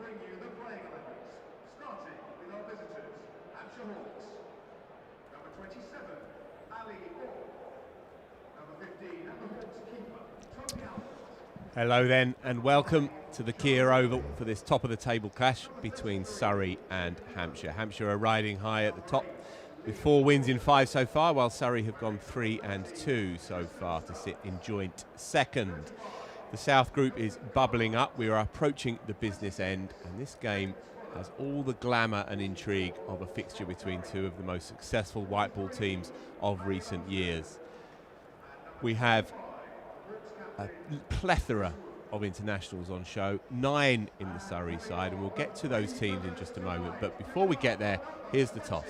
bring you the playing 11s, starting with our visitors, Hampshire Hawks. Number 27, Ali Orr. Number 15, and the Hawks keeper, Tony Alford. Hello then, and welcome to the Kia Oval for this top-of-the-table clash between Surrey and Hampshire. Hampshire are riding high at the top with 4 wins in 5 so far, while Surrey have gone 3 and 2 so far to sit in joint second. The South Group is bubbling up. We are approaching the business end, and this game has all the glamour and intrigue of a fixture between two of the most successful white ball teams of recent years. We have a plethora of internationals on show, 9 in the Surrey side, and we'll get to those teams in just a moment. But before we get there, here's the toss.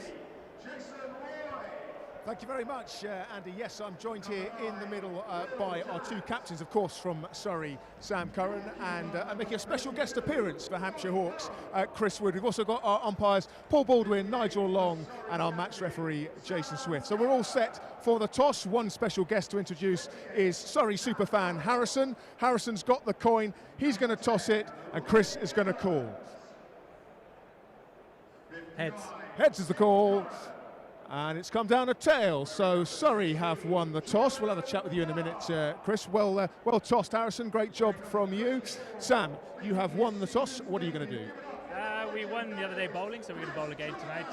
Thank you very much, Andy. Yes, I'm joined here in the middle by our 2 captains, of course, from Surrey, Sam Curran, and making a special guest appearance for Hampshire Hawks, Chris Wood. We've also got our umpires, Paul Baldwin, Nigel Long, and our match referee, Jason Swift. So we're all set for the toss. One special guest to introduce is Surrey superfan Harrison. Harrison's got the coin. He's going to toss it, and Chris is going to call. Heads. Heads is the call. And it's come down to tail, so Surrey have won the toss. We'll have a chat with you in a minute, Chris. Well tossed, Harrison. Great job from you. Sam, you have won the toss. What are you going to do? We won the other day bowling, so we're going to bowl again tonight.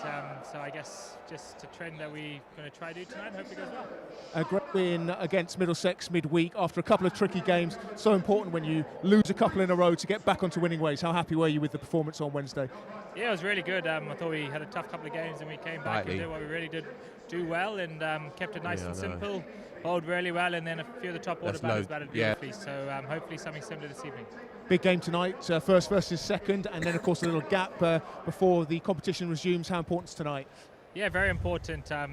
So I guess just a trend that we're going to try to do tonight. Hope it goes well. A great win against Middlesex midweek after a couple of tricky games. So important when you lose a couple in a row to get back onto winning ways. How happy were you with the performance on Wednesday? Yeah, it was really good. I thought we had a tough couple of games, and we came back and did what we really did do well, and kept it nice and simple. Bowled really well, and then a few of the top order batters batted beautifully. So hopefully something similar this evening. Big game tonight, first versus second, and then of course a little gap before the competition resumes. How important is tonight? Yeah, very important. A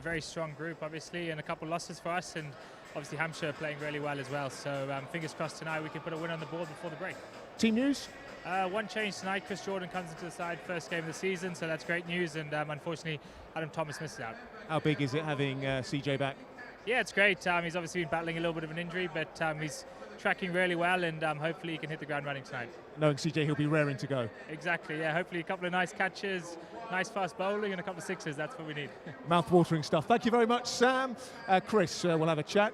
very strong group, obviously, and a couple of losses for us, and obviously Hampshire playing really well as well. So fingers crossed tonight we can put a win on the board before the break. Team news? One change tonight. Chris Jordan comes into the side, first game of the season, so that's great news. And unfortunately, Adam Thomas misses out. How big is it having CJ back? Yeah, it's great. He's obviously been battling a little bit of an injury, but he's tracking really well, and hopefully he can hit the ground running tonight. Knowing CJ, he'll be raring to go. Exactly, yeah. Hopefully a couple of nice catches, nice fast bowling, and a couple of sixes. That's what we need. Mouth-watering stuff. Thank you very much, Sam. Chris, we'll have a chat.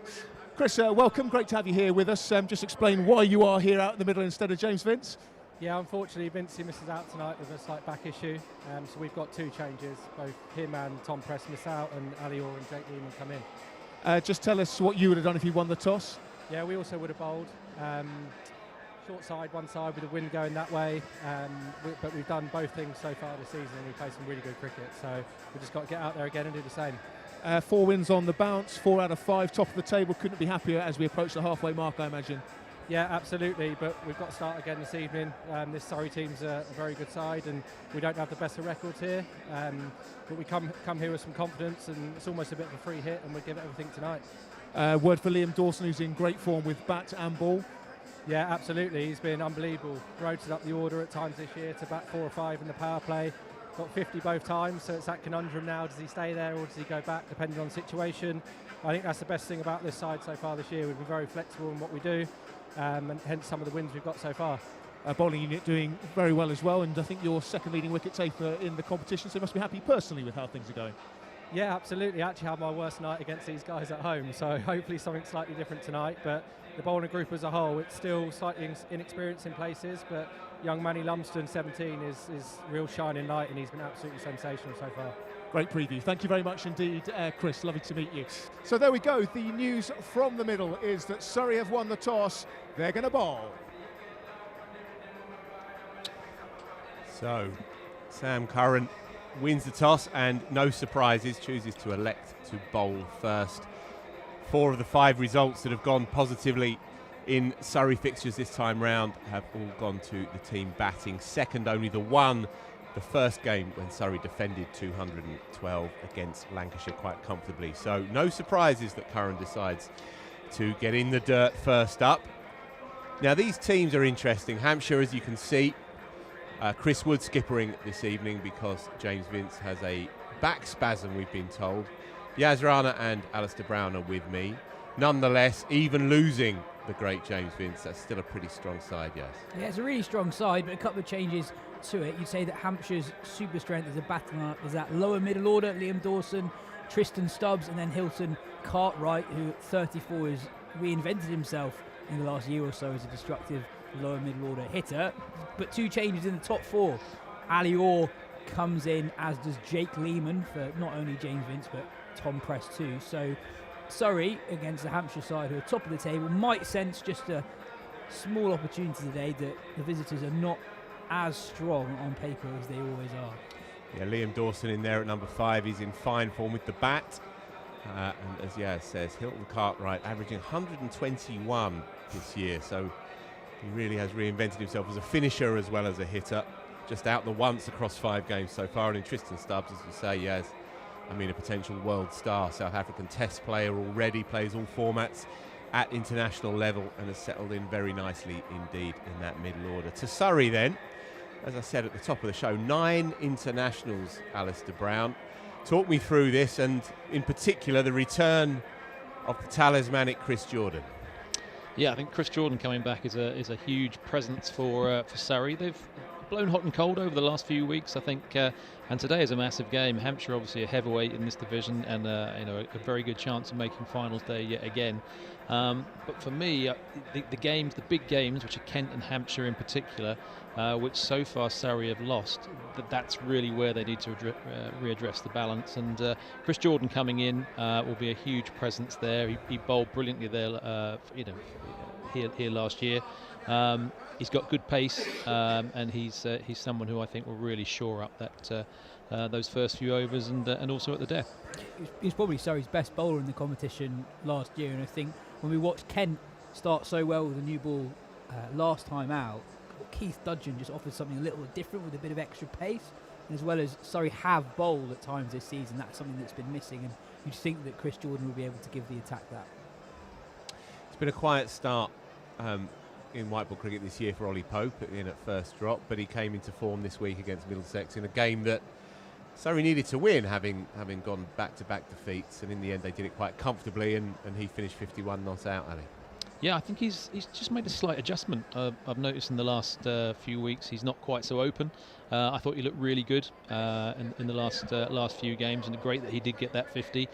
Chris, welcome. Great to have you here with us. Just explain why you are here out in the middle instead of James Vince. Yeah, unfortunately, Vincey misses out tonight with a slight back issue. So we've got 2 changes. Both him and Tom Press miss out, and Ali Orr and Jake Lehman come in. Just tell us what you would have done if you won the toss. Yeah, we also would have bowled. Short side, one side with the wind going that way. But we've done both things so far this season, and we played some really good cricket. So we've just got to get out there again and do the same. 4 wins on the bounce, 4 out of 5, top of the table. Couldn't be happier as we approach the halfway mark, I imagine. Yeah, absolutely, but we've got to start again this evening. This Surrey team's a very good side, and we don't have the best of records here. But we come here with some confidence, and it's almost a bit of a free hit, and we'll give it everything tonight. Word for Liam Dawson, who's in great form with bat and ball. Yeah, absolutely. He's been unbelievable. Rotated up the order at times this year to bat 4 or 5 in the power play. Got 50 both times, so it's that conundrum now. Does he stay there or does he go back, depending on the situation? I think that's the best thing about this side so far this year. We've been very flexible in what we do. And hence some of the wins we've got so far. Bowling unit doing very well as well, and I think you're second leading wicket taker in the competition, so you must be happy personally with how things are going. Yeah, absolutely. I actually had my worst night against these guys at home, so hopefully something slightly different tonight. But the bowling group as a whole, it's still slightly inexperienced in places, but young Manny Lumsden, 17, is real shining light, and he's been absolutely sensational so far. Great preview. Thank you very much indeed, Chris. Lovely to meet you. So there we go. The news from the middle is that Surrey have won the toss. They're going to bowl. So, Sam Curran wins the toss and, no surprises, chooses to elect to bowl first. 4 of the 5 results that have gone positively in Surrey fixtures this time round have all gone to the team batting. Second only the one, the first game when Surrey defended 212 against Lancashire quite comfortably. So no surprises that Curran decides to get in the dirt first up. Now these teams are interesting. Hampshire, as you can see, Chris Wood skippering this evening because James Vince has a back spasm, we've been told. Yas Rana and Alistair Brown are with me. Nonetheless, even losing the great James Vince. That's still a pretty strong side, yes. Yeah, it's a really strong side, but a couple of changes to it. You'd say that Hampshire's super strength is a battle up. There's that lower middle order, Liam Dawson, Tristan Stubbs, and then Hilton Cartwright, who at 34 has reinvented himself in the last year or so as a destructive lower middle order hitter. But 2 changes in the top 4. Ali Orr comes in, as does Jake Lehman, for not only James Vince but Tom Press too. So Surrey against the Hampshire side, who are top of the table, might sense just a small opportunity today that the visitors are not as strong on paper as they always are. Yeah, Liam Dawson in there at number 5. He's in fine form with the bat. And as Yas says, Hilton Cartwright averaging 121 this year. So he really has reinvented himself as a finisher as well as a hitter. Just out the once across 5 games so far. And in Tristan Stubbs, as you say, Yas, I mean, a potential world star, South African test player already, plays all formats at international level and has settled in very nicely indeed in that middle order. To Surrey then, as I said at the top of the show, 9 internationals, Alistair Brown. Talk me through this, and in particular the return of the talismanic Chris Jordan. Yeah, I think Chris Jordan coming back is a huge presence for Surrey. They've blown hot and cold over the last few weeks, I think, and today is a massive game. Hampshire obviously a heavyweight in this division, and a very good chance of making finals there yet again. But for me, the big games, which are Kent and Hampshire in particular, which so far Surrey have lost, that's really where they need to readdress the balance. And Chris Jordan coming in will be a huge presence there. He bowled brilliantly there, here last year. He's got good pace, and he's someone who I think will really shore up that those first few overs and also at the death. He's probably Surrey's best bowler in the competition last year, and I think when we watched Kent start so well with the new ball last time out, Keith Dudgeon just offers something a little bit different with a bit of extra pace, and as well as Surrey have bowled at times this season, that's something that's been missing, and you'd think that Chris Jordan will be able to give the attack that. It's been a quiet start in white ball cricket this year for Ollie Pope in at first drop, but he came into form this week against Middlesex in a game that Surrey needed to win, having gone back-to-back defeats, and in the end they did it quite comfortably, and he finished 51 not out, Ali. Yeah, I think he's just made a slight adjustment. I've noticed in the last few weeks he's not quite so open. I thought he looked really good in the last few games, and great that he did get that 50.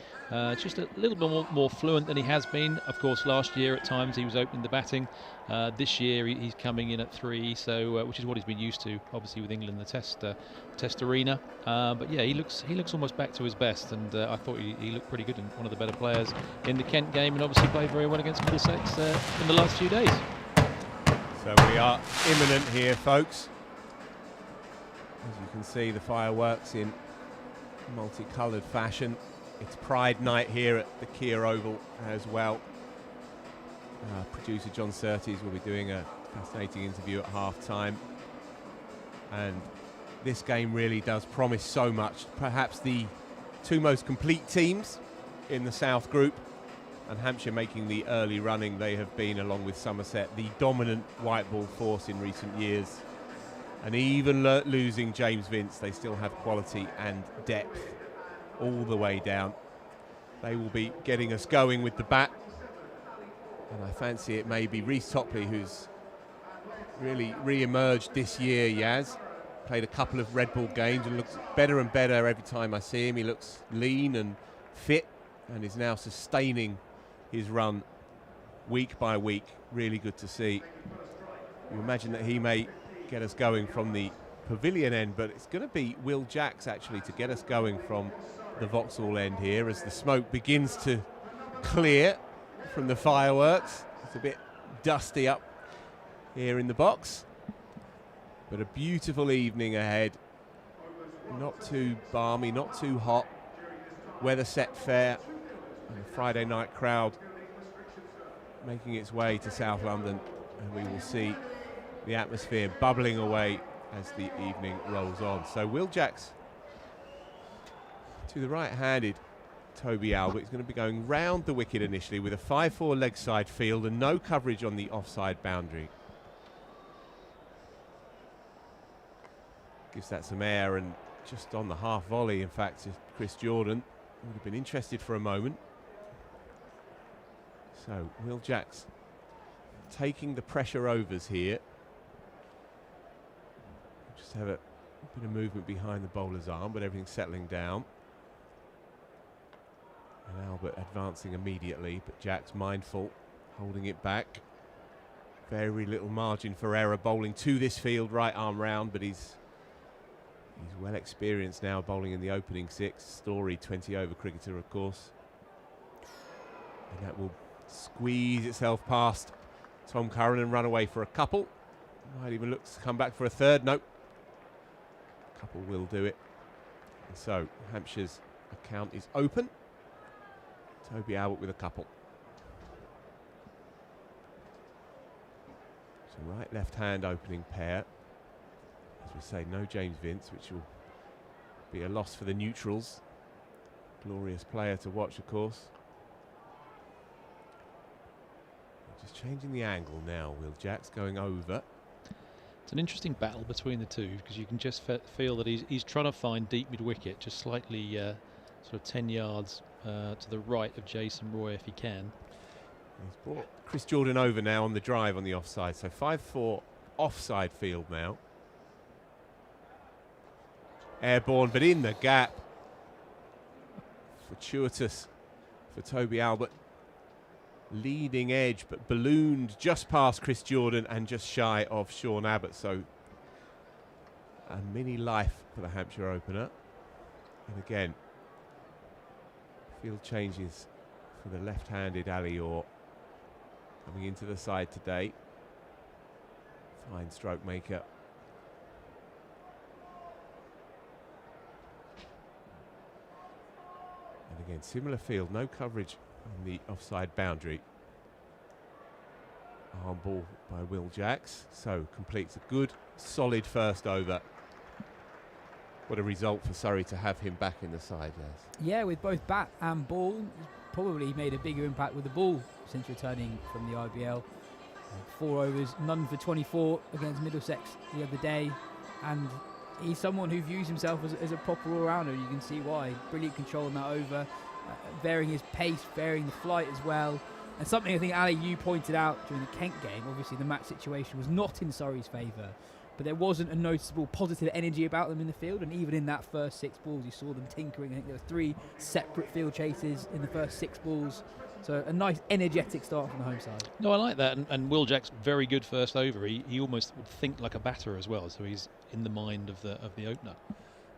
Just a little bit more fluent than he has been. Of course, last year at times he was opening the batting. This year he's coming in at 3, so which is what he's been used to, obviously with England in the test arena. But yeah, he looks almost back to his best, and I thought he looked pretty good, and one of the better players in the Kent game, and obviously played very well against Middlesex in the last few days. So we are imminent here, folks. As you can see, the fireworks in multicoloured fashion. It's Pride Night here at the Kia Oval as well. Producer John Surtees will be doing a fascinating interview at half-time. And this game really does promise so much. Perhaps the 2 most complete teams in the South Group, and Hampshire making the early running they have been, along with Somerset, the dominant white ball force in recent years. And even losing James Vince, they still have quality and depth all the way down. They will be getting us going with the bat. And I fancy it may be Reece Topley, who's really re-emerged this year, Yas. Played a couple of red ball games and looks better and better every time I see him. He looks lean and fit and is now sustaining his run week by week. Really good to see. You imagine that he may get us going from the pavilion end, but it's going to be Will Jacks actually to get us going from the Vauxhall end here as the smoke begins to clear from the fireworks. It's a bit dusty up here in the box, but a beautiful evening ahead. Not too balmy, not too hot. Weather set fair, and a Friday night crowd making its way to South London, and we will see the atmosphere bubbling away as the evening rolls on. So Will Jacks to the right-handed Toby Albert. He's going to be going round the wicket initially with a 5-4 leg side field and no coverage on the offside boundary. Gives that some air, and just on the half volley, in fact, Chris Jordan would have been interested for a moment. So Will Jacks taking the pressure overs here. Just have a bit of movement behind the bowler's arm, but everything's settling down. And Albert advancing immediately, but Jack's mindful, holding it back. Very little margin for error bowling to this field, right arm round, but he's well experienced now bowling in the opening 6. Storied 20-over cricketer, of course. And that will squeeze itself past Tom Curran and run away for a couple. Might even look to come back for a third. Nope. Couple will do it. And so Hampshire's account is open. Toby Albert with a couple. So right left hand opening pair. As we say, no James Vince, which will be a loss for the neutrals. Glorious player to watch, of course. Just changing the angle now. Will Jacks going over. It's an interesting battle between the two, because you can just feel that he's trying to find deep mid-wicket, just slightly sort of 10 yards to the right of Jason Roy if he can. He's brought Chris Jordan over now on the drive on the offside, so 5-4 offside field now. Airborne, but in the gap. Fortuitous for Toby Albert. Leading edge, but ballooned just past Chris Jordan and just shy of Sean Abbott. So a mini life for the Hampshire opener. And again, field changes for the left-handed Ali Orr coming into the side today. Fine stroke maker. And again, similar field, no coverage on the offside boundary. Arm ball by Will Jacks, so completes a good, solid first over. What a result for Surrey to have him back in the side, yes. Yeah, with both bat and ball, he's probably made a bigger impact with the ball since returning from the IBL. 4 overs, none for 24 against Middlesex the other day, and he's someone who views himself as a proper all-rounder. You can see why. Brilliant control on that over. Varying his pace, varying the flight as well. And something I think, Ali, you pointed out during the Kent game, obviously the match situation was not in Surrey's favour, but there wasn't a noticeable positive energy about them in the field, and even in that first 6 balls you saw them tinkering. I think there were 3 separate field chases in the first 6 balls. So a nice energetic start from the home side. No, I like that, and Will Jack's very good first over. He almost would think like a batter as well, so he's in the mind of the opener.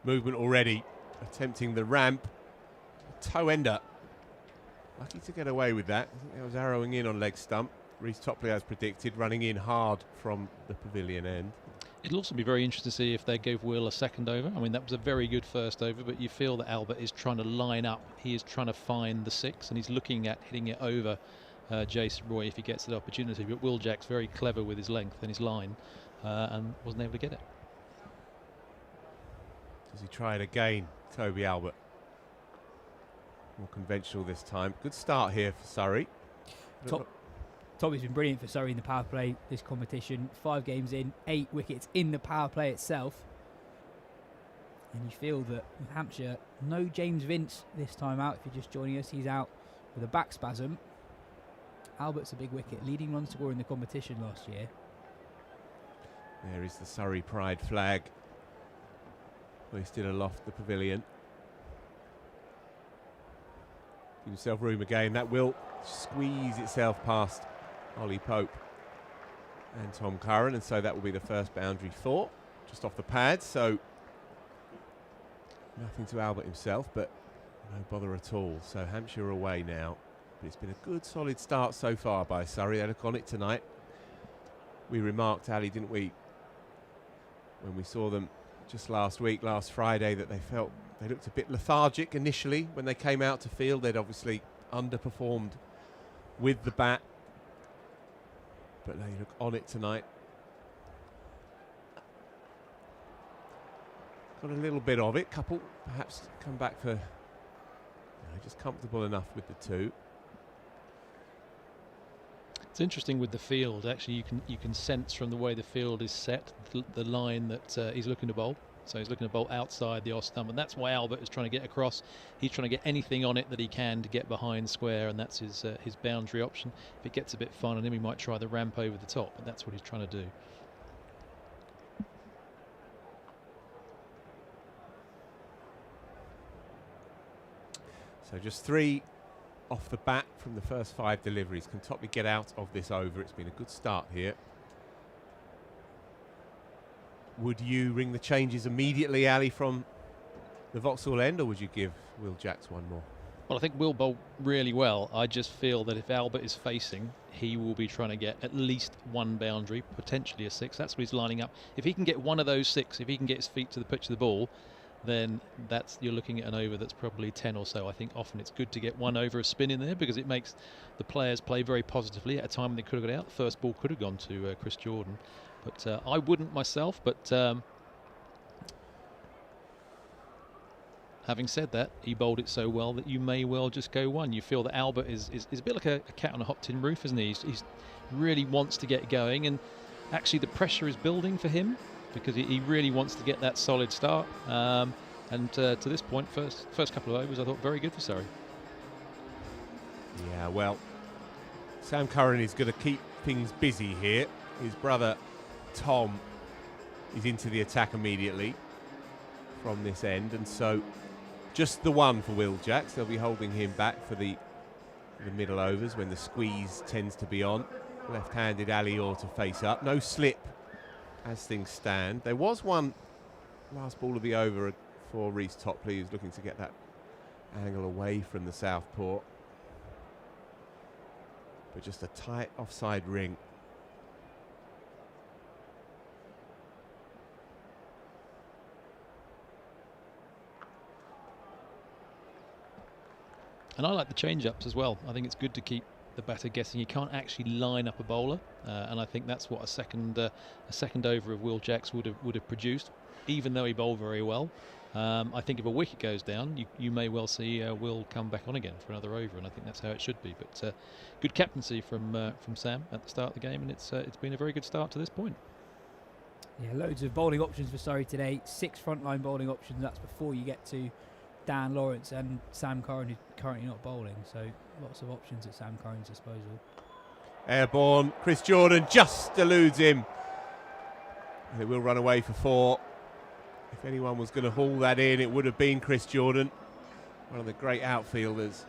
Movement already, attempting the ramp. Toe ender. Lucky to get away with that. I think that was arrowing in on leg stump. Reece Topley, as predicted, running in hard from the pavilion end. It'll also be very interesting to see if they give Will a second over. I mean, that was a very good first over, but you feel that Albert is trying to line up. He is trying to find the 6, and he's looking at hitting it over Jason Roy if he gets the opportunity. But Will Jack's very clever with his length and his line, and wasn't able to get it. Does he try it again, Toby Albert? More conventional this time. Good start here for Surrey. Toby's been brilliant for Surrey in the power play this competition. 5 games in, 8 wickets in the power play itself. And you feel that with Hampshire, no James Vince this time out. If you're just joining us, he's out with a back spasm. Albert's a big wicket, leading run scorer in the competition last year. There is the Surrey Pride flag hoisted aloft the pavilion. Give yourself room again. That will squeeze itself past Ollie Pope and Tom Curran, and so that will be the first boundary for, just off the pad. So nothing to Albert himself, but no bother at all. So Hampshire away now. But it's been a good, solid start so far by Surrey. They look on it tonight. We remarked, Ali, didn't we, when we saw them just last Friday, that they looked a bit lethargic initially when they came out to field. They'd obviously underperformed with the bat, but they look on it tonight. Got a little bit of it. Couple perhaps come back for just comfortable enough with the 2. It's interesting with the field. Actually, you can sense from the way the field is set the line that he's looking to bowl. So he's looking to bolt outside the off stump, and that's why Albert is trying to get across. He's trying to get anything on it that he can to get behind square, and that's his boundary option. If it gets a bit fun on him, he might try the ramp over the top, but that's what he's trying to do. So just 3 off the bat from the first 5 deliveries. Can Topley get out of this over? It's been a good start here. Would you ring the changes immediately, Ali, from the Vauxhall end, or would you give Will Jacks one more? Well, I think Will bowled really well. I just feel that if Albert is facing, he will be trying to get at least 1 boundary, potentially a 6. That's what he's lining up. If he can get 1 of those 6, if he can get his feet to the pitch of the ball, then you're looking at an over that's probably 10 or so. I think often it's good to get 1 over a spin in there because it makes the players play very positively at a time when they could have got out. The first ball could have gone to Chris Jordan. But I wouldn't myself, but having said that, he bowled it so well that you may well just go 1. You feel that Albert is a bit like a cat on a hot tin roof, isn't he? He really wants to get going, and actually the pressure is building for him because he really wants to get that solid start. And to this point, first couple of overs, I thought very good for Surrey. Yeah, well, Sam Curran is going to keep things busy here. His brother Tom is into the attack immediately from this end, and so just the 1 for Will Jacks. They'll be holding him back for the middle overs when the squeeze tends to be on. Left-handed Ali Orr to face up. No slip as things stand. There was one last ball of the over for Reece Topley, who's looking to get that angle away from the southpaw, but just a tight offside ring. And I like the change-ups as well. I think it's good to keep the batter guessing. You can't actually line up a bowler, and I think that's what a second over of Will Jacks would have produced, even though he bowled very well. I think if a wicket goes down, you may well see Will come back on again for another over, and I think that's how it should be. But good captaincy from Sam at the start of the game, and it's been a very good start to this point. Yeah, loads of bowling options for Surrey today. 6 frontline bowling options. That's before you get to Dan Lawrence and Sam Curran, who's currently not bowling, so lots of options at Sam Curran's disposal. Airborne, Chris Jordan just eludes him. And it will run away for 4. If anyone was going to haul that in, it would have been Chris Jordan, one of the great outfielders.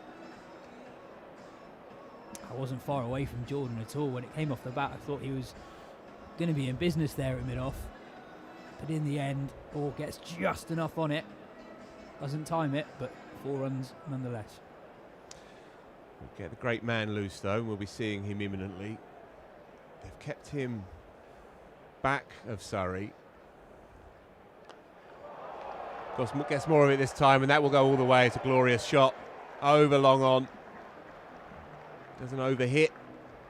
I wasn't far away from Jordan at all. When it came off the bat, I thought he was going to be in business there at mid-off. But in the end, Orr gets just enough on it. Doesn't time it, but 4 runs nonetheless. We'll get the great man loose, though. We'll be seeing him imminently. They've kept him back of Surrey. Of course, gets more of it this time, and that will go all the way. It's a glorious shot. Over, long on. Doesn't overhit.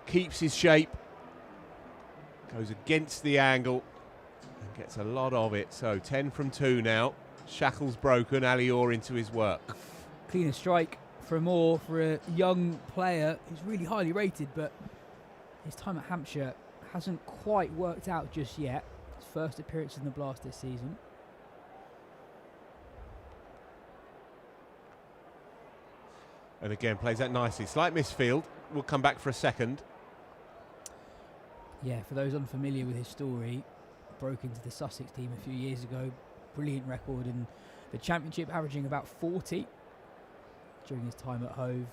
Keeps his shape. Goes against the angle. And gets a lot of it. So 10 from 2 now. Shackles broken, Ali Orr into his work. Cleaner strike from Orr for a young player who's really highly rated, but his time at Hampshire hasn't quite worked out just yet. His first appearance in the Blast this season. And again, plays that nicely. Slight misfield. We'll come back for a second. Yeah, for those unfamiliar with his story, broke into the Sussex team a few years ago. Brilliant record in the Championship, averaging about 40 during his time at Hove.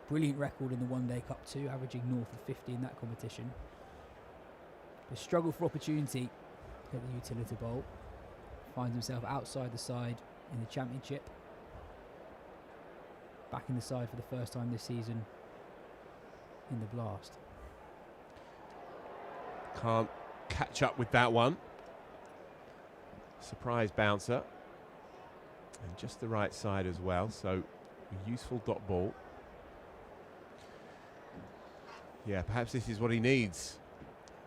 Brilliant record in the One Day Cup too, averaging north of 50 in that competition. The struggle for opportunity at the utility bowl. Finds himself outside the side in the Championship. Back in the side for the first time this season in the Blast. Can't catch up with that one. Surprise bouncer. And just the right side as well, so a useful dot ball. Yeah, perhaps this is what he needs,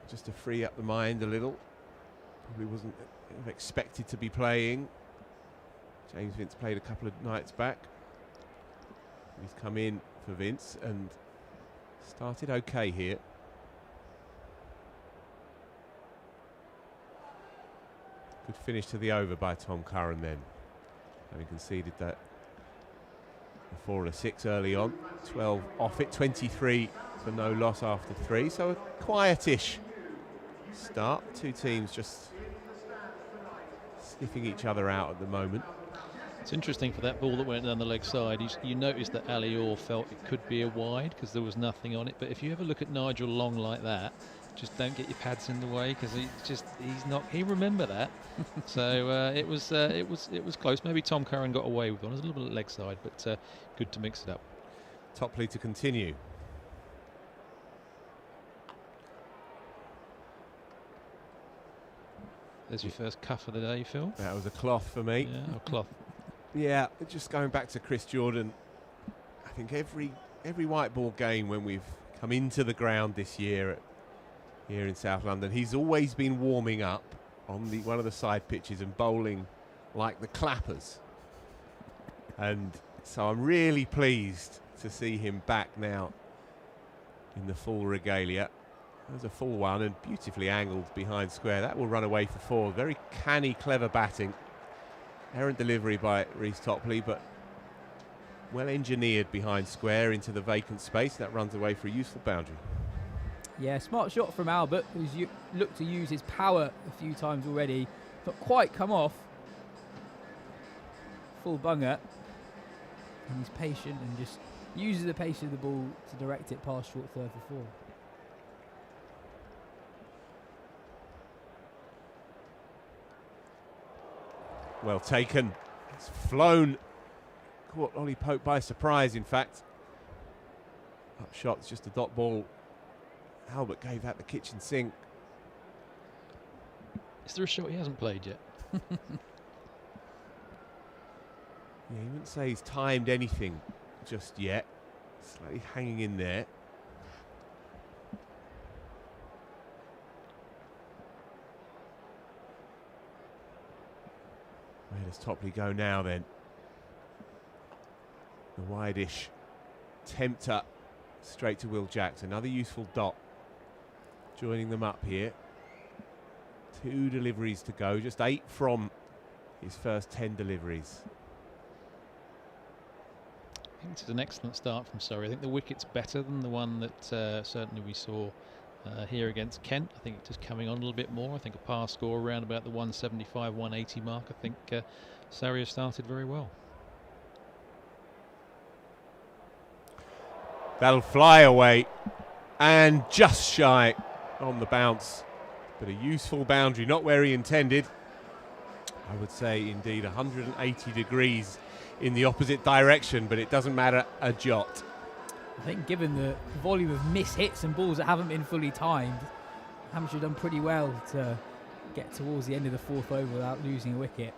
just to free up the mind a little. Probably wasn't expected to be playing. James Vince played a couple of nights back. He's come in for Vince and started okay here. Good finish to the over by Tom Curran then, having conceded that 4 and a 6 early on, 12 off it, 23 for no loss after 3, so a quietish start. Two teams just sniffing each other out at the moment. It's interesting for that ball that went down the leg side. You noticed that Ali Orr felt it could be a wide because there was nothing on it. But if you ever look at Nigel Long like that, just don't get your pads in the way because he's not. He remember that. So it was close. Maybe Tom Curran got away with one. It was a little bit leg side, but good to mix it up. Topley to continue. There's your first cuff of the day, Phil. That was a cloth for me. Yeah, a cloth. Yeah, just going back to Chris Jordan, I think every white ball game when we've come into the ground this year here in South London, he's always been warming up on one of the side pitches and bowling like the clappers. And so I'm really pleased to see him back now in the full regalia. There's a full one and beautifully angled behind square. That will run away for 4. Very canny, clever batting. Errant delivery by Reece Topley, but well engineered behind square into the vacant space. That runs away for a useful boundary. Yeah, smart shot from Albert, who's looked to use his power a few times already. Not quite come off. Full bunger. And he's patient and just uses the pace of the ball to direct it past short third for 4. Well taken. It's flown. Caught Ollie Pope by surprise, in fact. Up shot's just a dot ball. Albert gave that the kitchen sink. Is there a shot he hasn't played yet? Yeah, he wouldn't say he's timed anything just yet. Slightly hanging in there. Where does Topley go now then? The wide-ish tempter straight to Will Jacks. Another useful dot joining them up here. 2 deliveries to go, just 8 from his first 10 deliveries. I think it's an excellent start from Surrey. I think the wicket's better than the one that certainly we saw here against Kent. I think it's just coming on a little bit more. I think a par score around about the 175, 180 mark. I think Surrey has started very well. That'll fly away and just shy on the bounce. But a useful boundary, not where he intended. I would say indeed 180 degrees in the opposite direction, but it doesn't matter a jot. I think given the volume of miss-hits and balls that haven't been fully timed, Hampshire done pretty well to get towards the end of the 4th over without losing a wicket.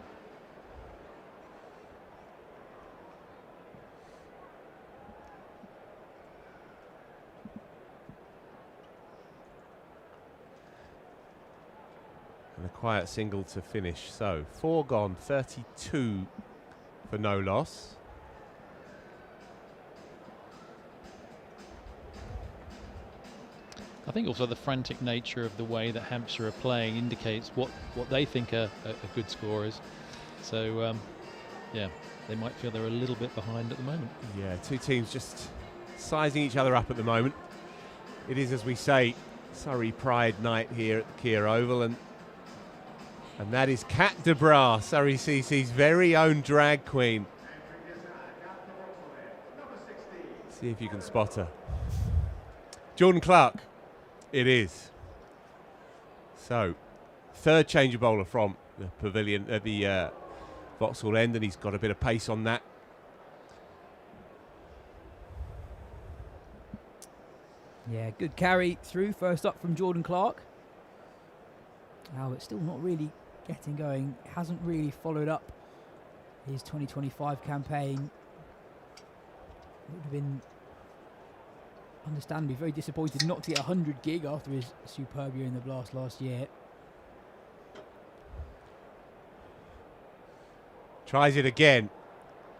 And a quiet single to finish. So 4 gone, 32 for no loss. I think also the frantic nature of the way that Hampshire are playing indicates what they think a good score is. So, yeah, they might feel they're a little bit behind at the moment. Yeah, 2 teams just sizing each other up at the moment. It is, as we say, Surrey Pride night here at the Kia Oval, and that is Kat de Bras, Surrey CC's very own drag queen. See if you can spot her. Jordan Clark. It is. So, 3rd change bowler from the pavilion at the Vauxhall end, and he's got a bit of pace on that. Yeah, good carry through. First up from Jordan Clark. Albert still not really getting going. Hasn't really followed up his 2025 campaign. Would have been understandably very disappointed not to get 100 gig after his superb year in the Blast last year. Tries it again.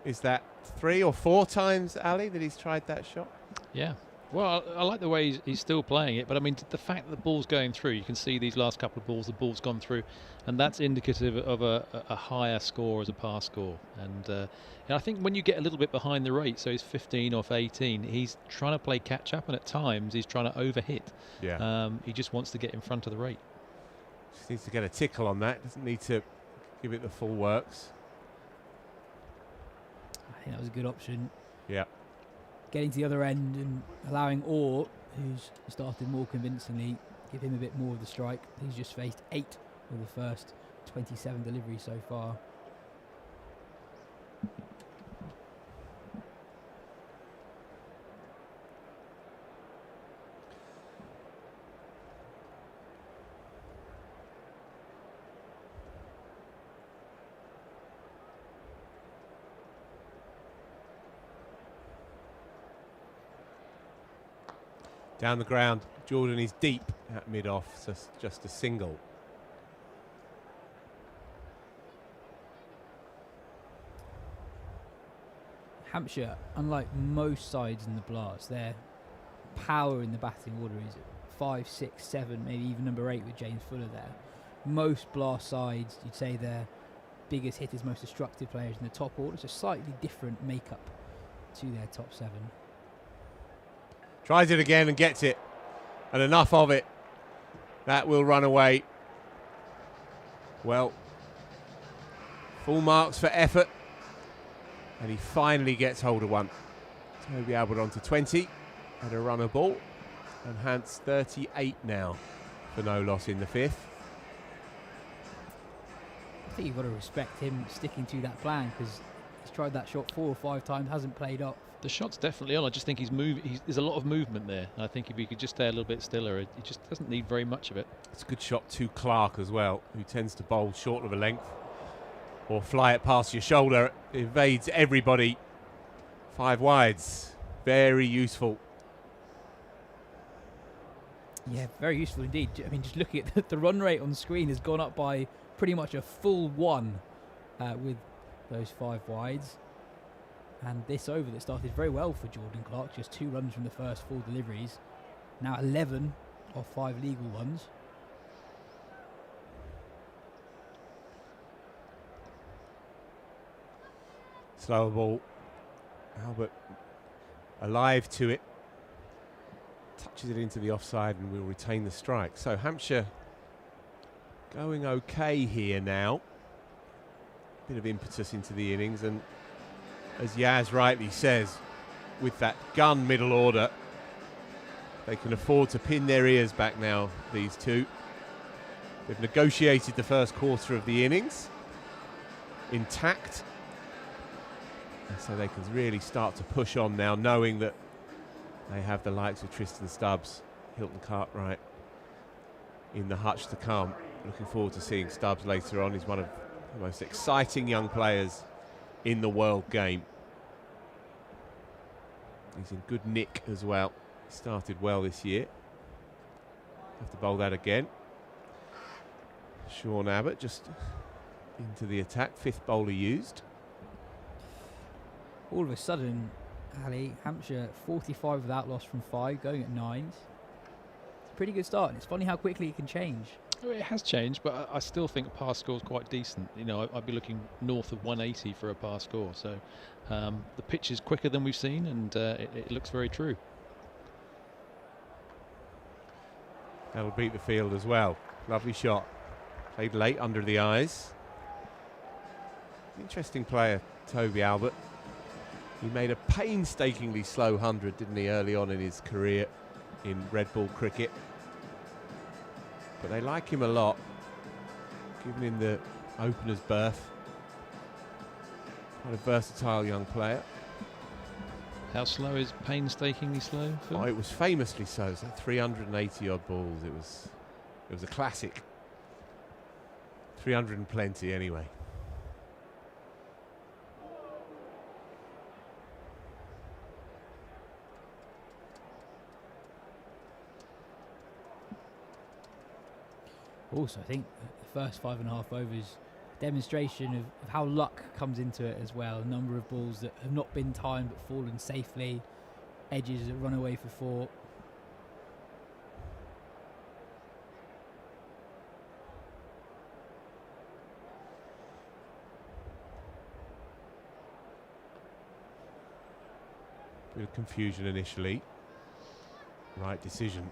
Is that 3 or 4 times, Ali, that he's tried that shot? Yeah, Well, I like the way he's still playing it, but I mean, the fact that the ball's going through, you can see these last couple of balls, the ball's gone through, and that's indicative of a higher score as a pass score. And I think when you get a little bit behind the rate, so he's 15 off 18, he's trying to play catch up, and at times he's trying to overhit. Yeah. He just wants to get in front of the rate. Just needs to get a tickle on that. Doesn't need to give it the full works. I think that was a good option. Yeah. Getting to the other end and allowing Orr, who's started more convincingly, give him a bit more of the strike. He's just faced 8 of the first 27 deliveries so far. Down the ground, Jordan is deep at mid-off, so just a single. Hampshire, unlike most sides in the Blast, their power in the batting order is 5, 6, 7, maybe even number 8 with James Fuller there. Most Blast sides, you'd say their biggest hitters, most destructive players in the top order, so slightly different makeup to their top 7. Tries it again and gets it. And enough of it. That will run away. Well, full marks for effort. And he finally gets hold of one. Toby Albert on to 20. And a runner ball. And Hans 38 now for no loss in the 5th. I think you've got to respect him sticking to that plan, because he's tried that shot 4 or 5 times, hasn't played up. The shot's definitely on. I just think there's a lot of movement there. I think if he could just stay a little bit stiller, he just doesn't need very much of it. It's a good shot to Clark as well, who tends to bowl short of a length or fly it past your shoulder. It evades everybody. 5 wides. Very useful. Yeah, very useful indeed. I mean, just looking at the run rate on the screen has gone up by pretty much a full 1 with those 5 wides. And this over that started very well for Jordan Clark, just 2 runs from the first 4 deliveries. Now 11 of 5 legal ones. Slower ball. Albert alive to it. Touches it into the offside and will retain the strike. So Hampshire going okay here now. Bit of impetus into the innings, and as Yas rightly says, with that gun middle order, they can afford to pin their ears back now, these two. They've negotiated the first quarter of the innings intact, and so they can really start to push on now, knowing that they have the likes of Tristan Stubbs, Hilton Cartwright in the hutch to come. Looking forward to seeing Stubbs later on. He's one of the most exciting young players in the world game. He's in good nick as well. He started well this year. Have to bowl that again. Sean Abbott just into the attack. 5th bowler used. All of a sudden, Ali, Hampshire 45 without loss from 5, going at 9s. It's a pretty good start, and it's funny how quickly it can change. Oh, it has changed, but I still think pass score is quite decent. You know, I'd be looking north of 180 for a pass score. So the pitch is quicker than we've seen, and it looks very true. That'll beat the field as well. Lovely shot. Played late under the eyes. Interesting player, Toby Albert. He made a painstakingly slow 100, didn't he, early on in his career in red ball cricket. But they like him a lot, giving him the opener's berth. Quite a versatile young player. How slow is painstakingly slow, Phil? Oh, it was famously so. So 380 odd balls. It was a classic. 300 and plenty anyway. Also, I think the first 5.5 overs, demonstration of how luck comes into it as well. A number of balls that have not been timed but fallen safely. edges that run away for 4. Bit of confusion initially. Right decision.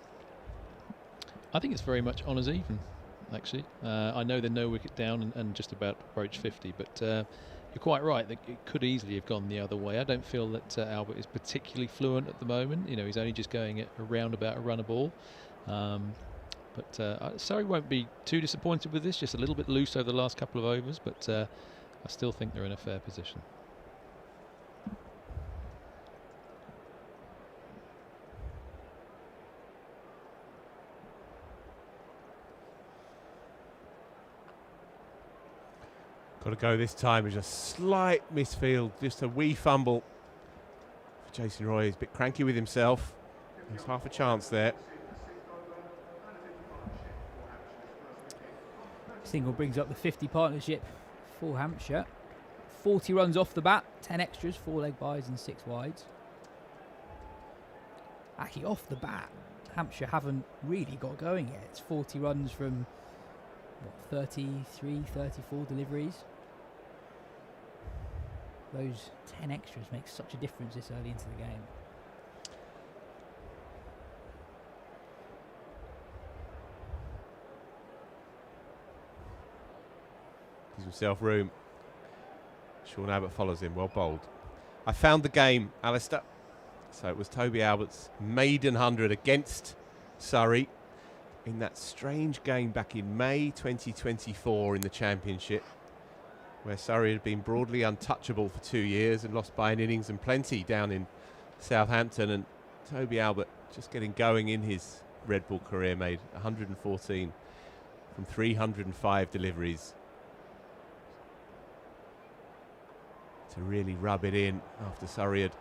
I think it's very much honours even, actually. I know they're no wicket down and just about approach 50, but you're quite right that it could easily have gone the other way. I don't feel that Albert is particularly fluent at the moment. You know, he's only just going at around about a run a ball. But Surrey won't be too disappointed with this, just a little bit loose over the last couple of overs, but I still think they're in a fair position. Got to go this time. It's a slight misfield, just a wee fumble. Jason Roy is a bit cranky with himself. There's half a chance there. Single brings up the 50 partnership for Hampshire. 40 runs off the bat, 10 extras, 4 leg byes and 6 wides. Actually, off the bat, Hampshire haven't really got going yet. It's 40 runs from, what, 33, 34 deliveries. Those 10 extras make such a difference this early into the game. Gives himself room. Sean Abbott follows him, well bowled. I found the game, Alistair. So it was Toby Albert's maiden 100 against Surrey in that strange game back in May 2024 in the Championship, where Surrey had been broadly untouchable for 2 years and lost by an innings and plenty down in Southampton. And Toby Albert, just getting going in his red ball career, made 114 from 305 deliveries to really rub it in after Surrey had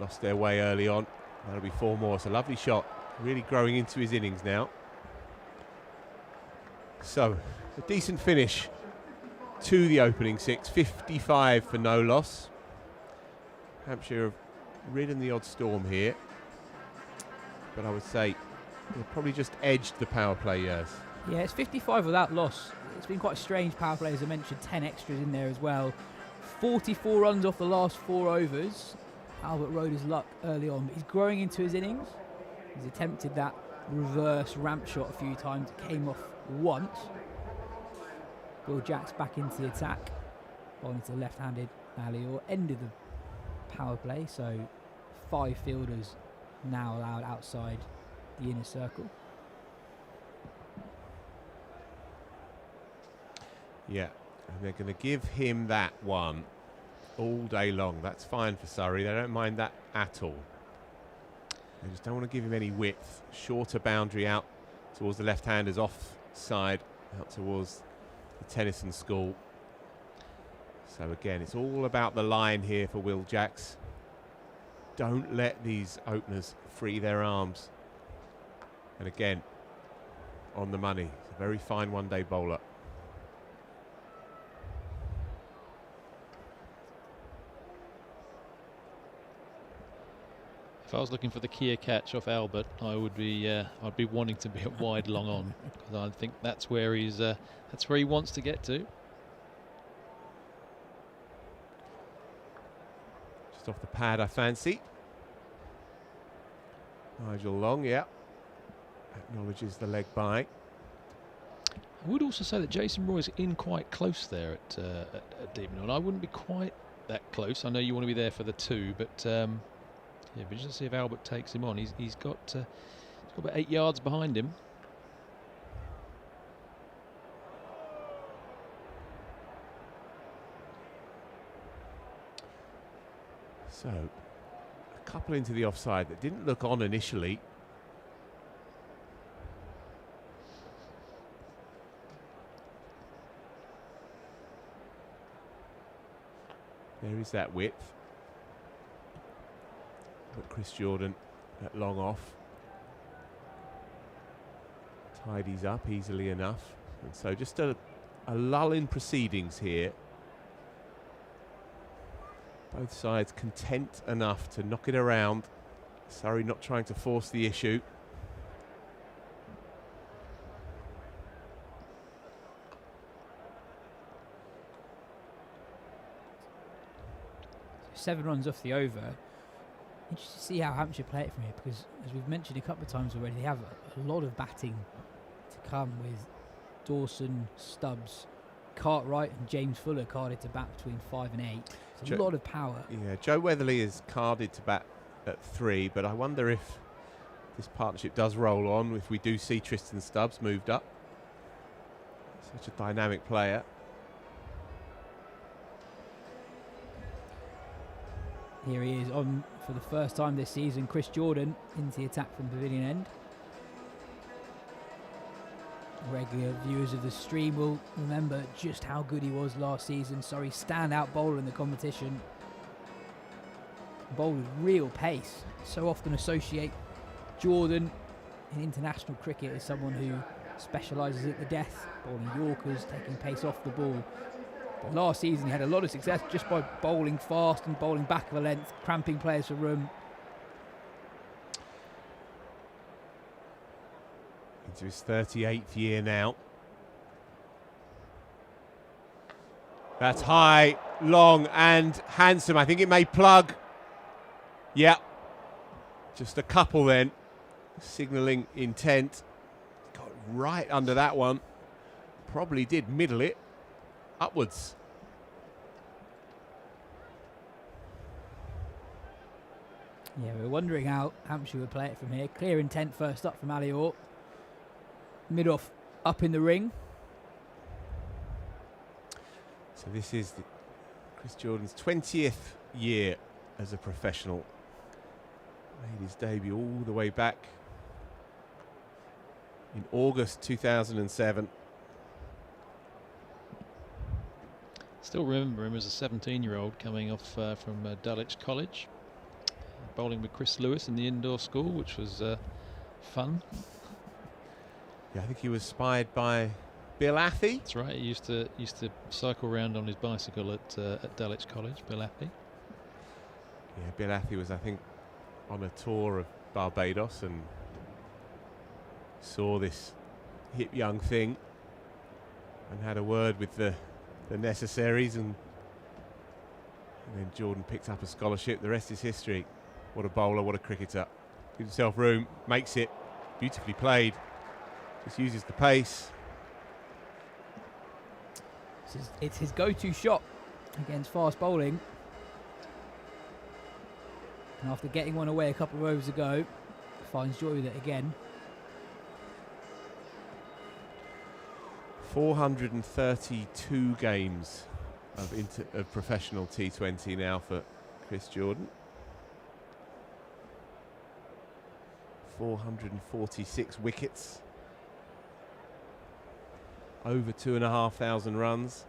lost their way early on. That'll be 4 more. It's a lovely shot, really growing into his innings now. So a decent finish to the opening 6, 55 for no loss. Hampshire have ridden the odd storm here, but I would say they've probably just edged the power play, yes. Yeah, it's 55 without loss. It's been quite a strange power play, as I mentioned, 10 extras in there as well. 44 runs off the last 4 overs. Albert rode his luck early on, but he's growing into his innings. He's attempted that reverse ramp shot a few times. It came off once. Will Jacks back into the attack. Bowling to the left-handed alley, or ended the power play. So 5 fielders now allowed outside the inner circle. Yeah, and they're going to give him that one all day long. That's fine for Surrey. They don't mind that at all. They just don't want to give him any width. Shorter boundary out towards the left-handers offside, out towards the Tennyson School. So again, it's all about the line here for Will Jacks. Don't let these openers free their arms. And again, on the money. He's a very fine one-day bowler. If I was looking for the Kia catch off Albert, I would be, I'd be wanting to be at wide long on, because I think that's where he wants to get to. Just off the pad, I fancy. Nigel Long, yeah, acknowledges the leg by. I would also say that Jason Roy is in quite close there at deep mid on. I wouldn't be quite that close. I know you want to be there for the 2, but. Yeah, but just to see if Albert takes him on. He's got about 8 yards behind him. So, a couple into the offside that didn't look on initially. There is that width. But Chris Jordan at long off tidies up easily enough, and so just a lull in proceedings here. Both sides content enough to knock it around Surrey not trying to force the issue. So 7 runs off the over. Interesting to see how Hampshire play it from here, because as we've mentioned a couple of times already, they have a lot of batting to come with Dawson, Stubbs, Cartwright and James Fuller carded to bat between 5 and 8. It's a lot of power. Yeah, Joe Weatherly is carded to bat at 3, but I wonder if this partnership does roll on, if we do see Tristan Stubbs moved up. Such a dynamic player. Here he is on for the first time this season. Chris Jordan into the attack from pavilion end. Regular viewers of the stream will remember just how good he was last season. Sorry, standout bowler in the competition. Bowled with real pace. So often associate Jordan in international cricket as someone who specialises at the death, bowling Yorkers, taking pace off the ball. But last season he had a lot of success just by bowling fast and bowling back of a length, cramping players for room. Into his 38th year now. That's high, long and handsome. I think it may plug. Yeah. Just a couple then. Signalling intent. Got right under that one. Probably did middle it upwards. Yeah, we're wondering how Hampshire would play it from here. Clear intent first up from Ali Orr. Mid-off up in the ring. So this is Chris Jordan's 20th year as a professional. Made his debut all the way back in August 2007. Still remember him as a 17-year-old coming off from Dulwich College, bowling with Chris Lewis in the indoor school, which was fun. Yeah, I think he was spied by Bill Athy. That's right. He used to cycle around on his bicycle at Dulwich College. Bill Athy. Yeah, Bill Athy was, I think, on a tour of Barbados and saw this hip young thing and had a word with the necessaries, and then Jordan picked up a scholarship. The rest is history. What a bowler, what a cricketer. Gives himself room, makes it, beautifully played. Just uses the pace. It's his go-to shot against fast bowling. And after getting one away a couple of overs ago, finds joy with it again. 432 games of professional T20 now for Chris Jordan. 446 wickets. Over 2,500 runs.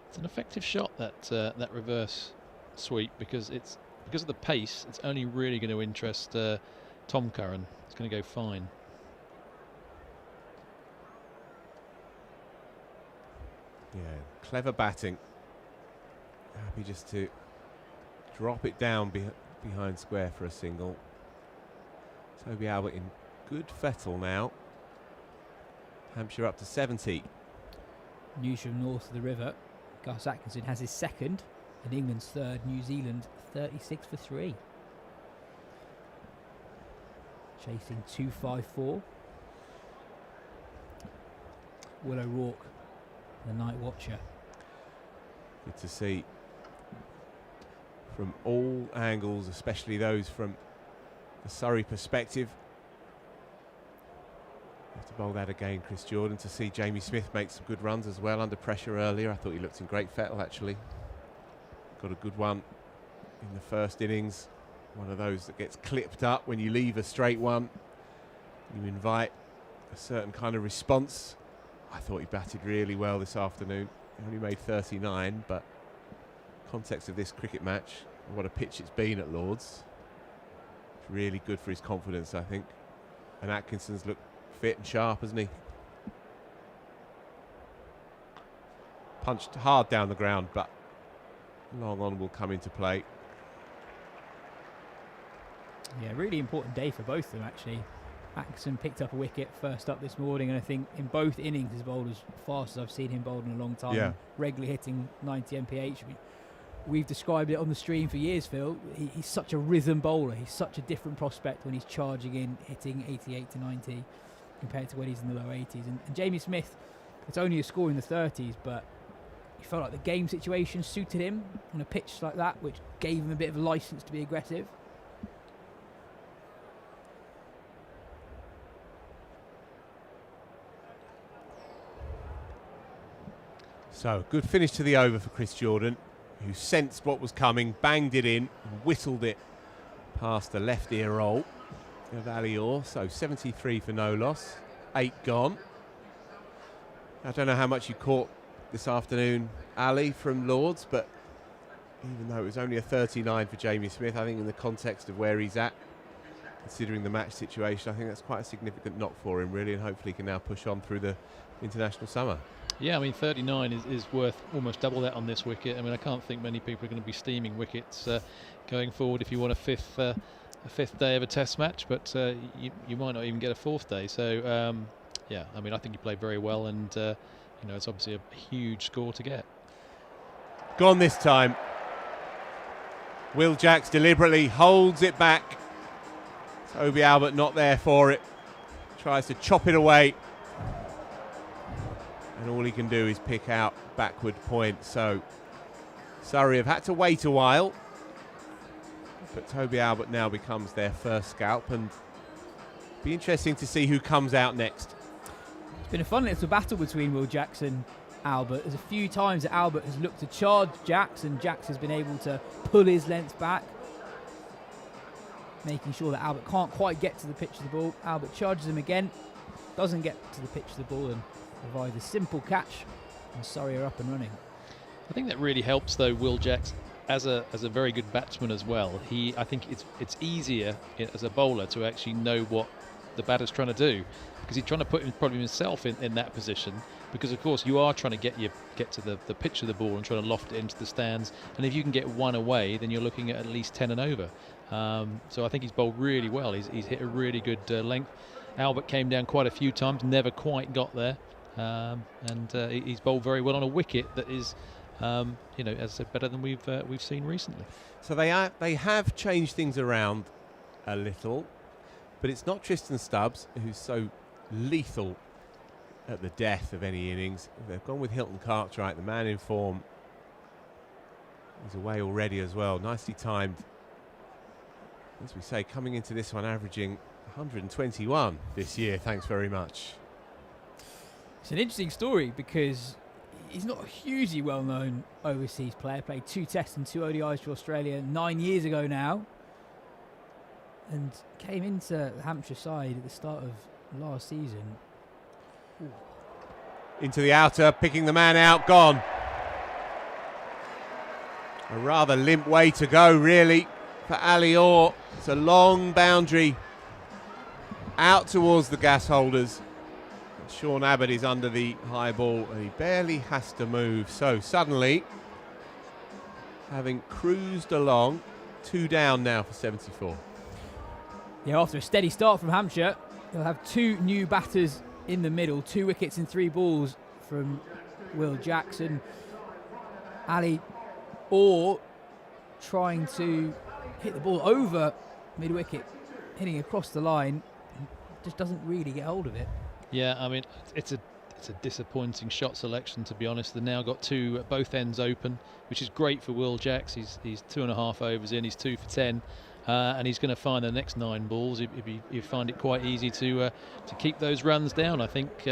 It's an effective shot, that reverse sweep, because of the pace. It's only really going to interest Tom Curran. It's going to go fine. Yeah, clever batting. Happy just to drop it down behind square for a single. Toby Albert in good fettle now. Hampshire up to 70. News from north of the river. Gus Atkinson has his second, and England's third. New Zealand 36 for 3. Chasing 254. Will O'Rourke, the night watcher. Good to see from all angles, especially those from the Surrey perspective. Have to bowl that again, Chris Jordan, to see Jamie Smith make some good runs as well under pressure earlier. I thought he looked in great fettle, actually. Got a good one in the first innings. One of those that gets clipped up when you leave a straight one. You invite a certain kind of response. I thought he batted really well this afternoon. He only made 39, but context of this cricket match, what a pitch it's been at Lord's, it's really good for his confidence, I think. And Atkinson's looked fit and sharp, hasn't he? Punched hard down the ground, but long on will come into play. Yeah, really important day for both of them, actually. Atkinson picked up a wicket first up this morning, and I think in both innings he's bowled as fast as I've seen him bowled in a long time, regularly hitting 90 mph. We've described it on the stream for years, Phil. He's such a rhythm bowler. He's such a different prospect when he's charging in, hitting 88 to 90 compared to when he's in the low 80s. And Jamie Smith, it's only a score in the 30s, but he felt like the game situation suited him on a pitch like that, which gave him a bit of a licence to be aggressive. So, good finish to the over for Chris Jordan, who sensed what was coming, banged it in, and whistled it past the left ear roll of Ali Orr. So 73 for no loss, 8 gone. I don't know how much you caught this afternoon, Ali, from Lords, but even though it was only a 39 for Jamie Smith, I think in the context of where he's at, considering the match situation, I think that's quite a significant knock for him, really, and hopefully he can now push on through the international summer. Yeah, I mean, 39 is worth almost double that on this wicket. I mean, I can't think many people are going to be steaming wickets going forward if you want a fifth day of a test match, but you might not even get a fourth day. So, yeah, I mean, I think he played very well, and, you know, it's obviously a huge score to get. Gone this time. Will Jacks deliberately holds it back. Toby Albert not there for it. Tries to chop it away. And all he can do is pick out backward point. So Surrey have had to wait a while, but Toby Albert now becomes their first scalp, and be interesting to see who comes out next. It's been a fun little battle between Will Jacks and Albert. There's a few times that Albert has looked to charge Jacks, and Jacks has been able to pull his length back, making sure that Albert can't quite get to the pitch of the ball. Albert charges him again, doesn't get to the pitch of the ball, and provides a simple catch, and Surrey are up and running. I think that really helps, though, Will Jacks as a very good batsman as well. I think it's easier as a bowler to actually know what the batter's trying to do, because he's trying to put probably himself in that position, because of course you are trying to get to the pitch of the ball and trying to loft it into the stands, and if you can get one away, then you're looking at least 10 and over. So I think he's bowled really well. He's hit a really good length. Albert came down quite a few times, never quite got there. And he's bowled very well on a wicket that is, you know, as I said, better than we've seen recently. So they have changed things around a little, but it's not Tristan Stubbs who's so lethal at the death of any innings. They've gone with Hilton Cartwright, the man in form. He's away already as well, nicely timed. As we say, coming into this one averaging 121 this year. Thanks very much. It's an interesting story because he's not a hugely well-known overseas player. Played 2 tests and 2 ODIs for Australia 9 years ago now, and came into the Hampshire side at the start of last season. Ooh. Into the outer, picking the man out, gone. A rather limp way to go, really, for Ali Orr. It's a long boundary out towards the gas holders. Sean Abbott is under the high ball, and he barely has to move. So suddenly, having cruised along, 2 down now for 74. Yeah, after a steady start from Hampshire, they'll have 2 new batters in the middle, 2 wickets and 3 balls from Will Jackson. Ali Orr trying to hit the ball over mid-wicket, hitting across the line, just doesn't really get hold of it. Yeah, I mean, it's a disappointing shot selection, to be honest. They've now got 2 at both ends open, which is great for Will Jacks. He's 2.5 overs in, he's 2 for 10, and he's going to find the next 9 balls. You find it quite easy to keep those runs down. I think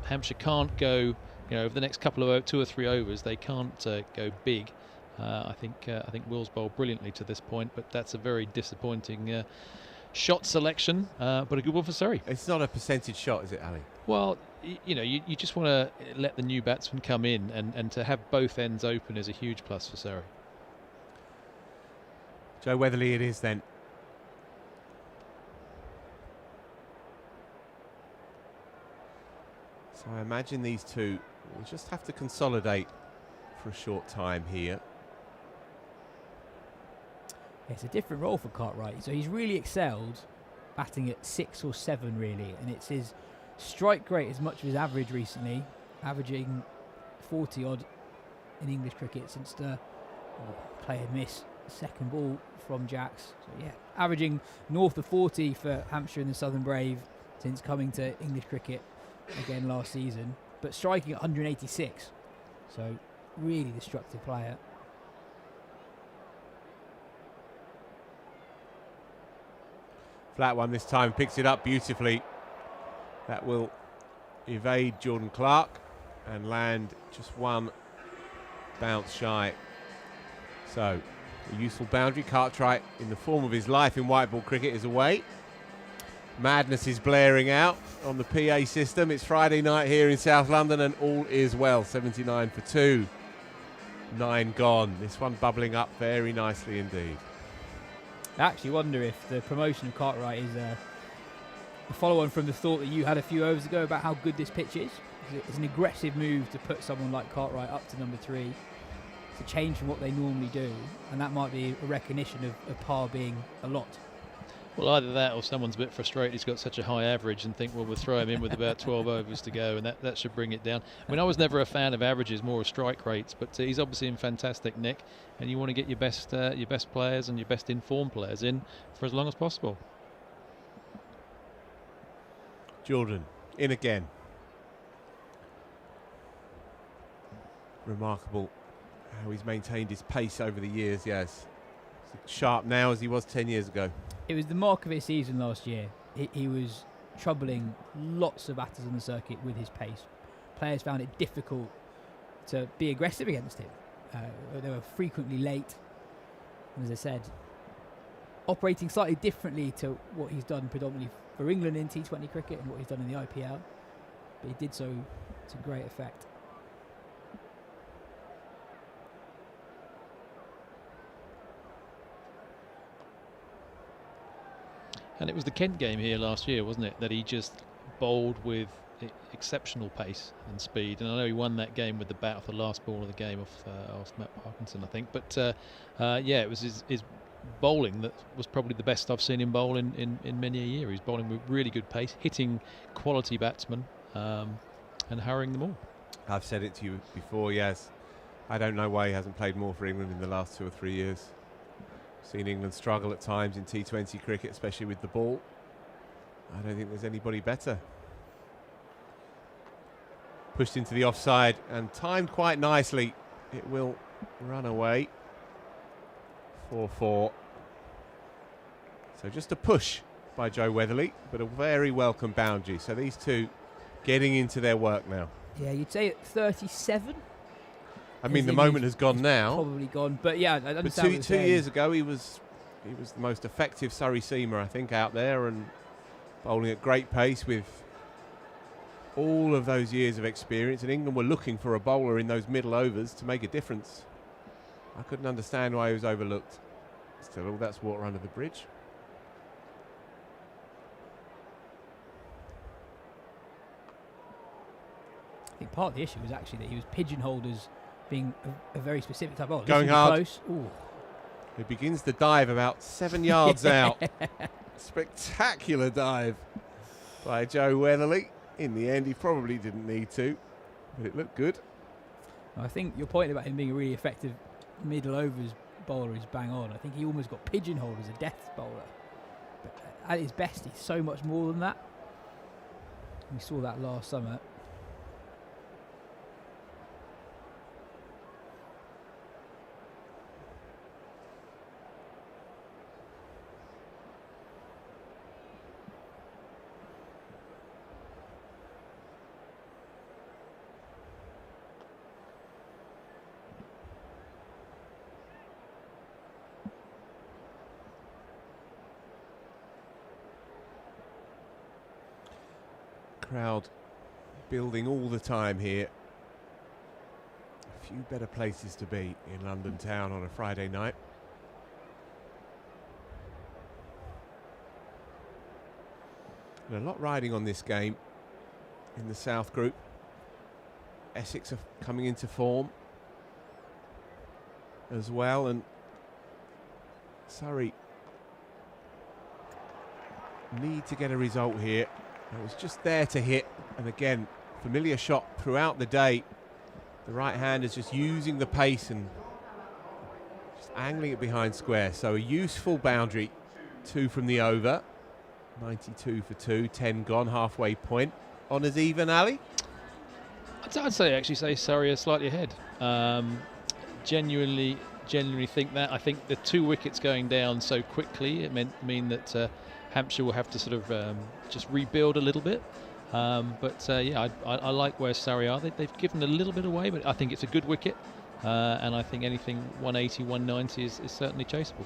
Hampshire can't go, you know, over the next couple of 2 or 3 overs, they can't go big. I think Will's bowled brilliantly to this point, but that's a very disappointing shot selection, but a good one for Surrey. It's not a percentage shot, is it, Ali? Well, you know, you just want to let the new batsman come in, and to have both ends open is a huge plus for Surrey. Joe Weatherly it is then. So I imagine these 2 will just have to consolidate for a short time here. It's a different role for Cartwright. So he's really excelled batting at 6 or 7 really, and it's his strike rate as much of his average recently, averaging 40 odd in English cricket since the player miss second ball from Jacks. So yeah, averaging north of 40 for Hampshire and the Southern Brave since coming to English cricket again last season, but striking at 186. So really destructive player. Flat one this time, picks it up beautifully. That will evade Jordan Clark and land just one bounce shy. So a useful boundary. Cartwright, in the form of his life in white ball cricket, is away. Madness is blaring out on the PA system. It's Friday night here in South London and all is well. 79 for 2. 9 gone. This one bubbling up very nicely indeed. I actually wonder if the promotion of Cartwright is a follow-on from the thought that you had a few overs ago about how good this pitch is. It's an aggressive move to put someone like Cartwright up to number 3, to change from what they normally do, and that might be a recognition of par being a lot. Well, either that or someone's a bit frustrated he's got such a high average and think, well, we'll throw him in with about 12 overs to go, and that should bring it down. I mean, I was never a fan of averages, more of strike rates, but he's obviously in fantastic nick, and you want to get your best players and your best informed players in for as long as possible. Jordan, in again. Remarkable how he's maintained his pace over the years, yes. Sharp now as he was 10 years ago. It was the mark of his season last year. He was troubling lots of batters on the circuit with his pace. Players found it difficult to be aggressive against him. They were frequently late. And as I said, operating slightly differently to what he's done predominantly for England in T20 cricket and what he's done in the IPL. But he did so to great effect. And it was the Kent game here last year, wasn't it, that he just bowled with exceptional pace and speed. And I know he won that game with the bat off the last ball of the game off Matt Parkinson, I think. But yeah, it was his bowling that was probably the best I've seen him bowl in many a year. He's bowling with really good pace, hitting quality batsmen and hurrying them all. I've said it to you before, yes. I don't know why he hasn't played more for England in the last 2 or 3 years. Seen England struggle at times in T20 cricket, especially with the ball. I don't think there's anybody better. Pushed into the offside and timed quite nicely. It will run away. 4-4. So just a push by Joe Weatherly, but a very welcome boundary. So these two getting into their work now. Yeah, you'd say at 37. I mean, the moment has gone now. Probably gone, but yeah, I understand. But two years ago, he was the most effective Surrey seamer, I think, out there, and bowling at great pace with all of those years of experience. And England were looking for a bowler in those middle overs to make a difference. I couldn't understand why he was overlooked. Still, all that's water under the bridge. I think part of the issue was actually that he was pigeonholed as being a very specific type of bowler. Going hard. Close. Ooh. He begins the dive about 7 yards out. Spectacular dive by Joe Weatherly. In the end, he probably didn't need to, but it looked good. I think your point about him being a really effective middle overs bowler is bang on. I think he almost got pigeonholed as a death bowler. But at his best, he's so much more than that. We saw that last summer. Crowd building all the time here. A few better places to be in London town on a Friday night. And a lot riding on this game in the South Group. Essex are coming into form as well, and Surrey need to get a result here. It was just there to hit, and again, familiar shot throughout the day. The right hand is just using the pace and just angling it behind square. So a useful boundary. 2 from the over. 92 for 2, 10 gone, halfway point. Honours even, Ali? I'd say Surrey are slightly ahead. Genuinely think that. I think the 2 wickets going down so quickly, it mean that Hampshire will have to sort of just rebuild a little bit. Yeah, I like where Surrey are. They've given a little bit away, but I think it's a good wicket. And I think anything 180, 190 is certainly chaseable.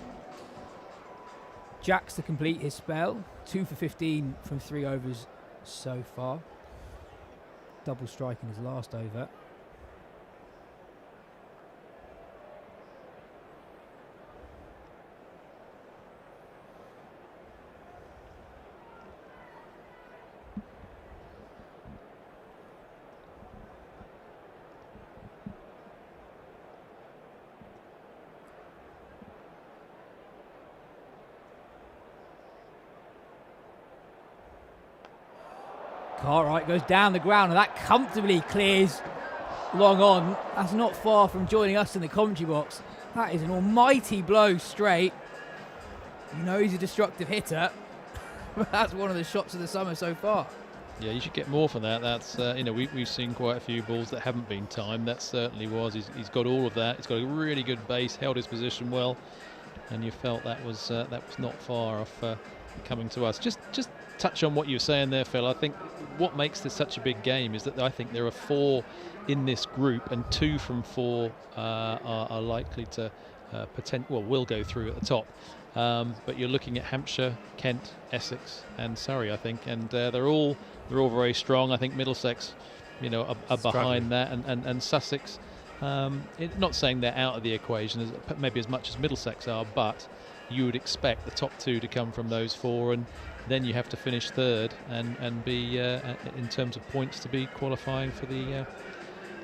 Jacks to complete his spell. 2 for 15 from 3 overs so far. Double strike in his last over. Cartwright goes down the ground, and that comfortably clears long on. That's not far from joining us in the commentary box. That is an almighty blow straight. You know he's a destructive hitter, but that's one of the shots of the summer so far. Yeah, you should get more from that. That's we've seen quite a few balls that haven't been timed. That certainly was. He's got all of that. He's got a really good base, held his position well, and you felt that was not far off coming to us. Just touch on what you were saying there, Phil. I think what makes this such a big game is that I think there are 4 in this group, and 2 from 4 are likely to will go through at the top. But you're looking at Hampshire, Kent, Essex, and Surrey, I think, and they're all very strong. I think Middlesex, are behind that, and Sussex. Not saying they're out of the equation, maybe as much as Middlesex are, but you would expect the top 2 to come from those 4, and then you have to finish third and be in terms of points to be qualifying for the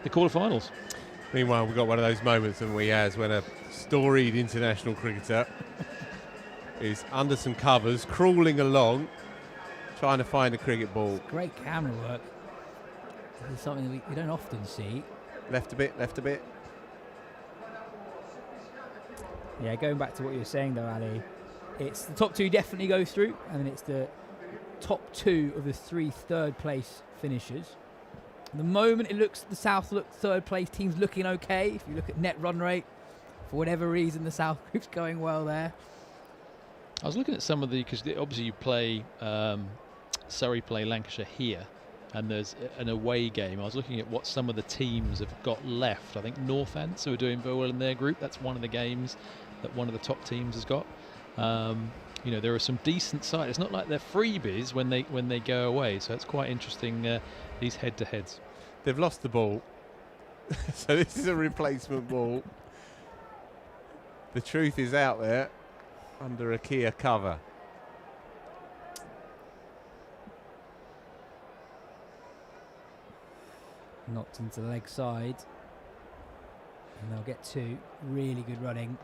quarterfinals. Meanwhile, we've got one of those moments, haven't we, as when a storied international cricketer is under some covers, crawling along, trying to find a cricket ball. It's great camera work. This is something that we don't often see. Left a bit. Yeah, going back to what you were saying though, Ali, it's the top 2 definitely go through, and then it's the top 2 of the 3 third place finishers. At the moment, the South third place team's looking okay. If you look at net run rate, for whatever reason, the South group's going well there. I was looking at some of because obviously you play Surrey play Lancashire here, and there's an away game. I was looking at what some of the teams have got left. I think Northants, who are doing very well in their group, that's one of the games that one of the top teams has got. There are some decent sides. It's not like they're freebies when they go away, so it's quite interesting, these head-to-heads. They've lost the ball, so this is a replacement ball. The truth is out there under a Kia cover. Knocked into the leg side, and they'll get 2. Really good running.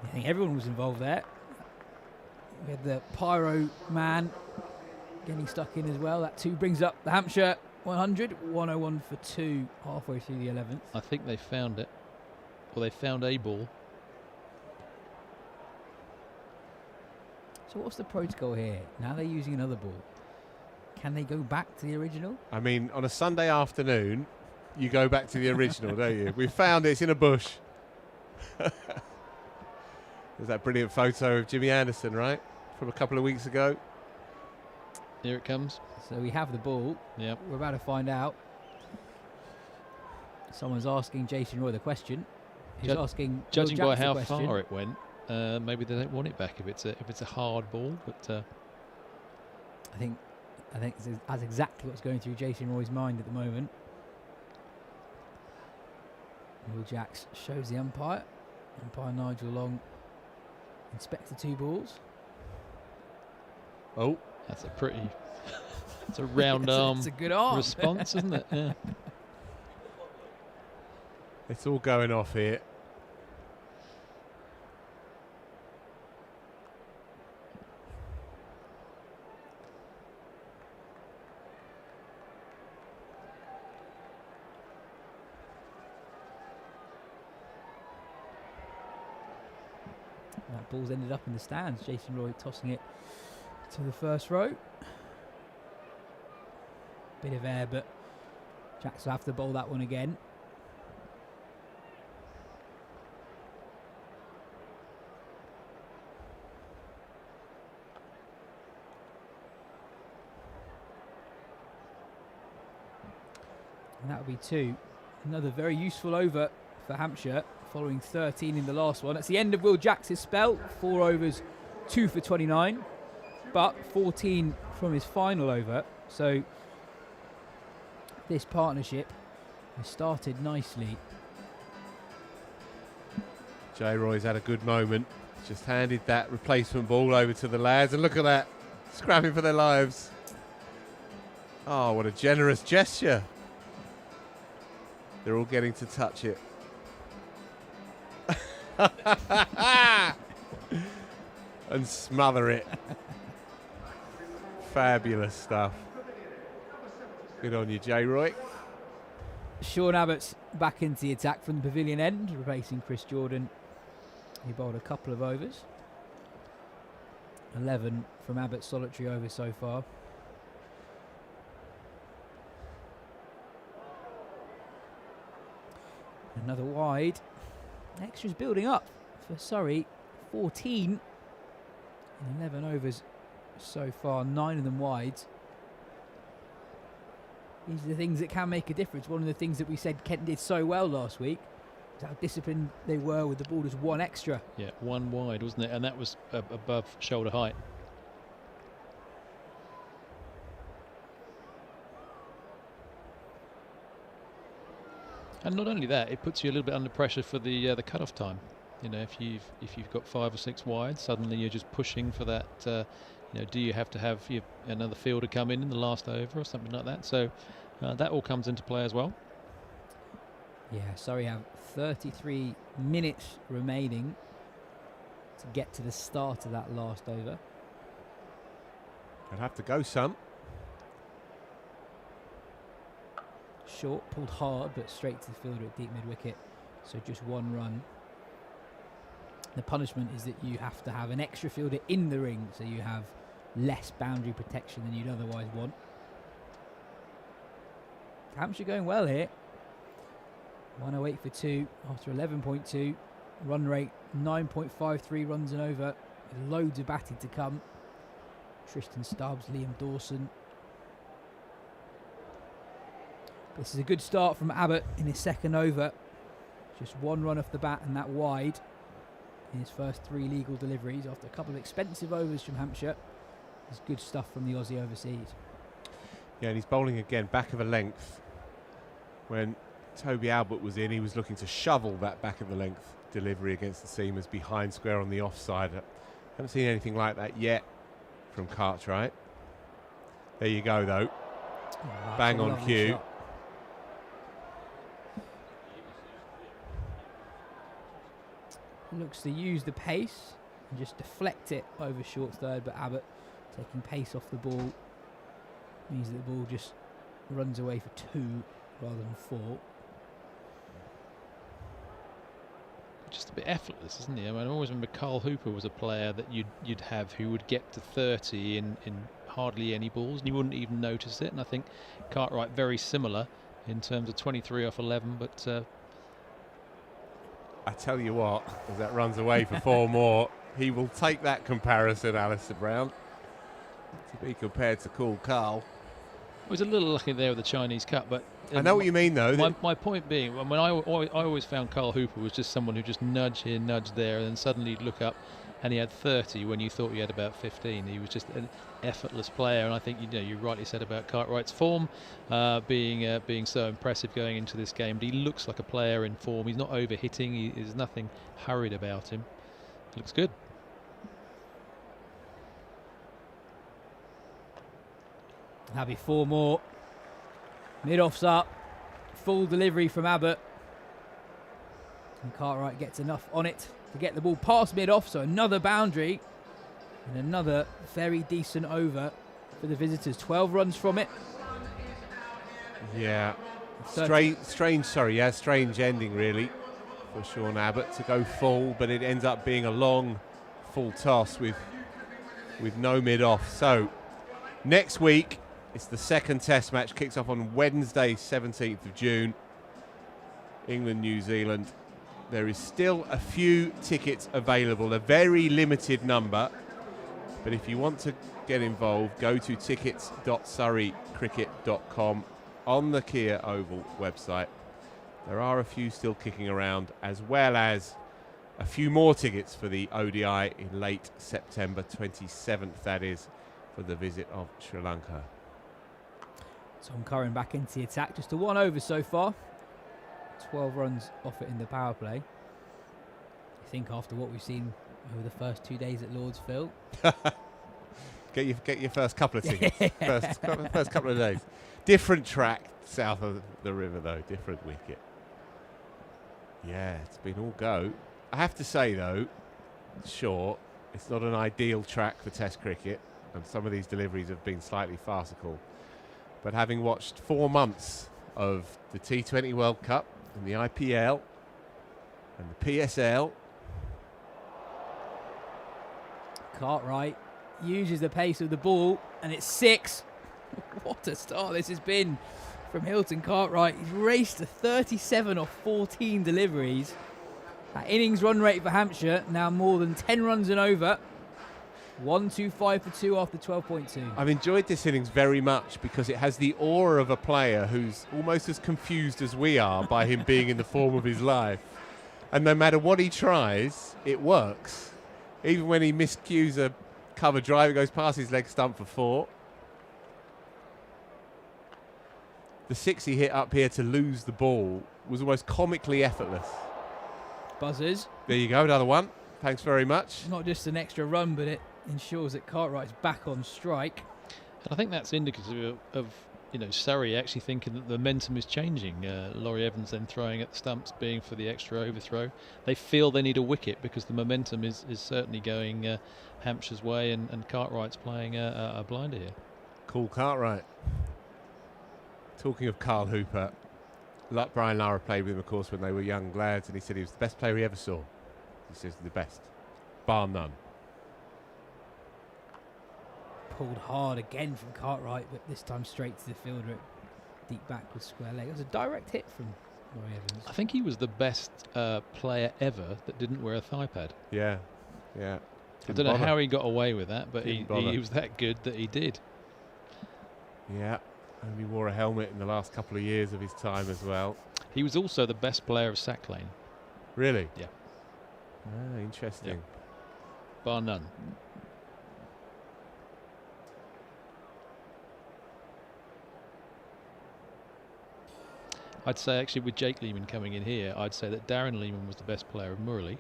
I think everyone was involved there. We had the pyro man getting stuck in as well. That 2 brings up the Hampshire 100, 101 for 2 halfway through the 11th. I think they found it, or they found a ball. So what's the protocol here? Now they're using another ball. Can they go back to the original? I mean, on a Sunday afternoon, you go back to the original, don't you? We found it's in a bush. There's that brilliant photo of Jimmy Anderson, right? From a couple of weeks ago. Here it comes. So we have the ball. Yep. We're about to find out. Someone's asking Jason Roy the question. He's asking. Judging by how far it went, maybe they don't want it back if it's a hard ball. But I think that's exactly what's going through Jason Roy's mind at the moment. Will Jacks shows the umpire. Umpire Nigel Long inspects the 2 balls. Oh, that's it's a round arm. It's a good arm response, isn't it? Yeah. It's all going off here. That ball's ended up in the stands. Jason Roy tossing it to the first row. Bit of air, but Jacks will have to bowl that one again. And that will be 2. Another very useful over for Hampshire, following 13 in the last one. That's the end of Will Jacks' spell. 4 overs, 2 for 29, but 14 from his final over. So this partnership has started nicely. Jay Roy's had a good moment. He's just handed that replacement ball over to the lads, and look at that, scrapping for their lives. Oh, what a generous gesture. They're all getting to touch it. And smother it. Fabulous stuff. Good on you, Jay Roy. Sean Abbott's back into the attack from the pavilion end, replacing Chris Jordan. He bowled a couple of overs. 11 from Abbott's solitary over so far. Another wide. Extras building up for Surrey. 14 in 11 overs so far, 9 of them wides. These are the things that can make a difference. One of the things that we said Kent did so well last week is how disciplined they were with the ball as 1 extra. Yeah, 1 wide, wasn't it? And that was above shoulder height. And not only that, it puts you a little bit under pressure for the cut-off time. You know, if you've got 5 or 6 wide, suddenly you're just pushing for that. You know, do you have to have another fielder come in the last over or something like that? So that all comes into play as well. Yeah, Surrey have 33 minutes remaining to get to the start of that last over. I'd have to go some. Short, pulled hard, but straight to the fielder at deep mid-wicket. So just 1 run. The punishment is that you have to have an extra fielder in the ring, so you have less boundary protection than you'd otherwise want. Hampshire going well here. 108 for 2 after 11.2. Run rate 9.53 runs and over. With loads of batting to come. Tristan Stubbs, Liam Dawson. This is a good start from Abbott in his second over. Just 1 run off the bat and that wide in his first 3 legal deliveries after a couple of expensive overs from Hampshire. It's good stuff from the Aussie overseas. Yeah, and he's bowling again back of a length. When Toby Albert was in, he was looking to shovel that back of the length delivery against the seamers behind square on the offside. Haven't seen anything like that yet from Cartwright. There you go, though. Oh, bang on cue. Shot. Looks to use the pace and just deflect it over short third, but Abbott taking pace off the ball means that the ball just runs away for 2 rather than 4. Just a bit effortless, isn't he? I mean, I always remember Carl Hooper was a player that you'd have who would get to 30 in hardly any balls, and you wouldn't even notice it. And I think Cartwright very similar in terms of 23 off 11, but I tell you what, as that runs away for 4 more, he will take that comparison, Alistair Brown, to be compared to Cool Carl. He was a little lucky there with the Chinese Cup, but I know what you mean, though. My point being, when I always found Carl Hooper was just someone who just nudge here, nudge there, and then suddenly you'd look up and he had 30 when you thought you had about 15. He was just an effortless player, and I think you rightly said about Cartwright's form being so impressive going into this game. But he looks like a player in form. He's not overhitting. There's nothing hurried about him. Looks good. That'll be 4 more. Mid-off's up. Full delivery from Abbott. And Cartwright gets enough on it to get the ball past mid-off, so another boundary. And another very decent over for the visitors. 12 runs from it. Yeah. Strange ending, really, for Sean Abbott to go full, but it ends up being a long full toss with no mid-off. So next week, it's the second test match, kicks off on Wednesday, 17th of June. England, New Zealand. There is still a few tickets available, a very limited number. But if you want to get involved, go to tickets.surreycricket.com on the Kia Oval website. There are a few still kicking around, as well as a few more tickets for the ODI in late September, 27th, that is, for the visit of Sri Lanka. Tom Curran back into the attack, just a 1 over so far. 12 runs off it in the power play. I think after what we've seen over the first 2 days at Lord's, Phil. Get your first couple of tickets. first couple of days. Different track south of the river, though. Different wicket. Yeah, it's been all go. I have to say, though, sure, it's not an ideal track for Test cricket, and some of these deliveries have been slightly farcical. But having watched 4 months of the T20 World Cup and the IPL and the PSL, Cartwright uses the pace of the ball, and it's 6. What a start this has been from Hilton Cartwright. He's raced to 37 off 14 deliveries. That innings run rate for Hampshire now more than 10 runs and over. 1-2-5 for 2 after 12.2. I've enjoyed this innings very much because it has the aura of a player who's almost as confused as we are by him being in the form of his life. And no matter what he tries, it works. Even when he miscues a cover drive, it goes past his leg stump for 4. The 6 he hit up here to lose the ball was almost comically effortless. Buzzers. There you go, another one. Thanks very much. Not just an extra run, but it ensures that Cartwright's back on strike. And I think that's indicative of Surrey actually thinking that the momentum is changing. Laurie Evans then throwing at the stumps, being for the extra overthrow. They feel they need a wicket because the momentum is certainly going Hampshire's way, and Cartwright's playing a blinder here. Cool Cartwright. Talking of Carl Hooper, Brian Lara played with him, of course, when they were young lads, and he said he was the best player he ever saw. He says the best, bar none. Pulled hard again from Cartwright, but this time straight to the fielder, deep back with square leg. It was a direct hit from Laurie Evans. I think he was the best player ever that didn't wear a thigh pad. Yeah. I don't know how he got away with that, but he was that good that he did. Yeah, only wore a helmet in the last couple of years of his time as well. He was also the best player of sack lane. Really? Yeah. Ah, interesting. Yeah. Bar none. I'd say actually with Jake Lehman coming in here, I'd say that Darren Lehman was the best player of Murali.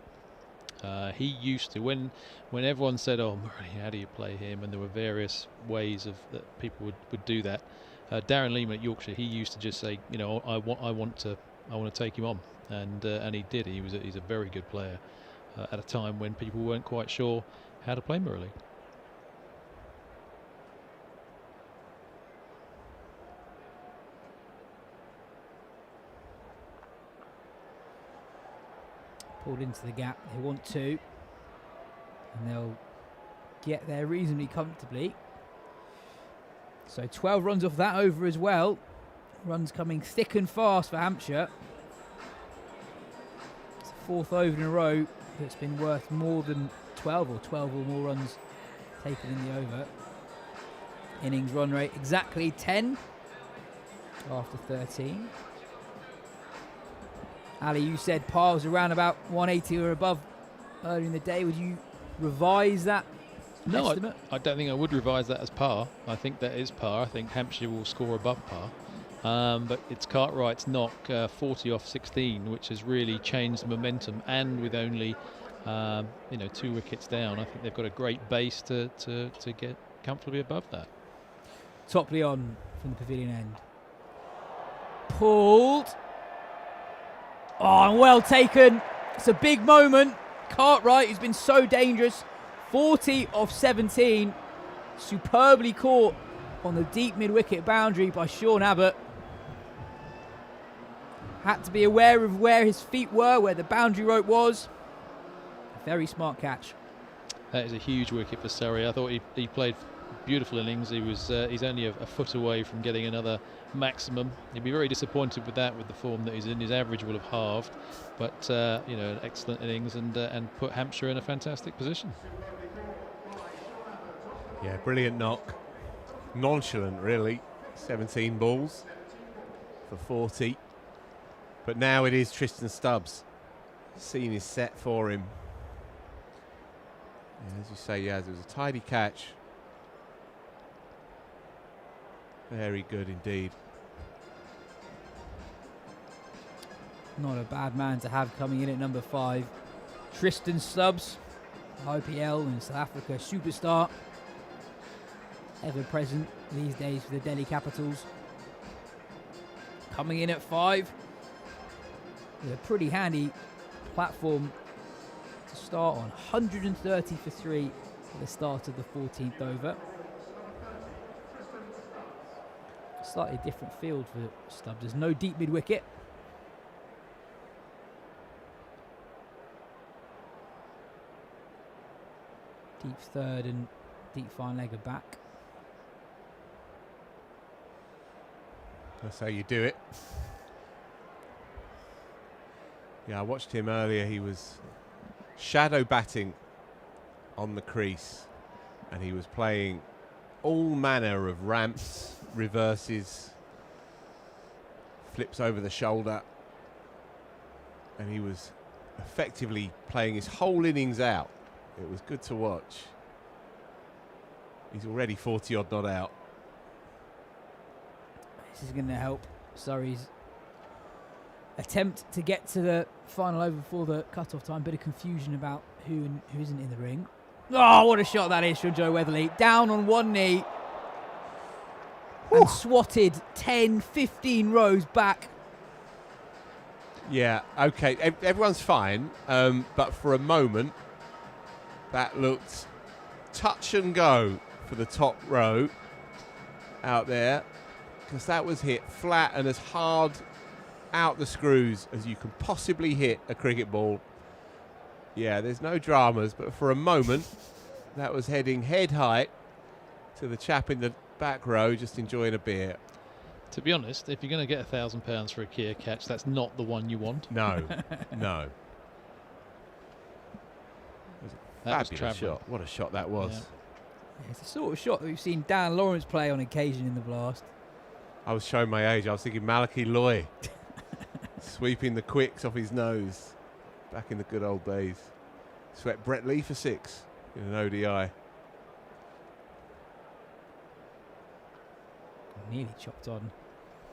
He used to, when everyone said, "Oh, Murali, how do you play him?" and there were various ways of that people would do that. Darren Lehman at Yorkshire, he used to just say, I want to take him on, and he did. He's a very good player at a time when people weren't quite sure how to play Murali. Pulled into the gap. They want 2, and they'll get there reasonably comfortably. So 12 runs off that over as well. Runs coming thick and fast for Hampshire. It's the 4th over in a row that's been worth more than 12 or more runs taken in the over. Innings run rate exactly 10 after 13. Ali, you said par was around about 180 or above earlier in the day. Would you revise that estimate? I don't think I would revise that as par. I think that is par. I think Hampshire will score above par. But it's Cartwright's knock 40 off 16, which has really changed the momentum. And with only 2 wickets down, I think they've got a great base to get comfortably above that. Topley on from the pavilion end. Pulled. Oh, well taken. It's a big moment. Cartwright, who's been so dangerous, 40 off 17. Superbly caught on the deep mid-wicket boundary by Sean Abbott. Had to be aware of where his feet were, where the boundary rope was. Very smart catch. That is a huge wicket for Surrey. I thought he played beautiful innings. He's only a foot away from getting another maximum. He'd be very disappointed with that, with the form that he's in. His average will have halved, but an excellent innings and put Hampshire in a fantastic position. Yeah, brilliant knock. Nonchalant, really. 17 balls for 40. But now it is Tristan Stubbs. Scene is set for him. Yeah, as you say, Yas, it was a tidy catch. Very good indeed. Not a bad man to have coming in at number 5. Tristan Stubbs, IPL and South Africa superstar. Ever present these days for the Delhi Capitals. Coming in at 5. With a pretty handy platform to start on. 130 for 3 at the start of the 14th over. Slightly different field for Stubbs. There's no deep mid-wicket. Deep third and deep fine leg are back. That's how you do it. Yeah, I watched him earlier. He was shadow batting on the crease, and he was playing all manner of ramps, reverses, flips over the shoulder, and he was effectively playing his whole innings out. It was good to watch. He's already 40 odd not out. This is going to help Surrey's attempt to get to the final over before the cut-off time. Bit of confusion about who isn't in the ring. Oh, what a shot that is from Joe Weatherly. Down on one knee. Whew. And swatted 10, 15 rows back. Yeah, okay. Everyone's fine. But for a moment, that looked touch and go for the top row out there. Because that was hit flat and as hard out the screws as you can possibly hit a cricket ball. Yeah, there's no dramas, but for a moment, that was heading head height to the chap in the back row just enjoying a beer. To be honest, if you're going to get £1,000 for a Kia catch, that's not the one you want. No, no. That was a shot. What a shot that was. Yeah. It's the sort of shot that we've seen Dan Lawrence play on occasion in the Blast. I was showing my age. I was thinking Malachi Loy sweeping the quicks off his nose back in the good old days. Swept Brett Lee for 6 in an ODI. Nearly chopped on.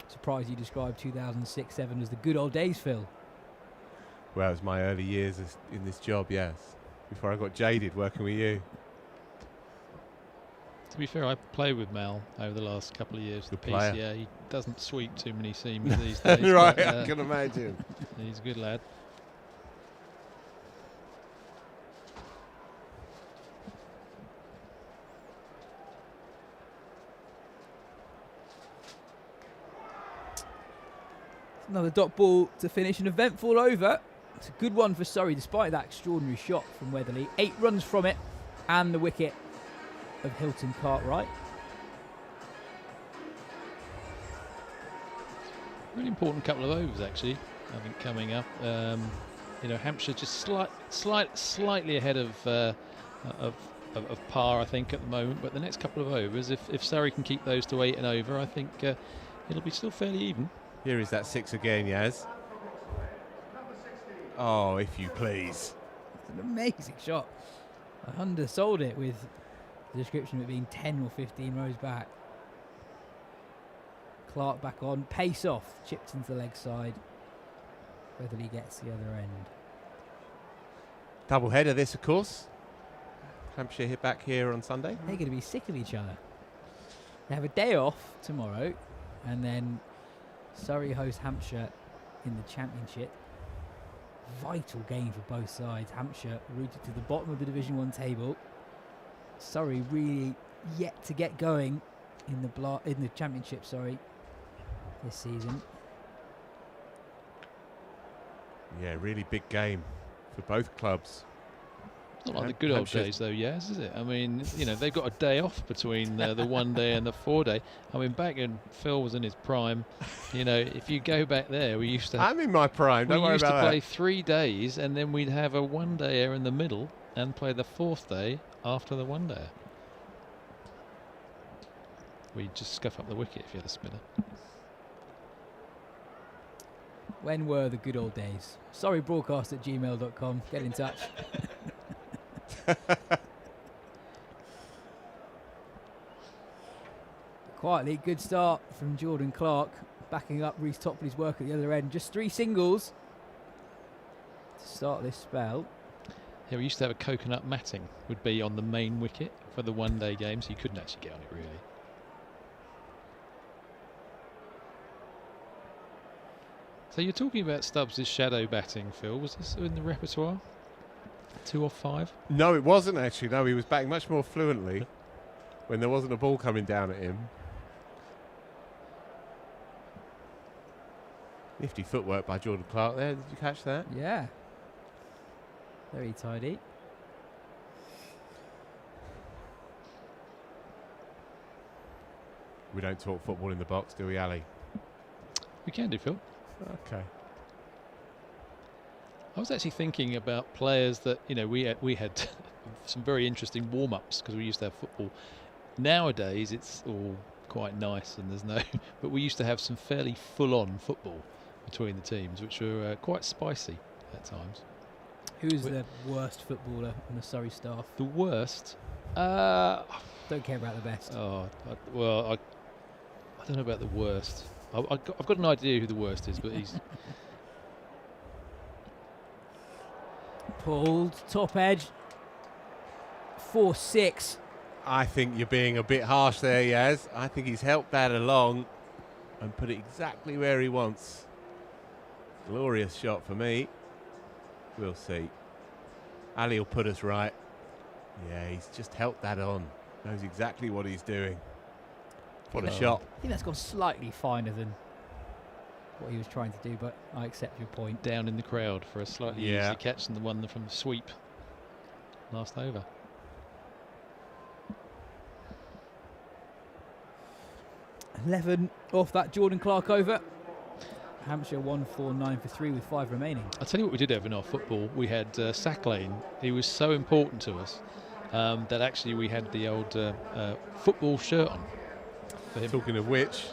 Surprised you described 2006-07 as the good old days, Phil. Well, it was my early years in this job, yes. Before I got jaded working with you. To be fair, I played with Mal over the last couple of years. The player. PCA, he doesn't sweep too many seams these days. Right, but, I can imagine. He's a good lad. Another dot ball to finish an eventful over. It's a good one for Surrey despite that extraordinary shot from Weatherly. 8 runs from it and the wicket of Hilton Cartwright. Really important couple of overs actually, I think, coming up. Hampshire just slightly ahead of par, I think, at the moment. But the next couple of overs, if Surrey can keep those to 8 and over, I think it'll be still fairly even. Here is that 6 again, Yas. Oh, if you please. It's an amazing shot. I undersold it with the description of it being 10 or 15 rows back. Clark back on, pace off, chipped into the leg side. Weatherly gets the other end. Double header this, of course. Hampshire hit back here on Sunday. They're going to be sick of each other. They have a day off tomorrow, and then Surrey host Hampshire in the Championship. Vital game for both sides. Hampshire rooted to the bottom of the Division 1 table. Surrey really yet to get going in the Championship, this season. Yeah, really big game for both clubs. Not like the good old days, though, Yas, is it? I mean, you know, they've got a day off between the 1 day and the 4 day. I mean, back when Phil was in his prime, you know, if you go back there, we used to... I'm in my prime, don't worry about that. We used to play 3 days, and then we'd have a 1 dayer in the middle and play the 4th day after the 1 dayer. We'd just scuff up the wicket if you had a spinner. When were the good old days? Sorrybroadcast@gmail.com. Get in touch. Quietly, good start from Jordan Clark, backing up Reece Topley's work at the other end. Just 3 singles to start this spell. Yeah, we used to have a coconut matting would be on the main wicket for the 1 day game, so you couldn't actually get on it really. So you're talking about Stubbs' shadow batting, Phil. Was this in the repertoire? 2 off 5? No, it wasn't actually. No, he was batting much more fluently when there wasn't a ball coming down at him. Nifty footwork by Jordan Clark there. Did you catch that? Yeah. Very tidy. We don't talk football in the box, do we, Ali? We can do, Phil. Okay. I was actually thinking about players that, you know, we had some very interesting warm-ups because we used to have football. Nowadays it's all quite nice and there's no but we used to have some fairly full-on football between the teams, which were quite spicy at times. Who's the worst footballer on the Surrey staff? The worst? Don't care about the best. Oh, I don't know about the worst. I've got an idea who the worst is, but he's... Pulled, top edge, 4-6. I think you're being a bit harsh there, Yas. I think he's helped that along and put it exactly where he wants. Glorious shot for me. We'll see. Ali will put us right. Yeah, he's just helped that on. Knows exactly what he's doing. What a shot. I think that's gone slightly finer than what he was trying to do, but I accept your point. Down in the crowd for a slightly easier catch than the one from sweep last over. $11 off that Jordan Clark over. Hampshire 149 for 3 with 5 remaining. I'll tell you what we did have in our football. We had Sack Lane. He was so important to us that actually we had the old football shirt on for him. Talking of which,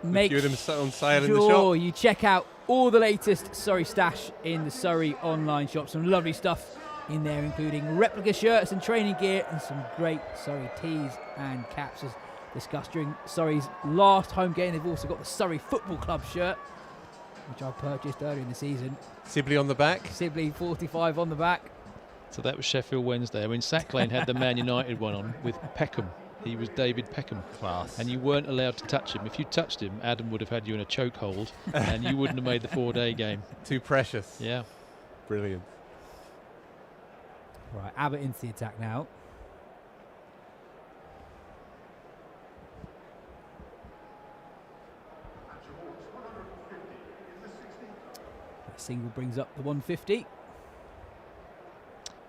make them on sale in the shop. You check out all the latest Surrey stash in the Surrey online shop. Some lovely stuff in there, including replica shirts and training gear and some great Surrey tees and caps. As discussed during Surrey's last home game, they've also got the Surrey Football Club shirt, which I purchased earlier in the season. Sibley on the back. Sibley 45 on the back. So that was Sheffield Wednesday. I mean, Sack Lane had the Man United one on with Peckham. He was David Peckham. Class. And you weren't allowed to touch him. If you touched him, Adam would have had you in a chokehold and you wouldn't have made the 4-day game. Too precious. Yeah. Brilliant. Right, Abbott into the attack now. That single brings up the 150.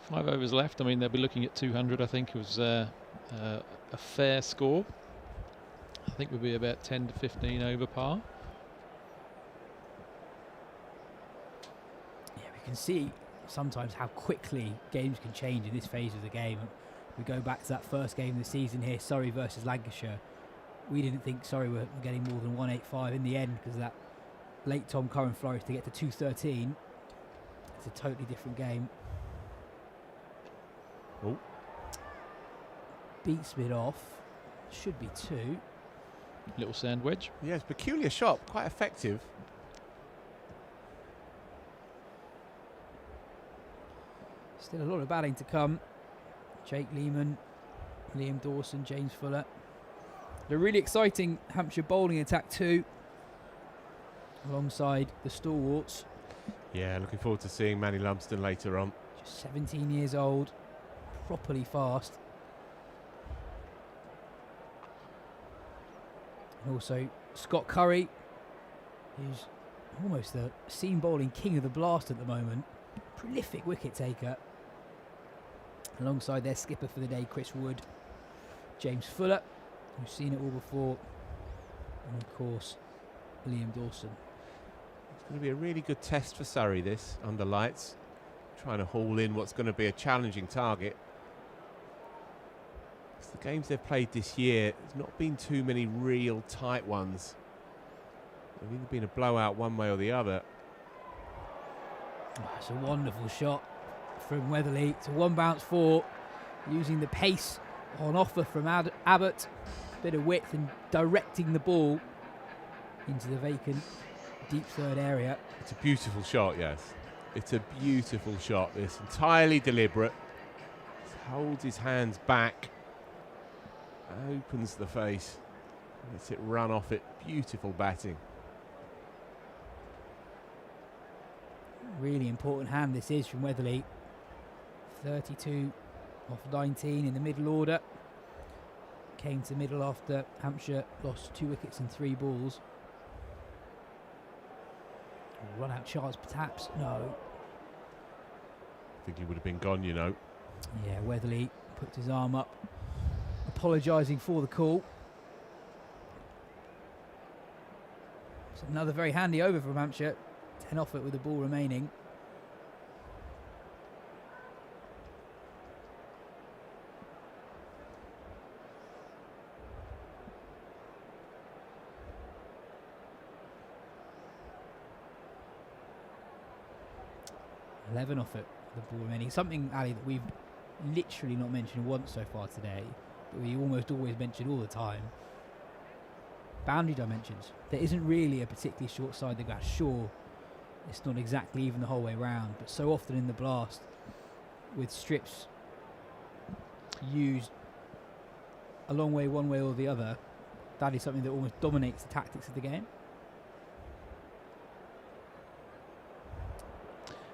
5 overs left. I mean, they'll be looking at 200. I think it was a fair score. I think we'll be about 10 to 15 over par. Yeah, we can see sometimes how quickly games can change in this phase of the game. We go back to that first game of the season here, Surrey versus Lancashire. We didn't think Surrey were getting more than 185 in the end because of that late Tom Curran flourish to get to 213. It's a totally different game. Oh. Beats mid off. Should be 2. Little sand wedge. Yes, peculiar shot. Quite effective. Still a lot of batting to come. Jake Lehman, Liam Dawson, James Fuller. The really exciting Hampshire bowling attack too, alongside the stalwarts. Yeah, looking forward to seeing Manny Lumsden later on. Just 17 years old, properly fast. And also Scott Curry, who's almost the seam bowling king of the blast at the moment. Prolific wicket taker. alongside their skipper for the day, Chris Wood, James Fuller, who's seen it all before, and of course Liam Dawson. It's going to be a really good test for Surrey, this, under lights, trying to haul in what's going to be a challenging target. Because the games they've played this year, there's not been too many real tight ones. They've either been a blowout one way or the other. Oh, it's a wonderful shot from Weatherly. It's a one bounce four, using the pace on offer from Abbott, a bit of width, and directing the ball into the vacant deep third area. It's a beautiful shot, yes. It's a beautiful shot. It's entirely deliberate. He holds his hands back, opens the face, lets it run off it. Beautiful batting. Really important hand this is from Weatherly. 32 off 19 in the middle order. Came to middle after Hampshire lost 2 wickets and 3 balls. Run out Charles Taps. No. I think he would have been gone, you know. Yeah, Weatherly put his arm up, apologising for the call. It's another very handy over from Hampshire. 10 off it with the ball remaining. Off it, the ball remaining. Something, Ali, that we've literally not mentioned once so far today, but we almost always mention all the time. Boundary dimensions. There isn't really a particularly short side of the grass. Sure, it's not exactly even the whole way round, but so often in the blast, with strips used a long way one way or the other, that is something that almost dominates the tactics of the game.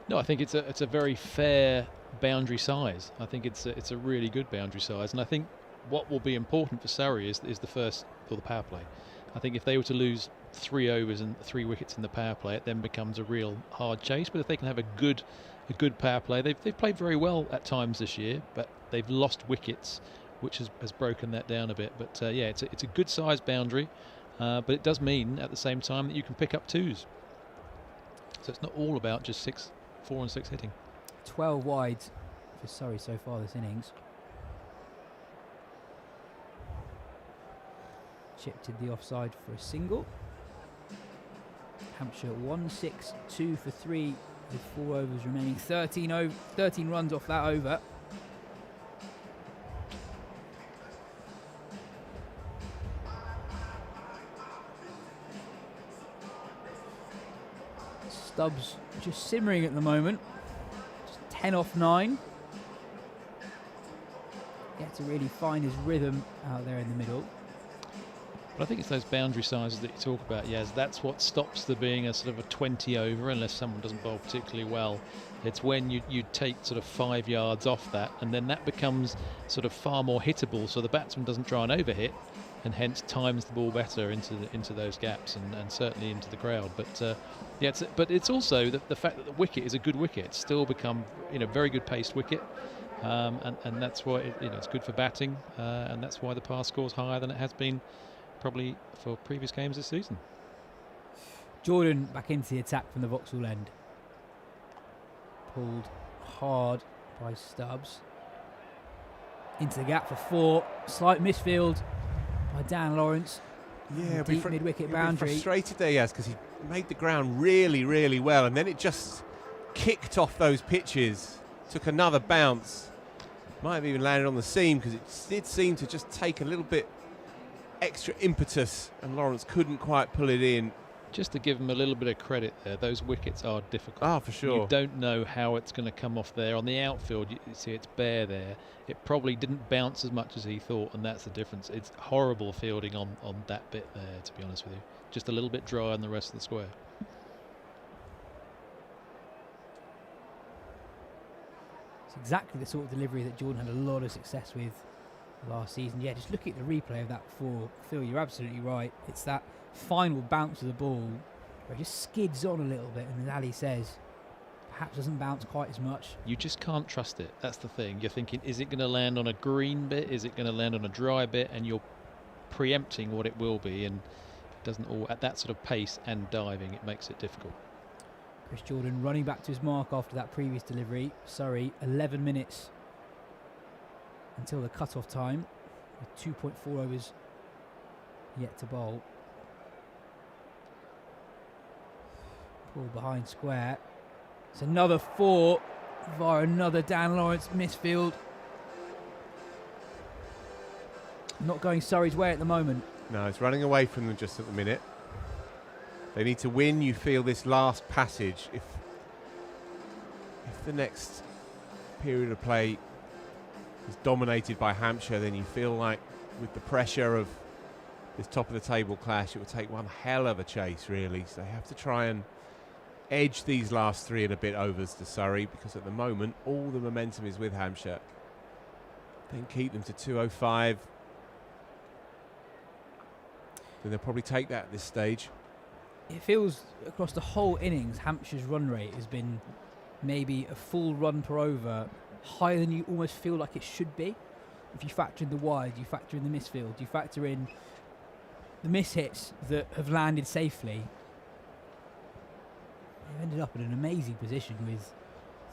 No, I think it's a very fair boundary size. I think it's a really good boundary size, and I think what will be important for Surrey is the first for the power play. I think if they were to lose 3 overs and 3 wickets in the power play, it then becomes a real hard chase. But if they can have a good power play, they've played very well at times this year, but they've lost wickets, which has broken that down a bit. But yeah, it's a good sized boundary, but it does mean at the same time that you can pick up 2s. So it's not all about just 4 and 6 hitting. 12 wides for Surrey so far this innings. Chipped in the offside for a single. Hampshire 1-6-2 for 3 with 4 overs remaining. 13 runs off that over. Stubbs just simmering at the moment. Just 10 off 9. Yet to really find his rhythm out there in the middle. But I think it's those boundary sizes that you talk about, Yas. That's what stops there being a sort of a 20 over, unless someone doesn't bowl particularly well. It's when you take sort of 5 yards off that, and then that becomes sort of far more hittable, so the batsman doesn't try and overhit, and hence times the ball better into those gaps and certainly into the crowd. But yeah, it's also the fact that the wicket is a good wicket. It's still become very good paced wicket, and that's why it's good for batting, and that's why the pass score's higher than it has been probably for previous games this season. Jordan back into the attack from the Vauxhall end. Pulled hard by Stubbs. Into the gap for 4. Slight misfield by Dan Lawrence. Yeah, deep mid-wicket boundary. Frustrated there, yes, because he made the ground really, really well, and then it just kicked off those pitches. Took another bounce. Might have even landed on the seam, because it did seem to just take a little bit extra impetus, and Lawrence couldn't quite pull it in. Just to give him a little bit of credit there, those wickets are difficult. Ah, for sure. You don't know how it's going to come off there. On the outfield, you see it's bare there. It probably didn't bounce as much as he thought, and that's the difference. It's horrible fielding on that bit there, to be honest with you. Just a little bit dry on the rest of the square. It's exactly the sort of delivery that Jordan had a lot of success with last season. Yeah, just look at the replay of that before. Phil, you're absolutely right. It's that final bounce of the ball where it just skids on a little bit, and as Ali says, perhaps doesn't bounce quite as much. You just can't trust it. That's the thing. You're thinking, is it going to land on a green bit? Is it going to land on a dry bit? And you're preempting what it will be, and it doesn't all at that sort of pace and diving. It makes it difficult. Chris Jordan running back to his mark after that previous delivery. Surrey 11 minutes until the cut-off time, with 2.4 overs yet to bowl. Pull behind square. It's another 4 via another Dan Lawrence misfield. Not going Surrey's way at the moment. No, it's running away from them just at the minute. They need to win, you feel, this last passage. If the next period of play is dominated by Hampshire, then you feel like with the pressure of this top of the table clash, it will take one hell of a chase, really. So they have to try and edge these last 3 and a bit overs to Surrey, because at the moment all the momentum is with Hampshire. Then keep them to 205. Then they'll probably take that at this stage. It feels across the whole innings, Hampshire's run rate has been maybe a full run per over higher than you almost feel like it should be. If you factor in the wide, you factor in the misfield, you factor in the mishits that have landed safely, they've ended up in an amazing position with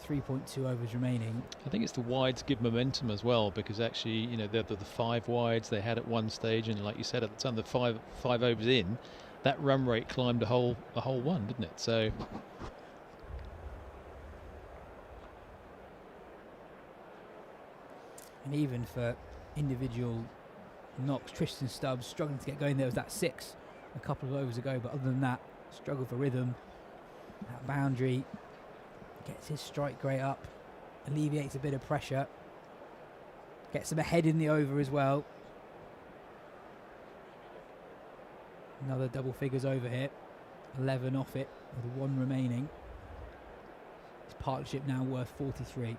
3.2 overs remaining. I think it's the wides give momentum as well, because actually, you know, they're the 5 wides they had at one stage, and like you said, at the time, the five overs in, that run rate climbed a whole one, didn't it? So and even for individual knocks, Tristan Stubbs struggling to get going. There was that 6 a couple of overs ago, but other than that, struggle for rhythm. That boundary gets his strike rate up, alleviates a bit of pressure, gets him ahead in the over as well. Another double figures over here, 11 off it with 1 remaining. His partnership now worth 43.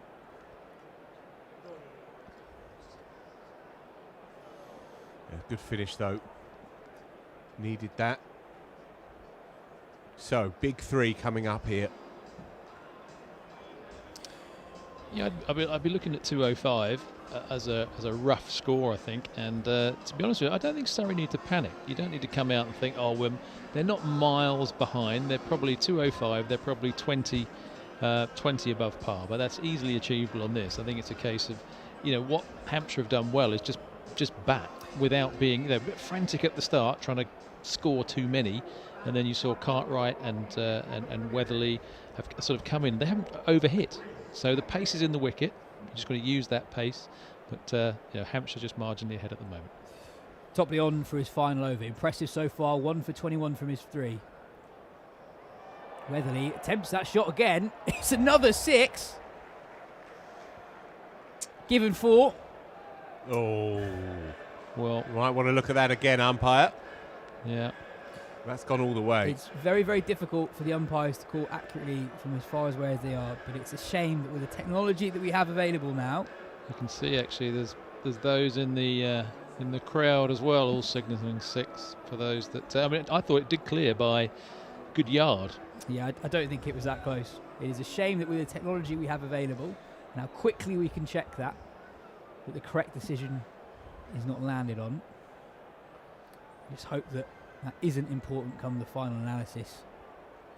Yeah, good finish though. Needed that. So big 3 coming up here. yeah, I'd be looking at 205 as a rough score, I think. And to be honest with you, I don't think Surrey need to panic. You don't need to come out and think, oh, they're not miles behind. They're probably 205. They're probably 20 above par. But that's easily achievable on this. I think it's a case of, you know, what Hampshire have done well is just bat without being, you know, a bit frantic at the start, trying to score too many. And then you saw Cartwright and Weatherly have sort of come in. They haven't overhit. So the pace is in the wicket. You're just got to use that pace. But you know, Hampshire just marginally ahead at the moment. Topley on for his final over. Impressive so far. 1 for 21 from his 3. Weatherly attempts that shot again. It's another 6. Given 4. Oh. Well, you might want to look at that again, umpire. Yeah. That's gone all the way. It's very, very difficult for the umpires to call accurately from as far as where they are, but it's a shame that with the technology that we have available now. You can see actually there's those in the crowd as well, all signalling 6 for those that. I mean, I thought it did clear by a good yard. Yeah, I don't think it was that close. It is a shame that with the technology we have available and how quickly we can check that the correct decision is not landed on. Just hope that isn't important come the final analysis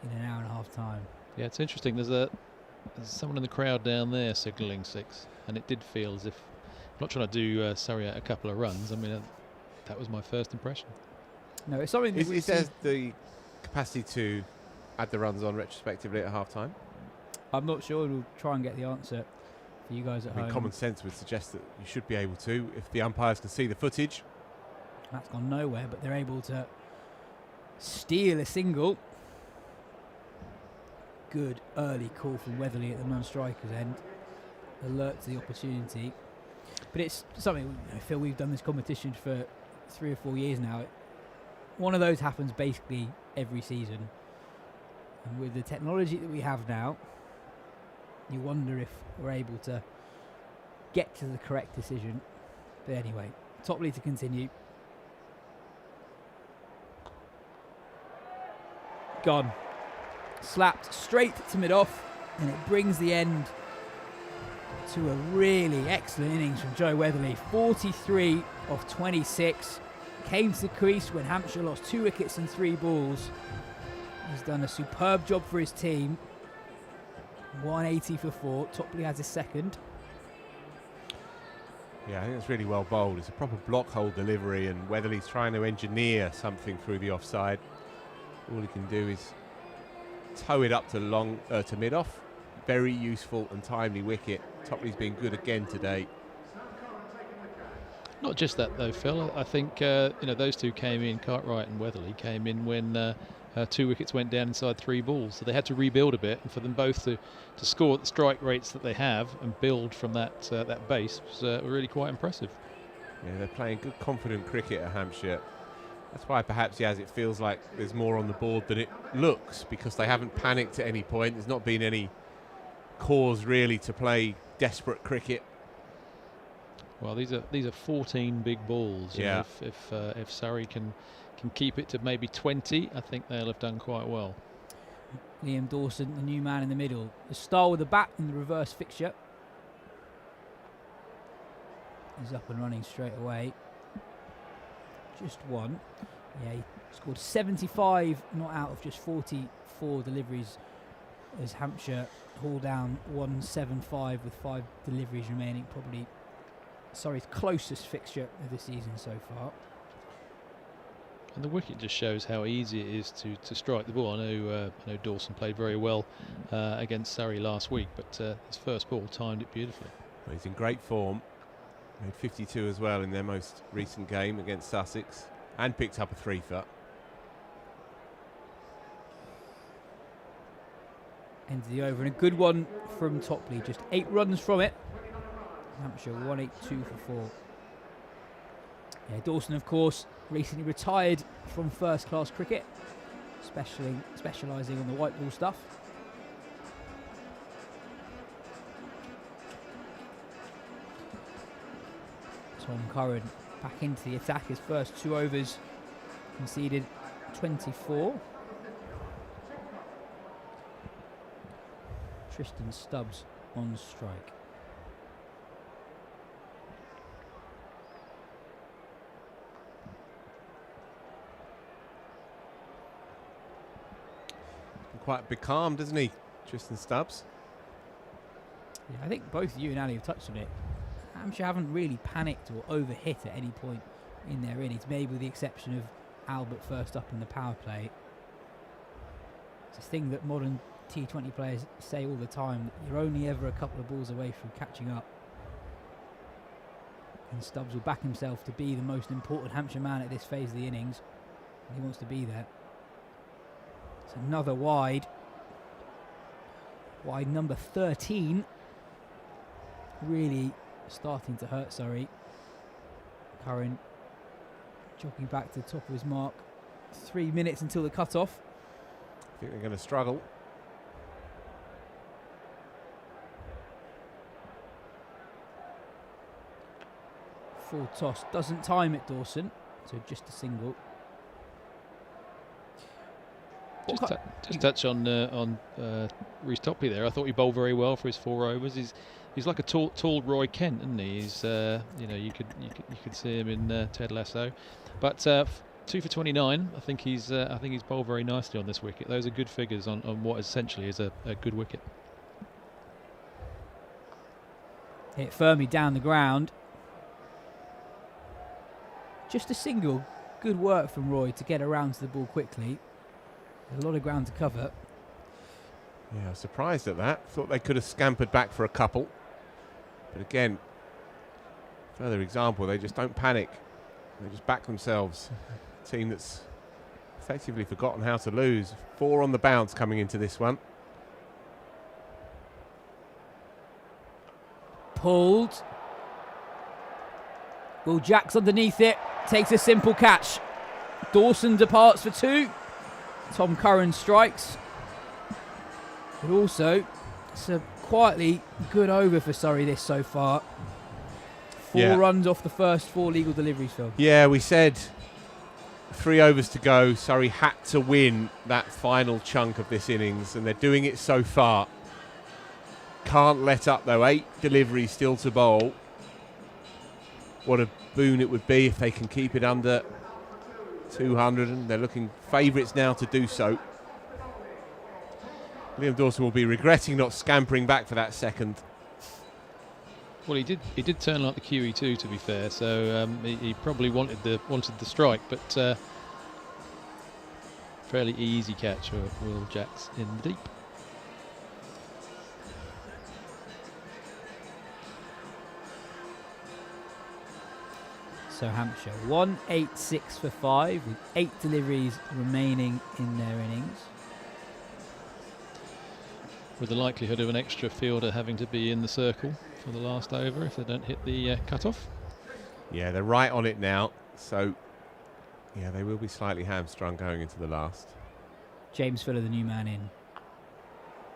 in an hour and a half time. Yeah, it's interesting. There's someone in the crowd down there signalling 6, and it did feel as if, I'm not trying to do Surrey out a couple of runs. I mean, that was my first impression. No, it's something. Is there the capacity to add the runs on retrospectively at half time? I'm not sure. We'll try and get the answer for you guys at home. Common sense would suggest that you should be able to if the umpires can see the footage. That's gone nowhere, but they're able to steal a single. Good early call from Weatherly at the non-striker's end. Alert to the opportunity. But it's something, I feel we've done this competition for 3 or 4 years now. One of those happens basically every season. And with the technology that we have now, you wonder if we're able to get to the correct decision. But anyway, Topley to continue. Gone. Slapped straight to mid-off. And it brings the end to a really excellent innings from Joe Weatherly. 43 of 26. Came to the crease when Hampshire lost 2 wickets and 3 balls. He's done a superb job for his team. 180 for 4. Topley has a second. Yeah, I think it's really well bowled. It's a proper block hole delivery, and Weatherly's trying to engineer something through the offside. All he can do is toe it up to mid-off. Very useful and timely wicket. Topley's been good again today. Not just that though, Phil. I think those two came in. Cartwright and Weatherly came in when 2 wickets went down inside 3 balls, so they had to rebuild a bit. And for them both to score at the strike rates that they have and build from that base was really quite impressive. Yeah, they're playing good, confident cricket at Hampshire. That's why perhaps, Yas, it feels like there's more on the board than it looks, because they haven't panicked at any point. There's not been any cause really to play desperate cricket. Well, these are 14 big balls. Yeah. If Surrey can keep it to maybe 20, I think they'll have done quite well. Liam Dawson, the new man in the middle. The star with the bat in the reverse fixture. He's up and running straight away. Just one. Yeah, he scored 75 not out of just 44 deliveries as Hampshire hauled down 175 with 5 deliveries remaining. Probably Surrey's closest fixture of the season so far. And the wicket just shows how easy it is to strike the ball. I know Dawson played very well against Surrey last week, but his first ball timed it beautifully. Well, he's in great form. Made 52 as well in their most recent game against Sussex, and picked up a 3-foot. End of the over, and a good one from Topley. Just 8 runs from it. Hampshire 182 for 4. Yeah, Dawson, of course, recently retired from first-class cricket, specialising on the white ball stuff. Tom Curran back into the attack. His first 2 overs conceded 24. Tristan Stubbs on strike. Quite becalmed, doesn't he, Tristan Stubbs? Yeah, I think both you and Ali have touched on it. Hampshire haven't really panicked or overhit at any point in their innings, maybe with the exception of Albert first up in the power play. It's a thing that modern T20 players say all the time, that you're only ever a couple of balls away from catching up. And Stubbs will back himself to be the most important Hampshire man at this phase of the innings. And he wants to be there. It's another wide. Wide number 13. Really starting to hurt Surrey. Curran jogging back to the top of his mark. 3 minutes until the cut-off. I think they're going to struggle. Full toss. Doesn't time it, Dawson. So just a single. Just touch on Reece Topley there. I thought he bowled very well for his 4 overs. He's like a tall Roy Kent, isn't he? He's you could see him in Ted Lasso, but 2 for 29. I think he's bowled very nicely on this wicket. Those are good figures on what essentially is a good wicket. Hit firmly down the ground. Just a single. Good work from Roy to get around to the ball quickly. A lot of ground to cover. Yeah, I was surprised at that. Thought they could have scampered back for a couple. But again, further example, they just don't panic. They just back themselves. A team that's effectively forgotten how to lose. 4 on the bounce coming into this one. Pulled. Will Jacks underneath it. Takes a simple catch. Dawson departs for 2. Tom Curran strikes. But also, it's a quietly good over for Surrey this so far. 4 runs off the first 4 legal deliveries, Phil. Yeah, we said 3 overs to go. Surrey had to win that final chunk of this innings, and they're doing it so far. can't let up though. 8 deliveries still to bowl. What a boon it would be if they can keep it under 200, and they're looking favourites now to do so. Liam Dawson will be regretting not scampering back for that second. Well, he did turn like the QE2, to be fair, so he probably wanted the strike, but fairly easy catch for Will Jacks in the deep. So Hampshire 186 for 5 with 8 deliveries remaining in their innings. With the likelihood of an extra fielder having to be in the circle for the last over if they don't hit the cut-off. Yeah, they're right on it now, so yeah, they will be slightly hamstrung going into the last. James Fuller, the new man in,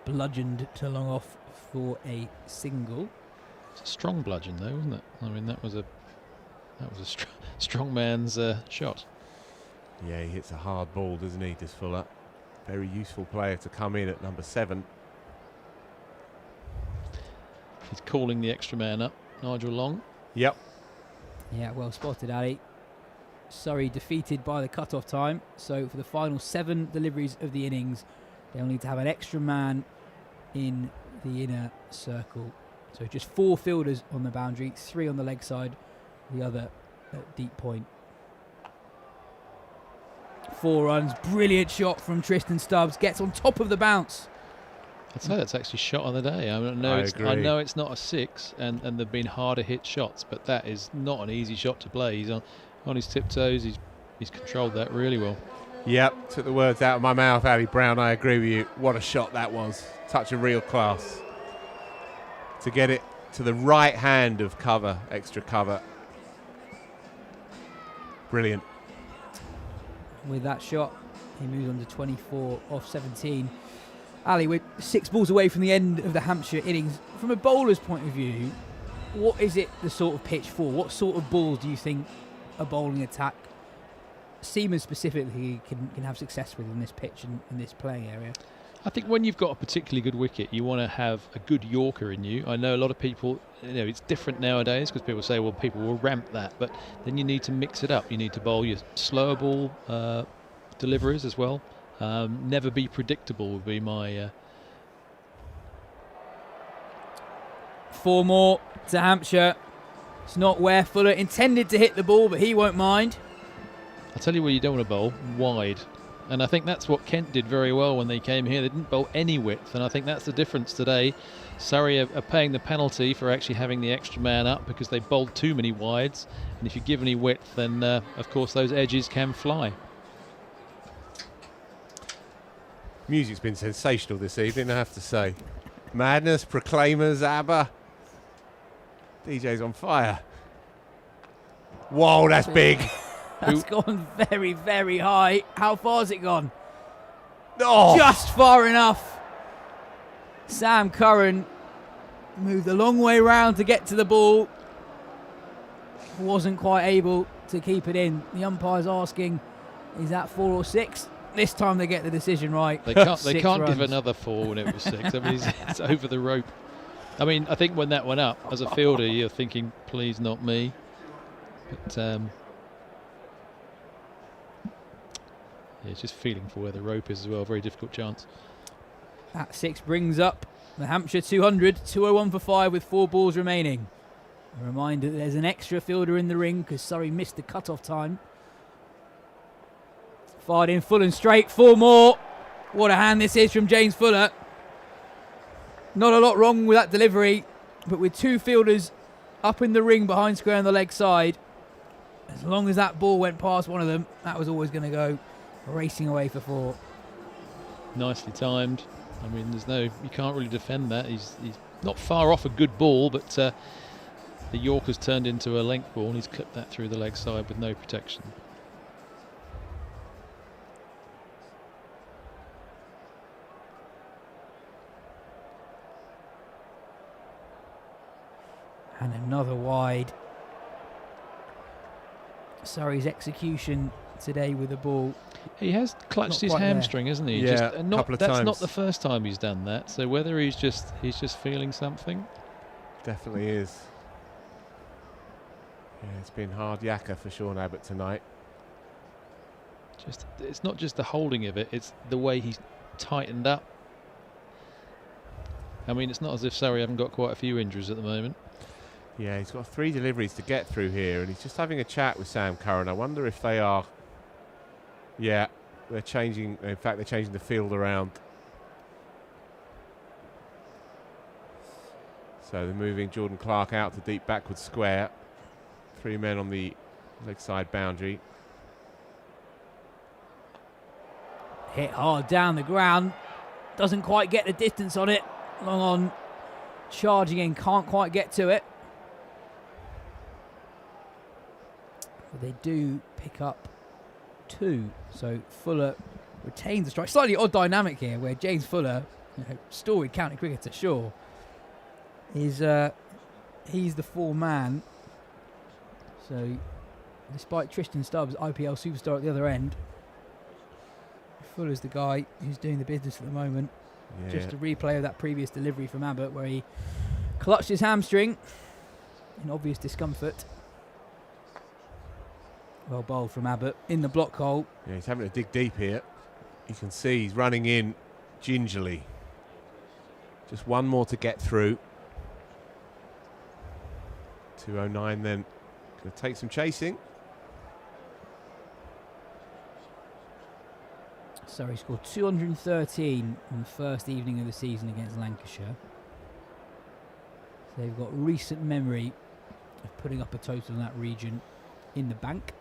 bludgeoned to long off for a single. It's a strong bludgeon though, wasn't it? I mean, that was a strong man's shot. Yeah, he hits a hard ball, doesn't he, this Fuller? Very useful player to come in at number 7. He's calling the extra man up, Nigel Long. Yep. Yeah, well spotted, Ali. Surrey defeated by the cut-off time, so for the final 7 deliveries of the innings, they'll need to have an extra man in the inner circle. So just 4 fielders on the boundary, 3 on the leg side, the other at deep point. 4 runs, brilliant shot from Tristan Stubbs, gets on top of the bounce. I'd say that's actually shot on the day. I know it's not a 6, and there've been harder hit shots, but that is not an easy shot to play. He's on his tiptoes. He's controlled that really well. Yep, took the words out of my mouth, Ali Brown. I agree with you. What a shot that was. Touch of real class. To get it to the right hand of cover, extra cover. Brilliant. With that shot, he moves on to 24 off 17. Ali, we're 6 balls away from the end of the Hampshire innings. From a bowler's point of view, what is it the sort of pitch for? What sort of balls do you think a bowling attack, seamers specifically, can have success with in this pitch and in this playing area? I think when you've got a particularly good wicket, you want to have a good Yorker in you. I know a lot of people, it's different nowadays because people say, well, people will ramp that, but then you need to mix it up. You need to bowl your slower ball deliveries as well. Never be predictable would be my... 4 more to Hampshire. It's not where Fuller intended to hit the ball, but he won't mind. I'll tell you where you don't want to bowl, wide. And I think that's what Kent did very well when they came here. They didn't bowl any width, and I think that's the difference today. Surrey are paying the penalty for actually having the extra man up because they bowled too many wides. And if you give any width, then of course those edges can fly. Music's been sensational this evening, I have to say. Madness, Proclaimers, ABBA. DJ's on fire. Whoa, that's big. That's gone very, very high. How far has it gone? Oh. Just far enough. Sam Curran moved a long way round to get to the ball. Wasn't quite able to keep it in. The umpire's asking, is that 4 or 6? This time they get the decision right. They can't give another 4 when it was 6. I mean, it's over the rope. I mean, I think when that went up, as a fielder, you're thinking, please not me. But yeah, it's just feeling for where the rope is as well. Very difficult chance. That 6 brings up the Hampshire 200. 201 for 5 with 4 balls remaining. A reminder that there's an extra fielder in the ring because Surrey missed the cut-off time. Fired in full and straight. 4 more. What a hand this is from James Fuller. Not a lot wrong with that delivery, but with 2 fielders up in the ring behind square on the leg side, as long as that ball went past one of them, that was always going to go racing away for 4. Nicely timed. I mean, you can't really defend that. He's not far off a good ball, but the Yorker's turned into a length ball and he's clipped that through the leg side with no protection. And another wide. Surrey's execution today with the ball. He has clutched his hamstring, hasn't he? Yeah, a couple of times. That's not the first time he's done that. So whether he's just feeling something. Definitely is. Yeah, it's been hard yakka for Sean Abbott tonight. It's not just the holding of it, it's the way he's tightened up. I mean, it's not as if Surrey haven't got quite a few injuries at the moment. Yeah, he's got 3 deliveries to get through here, and he's just having a chat with Sam Curran. I wonder if they are... Yeah, they're changing... In fact, they're changing the field around. So they're moving Jordan Clark out to deep backward square. 3 men on the leg side boundary. Hit hard down the ground. Doesn't quite get the distance on it. Long on. Charging in. Can't quite get to it. But they do pick up 2. So Fuller retains the strike. Slightly odd dynamic here where James Fuller, storied county cricketer, sure, is he's the 4-man. So despite Tristan Stubbs, IPL superstar at the other end, Fuller's the guy who's doing the business at the moment. Yeah. Just a replay of that previous delivery from Abbott where he clutched his hamstring in obvious discomfort. Well bowled from Abbott in the block hole. Yeah, he's having to dig deep here. You can see he's running in gingerly. Just 1 more to get through. 209 then. Going to take some chasing. Surrey scored 213 in the first evening of the season against Lancashire. So they've got recent memory of putting up a total in that region in the bank.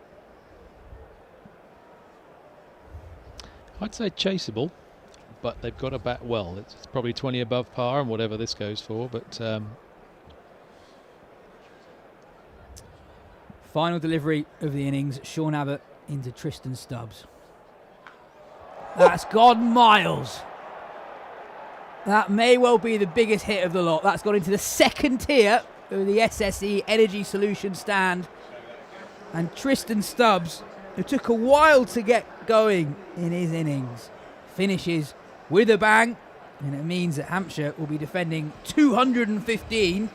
I'd say chaseable, but they've got to bat well. It's probably 20 above par and whatever this goes for, but... Final delivery of the innings, Sean Abbott into Tristan Stubbs. That's gone miles. That may well be the biggest hit of the lot. That's gone into the second tier of the SSE Energy Solution stand. And Tristan Stubbs, who took a while to get going in his innings, finishes with a bang. And it means that Hampshire will be defending 215.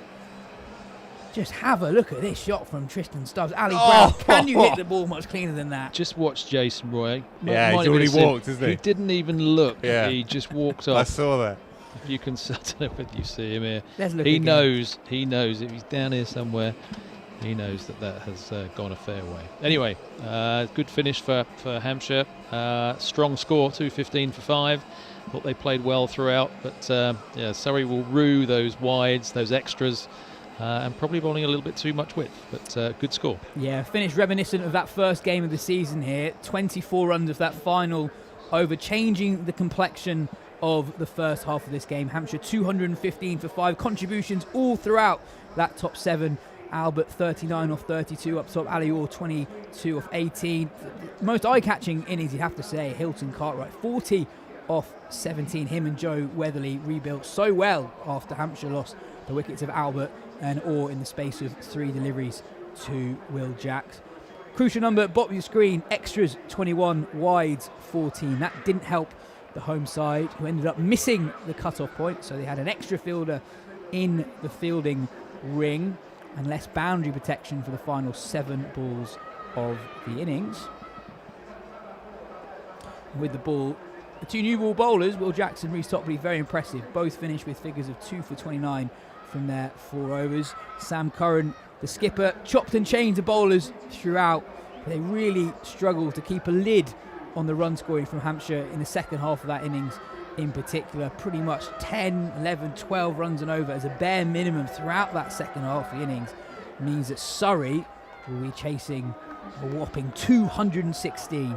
Just have a look at this shot from Tristan Stubbs. Ali Brown, can you hit the ball much cleaner than that? Just watch Jason Roy. Yeah, he's already walked, isn't he? He didn't even look. Yeah. He just walked off. I saw that. If you can, I don't know whether you see him here. Let's look he again. knows if he's down here somewhere, he knows that has gone a fair way. Anyway, good finish for Hampshire. Strong score, 215 for 5. Thought they played well throughout, but yeah, Surrey will rue those wides, those extras. And probably bowling a little bit too much width, but good score. Yeah, finish reminiscent of that first game of the season here. 24 runs of that final over, changing the complexion of the first half of this game. Hampshire 215 for 5. Contributions all throughout that top 7. Albert 39 off 32 up top. Ali Orr 22 off 18. Most eye-catching innings, you'd have to say, Hilton Cartwright 40 off 17. Him and Joe Weatherly rebuilt so well after Hampshire lost the wickets of Albert and Orr in the space of 3 deliveries to Will Jacks. Crucial number, bottom of your screen, extras 21, wides 14. That didn't help the home side, who ended up missing the cut-off point, so they had an extra fielder in the fielding ring and less boundary protection for the final 7 balls of the innings. With the ball, the 2 new ball bowlers, Will Jacks and Reece Topley, very impressive. Both finished with figures of 2 for 29 from their 4 overs. Sam Curran, the skipper, chopped and changed the bowlers throughout. But they really struggled to keep a lid on the run scoring from Hampshire in the second half of that innings in particular. Pretty much 10, 11, 12 runs and over as a bare minimum throughout that second half of the innings means that Surrey will be chasing a whopping 216.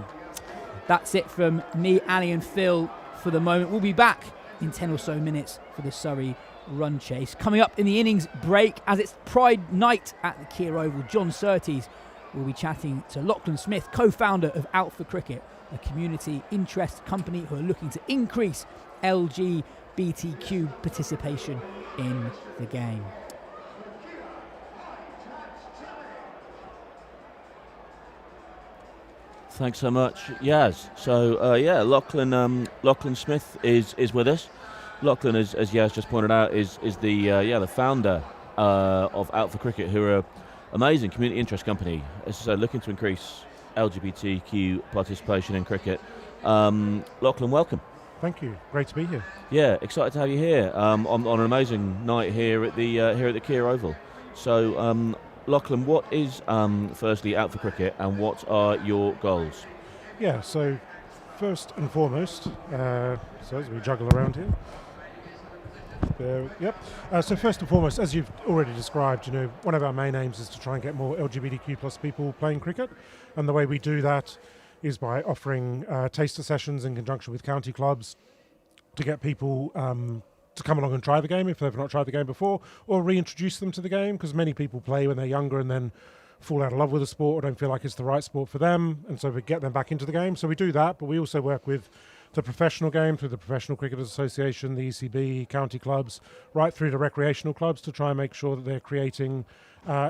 That's it from me, Ali and Phil for the moment. We'll be back in 10 or so minutes for the Surrey run chase. Coming up in the innings break, as it's Pride Night at the Kia Oval, John Surtees will be chatting to Lachlan Smith, co-founder of Out for Cricket, a community interest company who are looking to increase LGBTQ participation in the game. Thanks so much, Yas. So Lachlan Smith is with us. Lachlan, as Yas just pointed out, is the founder of Out for Cricket, who are an amazing community interest company. It's looking to increase LGBTQ participation in cricket. Lachlan, welcome. Thank you. Great to be here. Yeah, excited to have you here on an amazing night here at the Kia Oval. So, Lachlan, what is firstly Out for Cricket, and what are your goals? Yeah. So, first and foremost, so as we juggle around here. So first and foremost, as you've already described, one of our main aims is to try and get more LGBTQ plus people playing cricket, and the way we do that is by offering taster sessions in conjunction with county clubs to get people to come along and try the game if they've not tried the game before, or reintroduce them to the game, because many people play when they're younger and then fall out of love with the sport or don't feel like it's the right sport for them, and so we get them back into the game. So we do that, but we also work with the professional game through the Professional Cricketers Association, the ECB, county clubs, right through to recreational clubs, to try and make sure that they're creating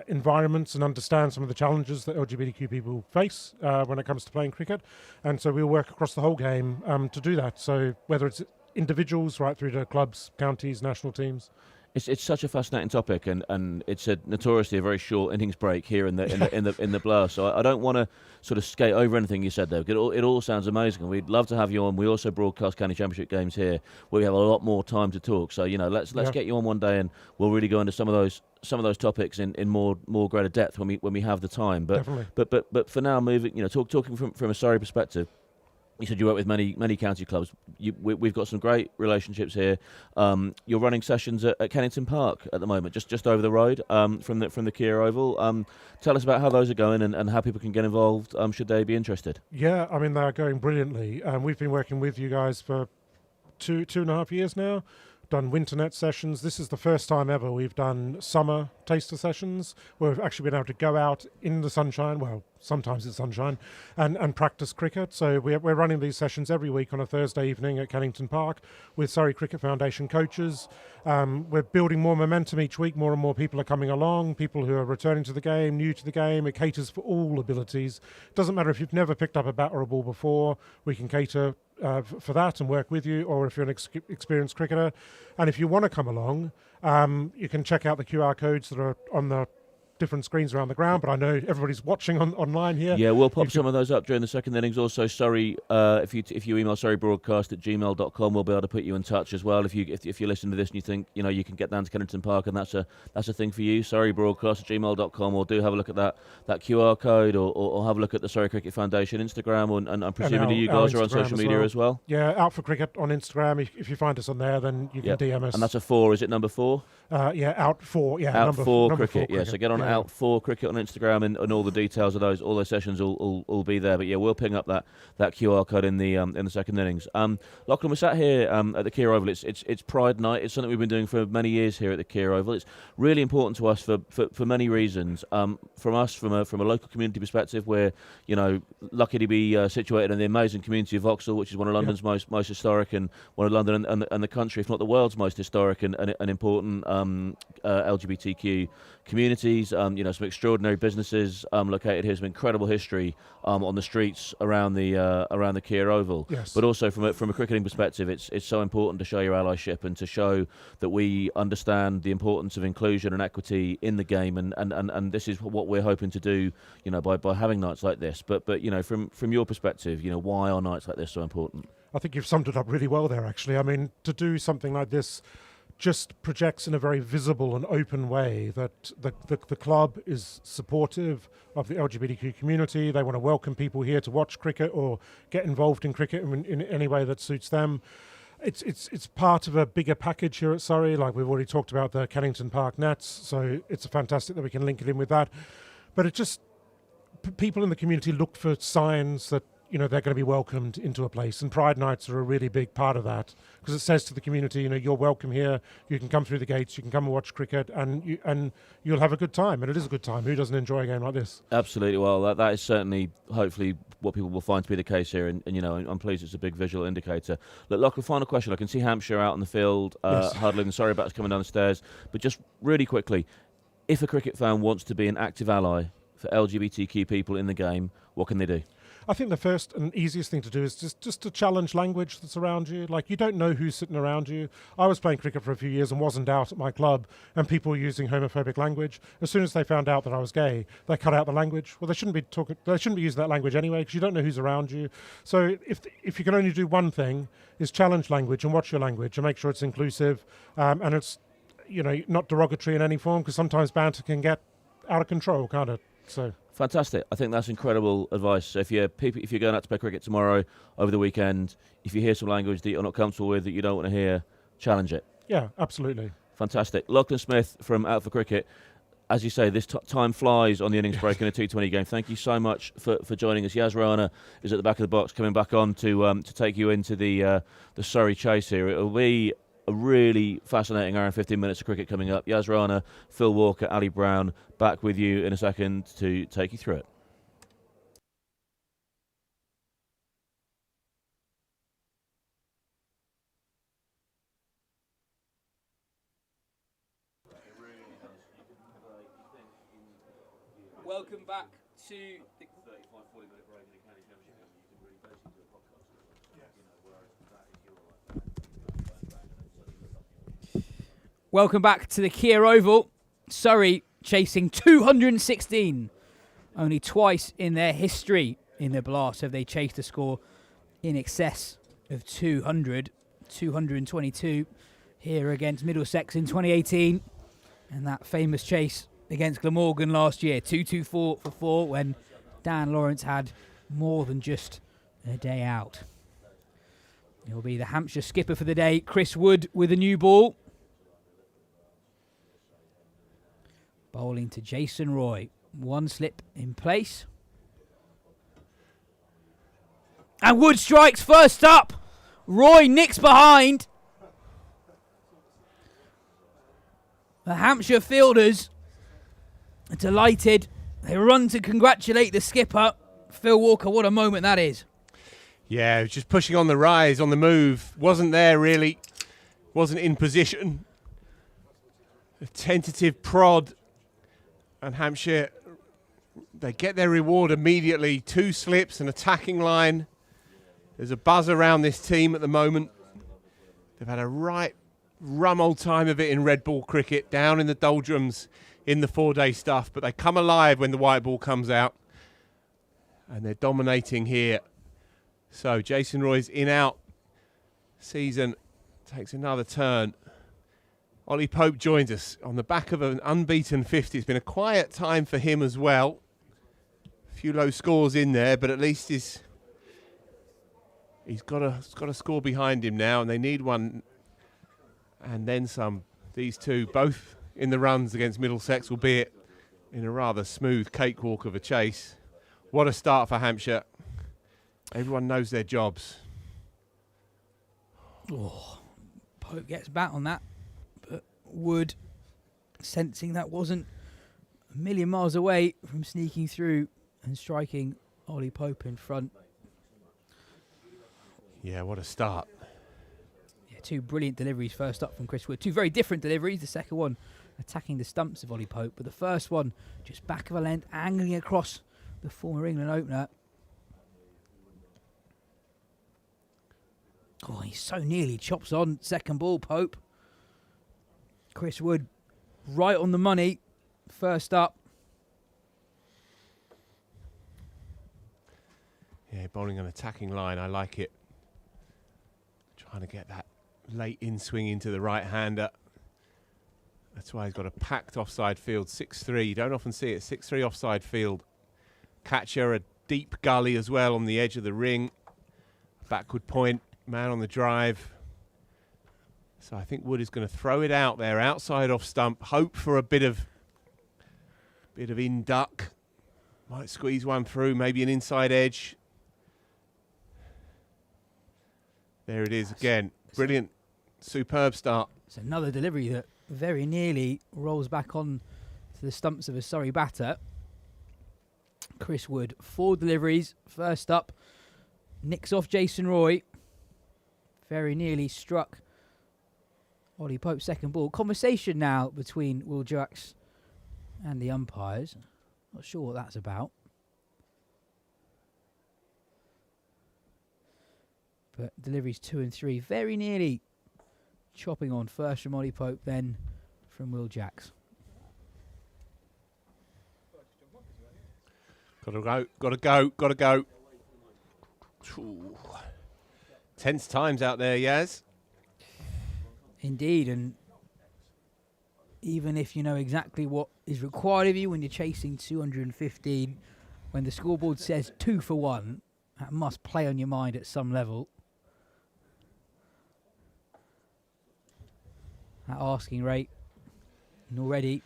environments and understand some of the challenges that LGBTQ people face when it comes to playing cricket. And so we'll work across the whole game to do that. So whether it's individuals right through to clubs, counties, national teams. It's such a fascinating topic, and it's notoriously a very short innings break here in the blast. So I don't want to sort of skate over anything you said there. It all sounds amazing. We'd love to have you on. We also broadcast county championship games here, where we have a lot more time to talk. So let's get you on one day, and we'll really go into some of those topics in more greater depth when we have the time. But definitely. But for now, moving talking from a Surrey perspective. You said you work with many county clubs. We've got some great relationships here. You're running sessions at Kennington Park at the moment, just over the road from the Kia Oval. Tell us about how those are going and how people can get involved should they be interested. Yeah, I mean, they're going brilliantly. We've been working with you guys for two and a half years now. Done winternet sessions. This is the first time ever we've done summer taster sessions where we've actually been able to go out in the sunshine, well, sometimes it's sunshine, and practice cricket. So we're running these sessions every week on a Thursday evening at Kennington Park with Surrey Cricket Foundation coaches. We're building more momentum each week. More and more people are coming along, people who are returning to the game, new to the game. It caters for all abilities. Doesn't matter if you've never picked up a bat or a ball before, we can cater for that and work with you, or if you're an experienced cricketer. And if you want to come along, you can check out the QR codes that are on the different screens around the ground, but I know everybody's watching online here. Yeah, we'll pop some of those up during the second innings. Also, Surrey, if you email surreybroadcast@gmail.com, we'll be able to put you in touch as well. If you listen to this and you think you can get down to Kennington Park and that's a thing for you, surreybroadcast@gmail.com, or do have a look at that QR code, or have a look at the Surrey Cricket Foundation Instagram, and I'm presuming you guys are on social media as well. Yeah, Out for Cricket on Instagram. If you find us on there, then you can DM us. And that's a 4. Is it number 4? Out for. Yeah, Out number for number cricket. 4 Yeah, so get on Out for Cricket on Instagram, and all the details of all those sessions will be there. But yeah, we'll ping up that QR code in the second innings. Lachlan, we're sat here at the Kia Oval. It's Pride Night. It's something we've been doing for many years here at the Kia Oval. It's really important to us for many reasons. From a local community perspective, we're lucky to be situated in the amazing community of Vauxhall, which is one of London's most historic, and one of London and the country, if not the world's most historic and important LGBTQ communities. Some extraordinary businesses located here, some incredible history on the streets around the Kia Oval. Yes. But also from a cricketing perspective, it's so important to show your allyship and to show that we understand the importance of inclusion and equity in the game, and this is what we're hoping to do, by having nights like this. But from your perspective, why are nights like this so important? I think you've summed it up really well there, actually. I mean, to do something like this just projects in a very visible and open way that the club is supportive of the LGBTQ community. They want to welcome people here to watch cricket or get involved in cricket in any way that suits them. It's part of a bigger package here at Surrey, like we've already talked about the Kennington Park Nats, so it's fantastic that we can link it in with that. But it just, people in the community look for signs that they're going to be welcomed into a place, and Pride Nights are a really big part of that, because it says to the community, you're welcome here, you can come through the gates, you can come and watch cricket, and you'll have a good time, and it is a good time. Who doesn't enjoy a game like this? Absolutely. Well, that is certainly, hopefully, what people will find to be the case here, and I'm pleased it's a big visual indicator. Look, Lachlan, final question. I can see Hampshire out on the field, Yes. huddling, the Surrey bats coming down the stairs, but just really quickly, if a cricket fan wants to be an active ally for LGBTQ people in the game, what can they do? I think the first and easiest thing to do is just to challenge language that's around you. Like, you don't know who's sitting around you. I was playing cricket for a few years and wasn't out at my club, and people were using homophobic language. As soon as they found out that I was gay, they cut out the language. Well, they shouldn't be using that language anyway, because you don't know who's around you. So if you can only do one thing, is challenge language and watch your language and make sure it's inclusive, and it's, you know, not derogatory in any form, because sometimes banter can get out of control, can't it? So fantastic. I think that's incredible advice. So if you're going out to play cricket tomorrow, over the weekend, if you hear some language that you're not comfortable with, that you don't want to hear, challenge it. Yeah, absolutely. Fantastic. Lachlan Smith from Out for Cricket. As you say, this time flies on the innings break in a T20 game. Thank you so much for joining us. Yas Rana is at the back of the box, coming back on to take you into the Surrey chase here. It'll be a really fascinating hour and 15 minutes of cricket coming up. Yas Rana, Phil Walker, Ali Brown, back with you in a second to take you through it. Welcome back to the 35-40-minute break in the County Championship. You can really base into a podcast. Welcome back to the Kia Oval. Surrey chasing 216. Only twice in their history in the Blast have they chased a score in excess of 200. 222 here against Middlesex in 2018. And that famous chase against Glamorgan last year. 224 for 4 when Dan Lawrence had more than just a day out. He'll be the Hampshire skipper for the day. Chris Wood with a new ball. Bowling to Jason Roy. One slip in place. And Wood strikes first up. Roy nicks behind. The Hampshire fielders are delighted. They run to congratulate the skipper. Phil Walker, what a moment that is. Yeah, just pushing on the rise, on the move. Wasn't there really. Wasn't in position. A tentative prod. And Hampshire, they get their reward immediately. 2 slips, an attacking line. There's a buzz around this team at the moment. They've had a right rum old time of it in red ball cricket, down in the doldrums in the 4-day stuff. But they come alive when the white ball comes out. And they're dominating here. So Jason Roy's in-out season takes another turn. Ollie Pope joins us on the back of an unbeaten 50. It's been a quiet time for him as well. A few low scores in there, but at least he's got a score behind him now, and they need one and then some. These two, both in the runs against Middlesex, albeit in a rather smooth cakewalk of a chase. What a start for Hampshire. Everyone knows their jobs. Oh, Pope gets back on that. Wood, sensing that wasn't a million miles away from sneaking through and striking Ollie Pope in front. Yeah, what a start. Yeah, 2 brilliant deliveries first up from Chris Wood. 2 very different deliveries. The second one attacking the stumps of Ollie Pope, but the first one just back of a length, angling across the former England opener. Oh, he so nearly chops on second ball, Pope. Chris Wood right on the money, first up. Yeah, bowling an attacking line, I like it. Trying to get that late in-swing into the right-hander. That's why he's got a packed offside field, 6-3. You don't often see it, 6-3 offside field. Catcher, a deep gully as well on the edge of the ring. Backward point, man on the drive. So I think Wood is going to throw it out there, outside off stump. Hope for a bit of in-duck. Might squeeze one through, maybe an inside edge. There it is again. Brilliant, superb start. It's another delivery that very nearly rolls back on to the stumps of a Surrey batter. Chris Wood, 4 deliveries. First up, nicks off Jason Roy. Very nearly struck Ollie Pope's second ball. Conversation now between Will Jax and the umpires. Not sure what that's about. But deliveries 2 and 3 very nearly chopping on. First from Ollie Pope, then from Will Jacks. Gotta go. Ooh. Tense times out there, Yas. Indeed, and even if you know exactly what is required of you when you're chasing 215, when the scoreboard says 2 for 1, that must play on your mind at some level. That asking rate, and already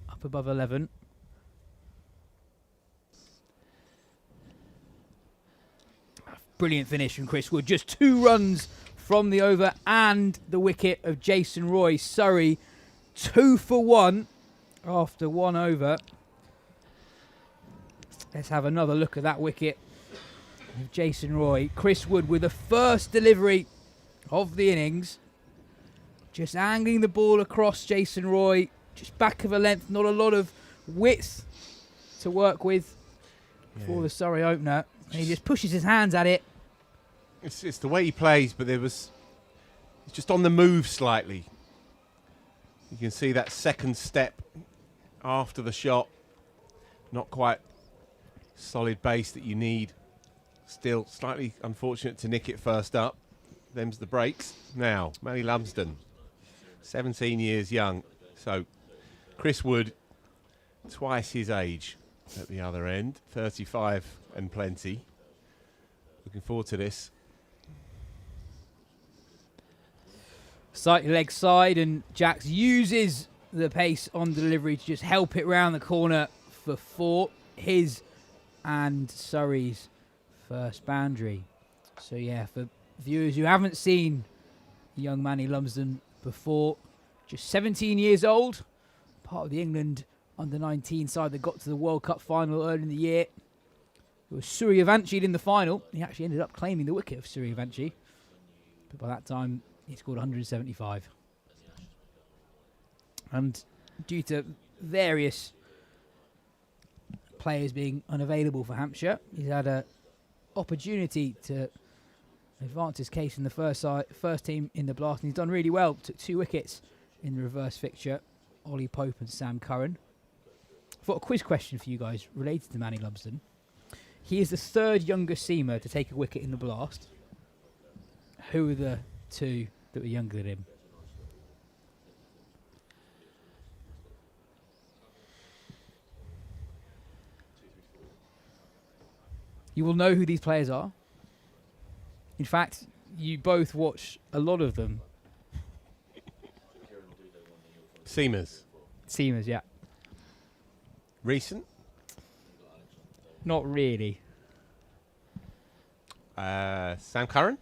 up above 11. Brilliant finish from Chris Wood. Just 2 runs from the over and the wicket of Jason Roy. Surrey 2 for 1 after 1 over. Let's have another look at that wicket of Jason Roy. Chris Wood with the first delivery of the innings. Just angling the ball across Jason Roy. Just back of a length, not a lot of width to work with for the Surrey opener. And he just pushes his hands at it. It's the way he plays, but he's just on the move slightly. You can see that second step after the shot. Not quite solid base that you need. Still slightly unfortunate to nick it first up. Them's the breaks. Now, Manny Lumsden, 17 years young. So, Chris Wood, twice his age at the other end. 35 and plenty. Looking forward to this. Slightly leg side, and Jacks uses the pace on delivery to just help it round the corner for 4. His and Surrey's first boundary. So yeah, for viewers who haven't seen young Manny Lumsden before, just 17 years old, part of the England under-19 side that got to the World Cup final early in the year. It was Suryavanshi in the final. He actually ended up claiming the wicket of Suryavanshi, but by that time he scored 175. And due to various players being unavailable for Hampshire, he's had an opportunity to advance his case in the first team in the Blast, and he's done really well. Took 2 wickets in the reverse fixture, Ollie Pope and Sam Curran. I've got a quiz question for you guys related to Manny Lumsden. He is the 3rd youngest seamer to take a wicket in the Blast. Who are the 2 that were younger than him? You will know who these players are. In fact, you both watch a lot of them. Seamers, yeah. Recent? Not really. Sam Curran?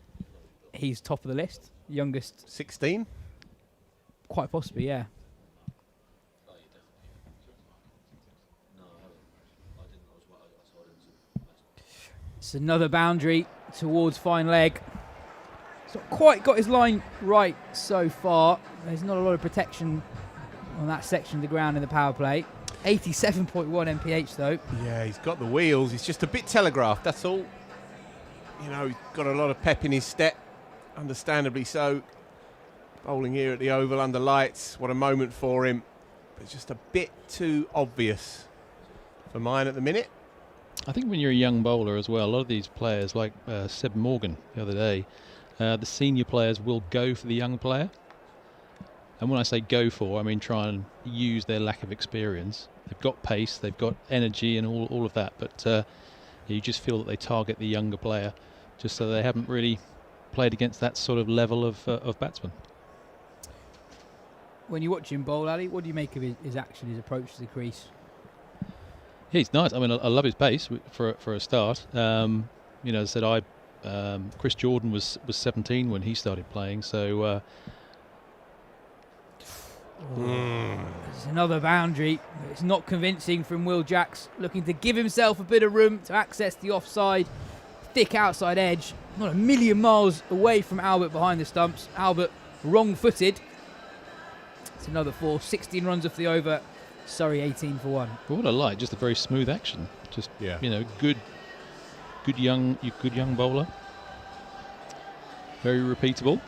He's top of the list. Youngest. 16? Quite possibly, yeah. It's another boundary towards fine leg. He's not quite got his line right so far. There's not a lot of protection on that section of the ground in the power play. 87.1 mph though. Yeah, he's got the wheels. He's just a bit telegraphed, that's all. You know, he's got a lot of pep in his step. Understandably so. Bowling here at the Oval under lights. What a moment for him. But it's just a bit too obvious for mine at the minute. I think when you're a young bowler as well, a lot of these players, like Seb Morgan the other day, the senior players will go for the young player. And when I say go for, I mean try and use their lack of experience. They've got pace, they've got energy and all of that, but you just feel that they target the younger player just so they haven't really played against that sort of level of batsman. When you watch him bowl, Ali, what do you make of his action, his approach to the crease? Yeah, he's nice. I mean, I love his pace for a start. You know, as I said, Chris Jordan was 17 when he started playing, so... There's another boundary. It's not convincing from Will Jacks, looking to give himself a bit of room to access the offside. Thick outside edge. Not a million miles away from Albert behind the stumps. Albert wrong-footed. It's another 4. 16 runs off the over. Surrey 18 for 1. But what I like, just a very smooth action. Just, you know, good young bowler. Very repeatable.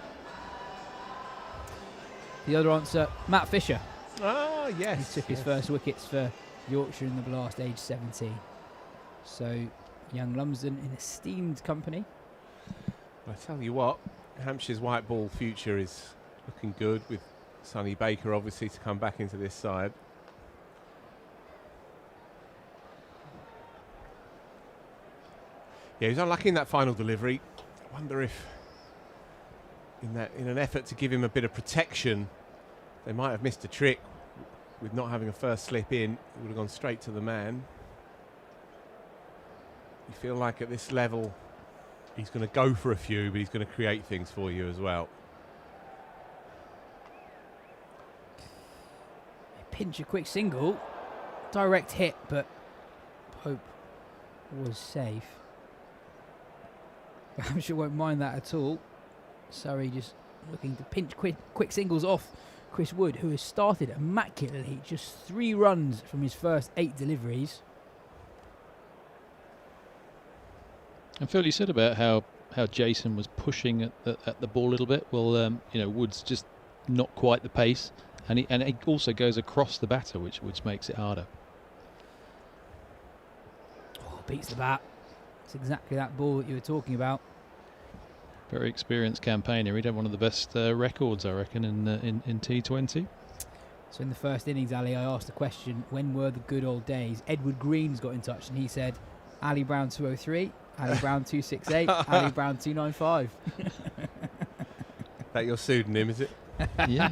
The other answer, Matt Fisher. Ah, yes. He took his first wickets for Yorkshire in the Blast, age 17. So, young Lumsden in esteemed company. I tell you what, Hampshire's white ball future is looking good, with Sonny Baker obviously to come back into this side. Yeah, he was unlucky in that final delivery. I wonder if, in an effort to give him a bit of protection, they might have missed a trick with not having a first slip in. It would have gone straight to the man. You feel like at this level, he's going to go for a few, but he's going to create things for you as well. Pinch a quick single. Direct hit, but Pope was safe. Hampshire won't mind that at all. Surrey just looking to pinch quick singles off Chris Wood, who has started immaculately, just 3 runs from his first 8 deliveries. And Phil, you said about how Jason was pushing at the ball a little bit. Well, Wood's just not quite the pace, and he also goes across the batter, which makes it harder. Oh, beats the bat. It's exactly that ball that you were talking about. Very experienced campaigner. He'd have one of the best records, I reckon, in T20. So in the first innings, Ali, I asked the question, when were the good old days? Edward Green's got in touch and he said, Ali Brown 203, Ali Brown 268, Ali Brown 295. That your pseudonym, is it? Yeah.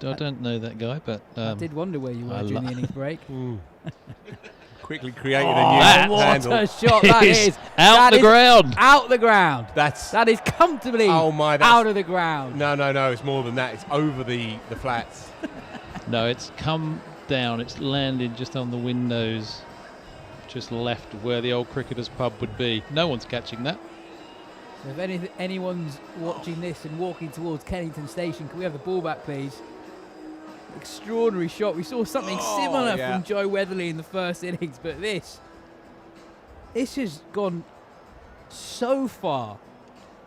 I don't know that guy, but... I did wonder where you were during the innings break. Quickly created a new handle. What a shot that is. Out the ground. Out the ground. That is comfortably out of the ground. No, it's more than that. It's over the flats. No, it's come down. It's landed just on the windows, just left where the old cricketers' pub would be. No one's catching that. So if anyone's watching this and walking towards Kennington Station, can we have the ball back, please? Extraordinary shot. We saw something similar from Joe Weatherly in the first innings, but this has gone so far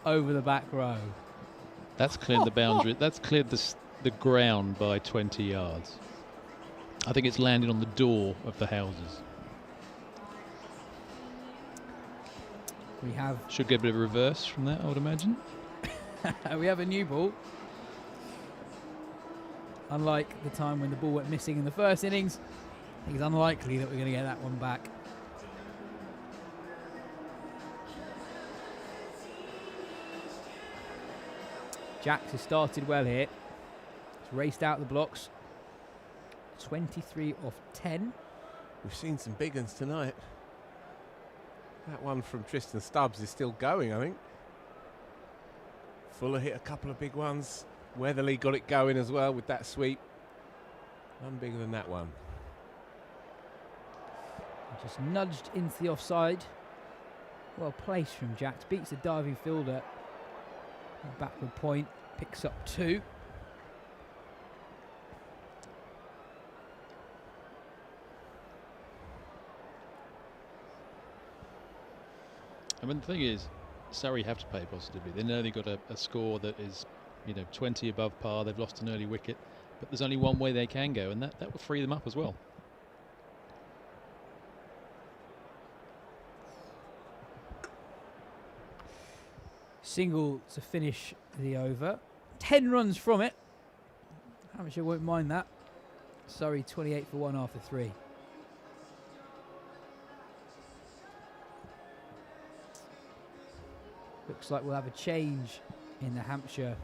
over the back row. That's cleared the boundary. That's cleared the ground by 20 yards. I think it's landed on the door of the houses. We have should get a bit of reverse from that, I would imagine. We have a new ball. Unlike the time when the ball went missing in the first innings, I think it's unlikely that we're going to get that one back. Jacks has started well here. He's raced out the blocks. 23 off 10. We've seen some big ones tonight. That one from Tristan Stubbs is still going, I think. Fuller hit a couple of big ones. Weatherly got it going as well with that sweep. None bigger than that one. Just nudged into the offside. Well placed from Jacks. Beats the diving fielder. Backward point. Picks up 2. I mean, the thing is, Surrey have to play positively. They know they've got a score that is, 20 above par. They've lost an early wicket, but there's only one way they can go, and that will free them up as well. Single to finish the over. 10 runs from it. Hampshire won't mind that. Surrey 28 for 1 after 3. Looks like we'll have a change in the Hampshire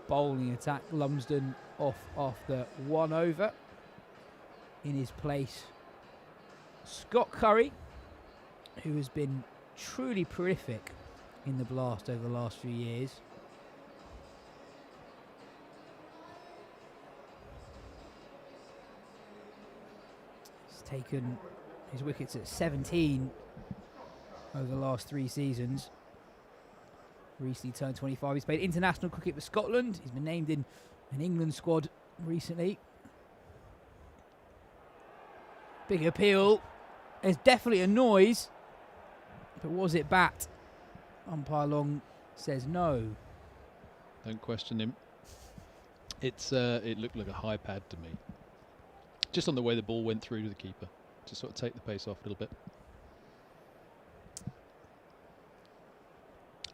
bowling attack. Lumsden off after 1 over. In his place, Scott Curry, who has been truly prolific in the Blast over the last few years. He's taken his wickets at 17 over the last 3 seasons. Recently turned 25. He's played international cricket for Scotland. He's been named in an England squad recently. Big appeal. There's definitely a noise. But was it bat? Umpire Long says no. Don't question him. It looked like a high pad to me. Just on the way the ball went through to the keeper. To sort of take the pace off a little bit.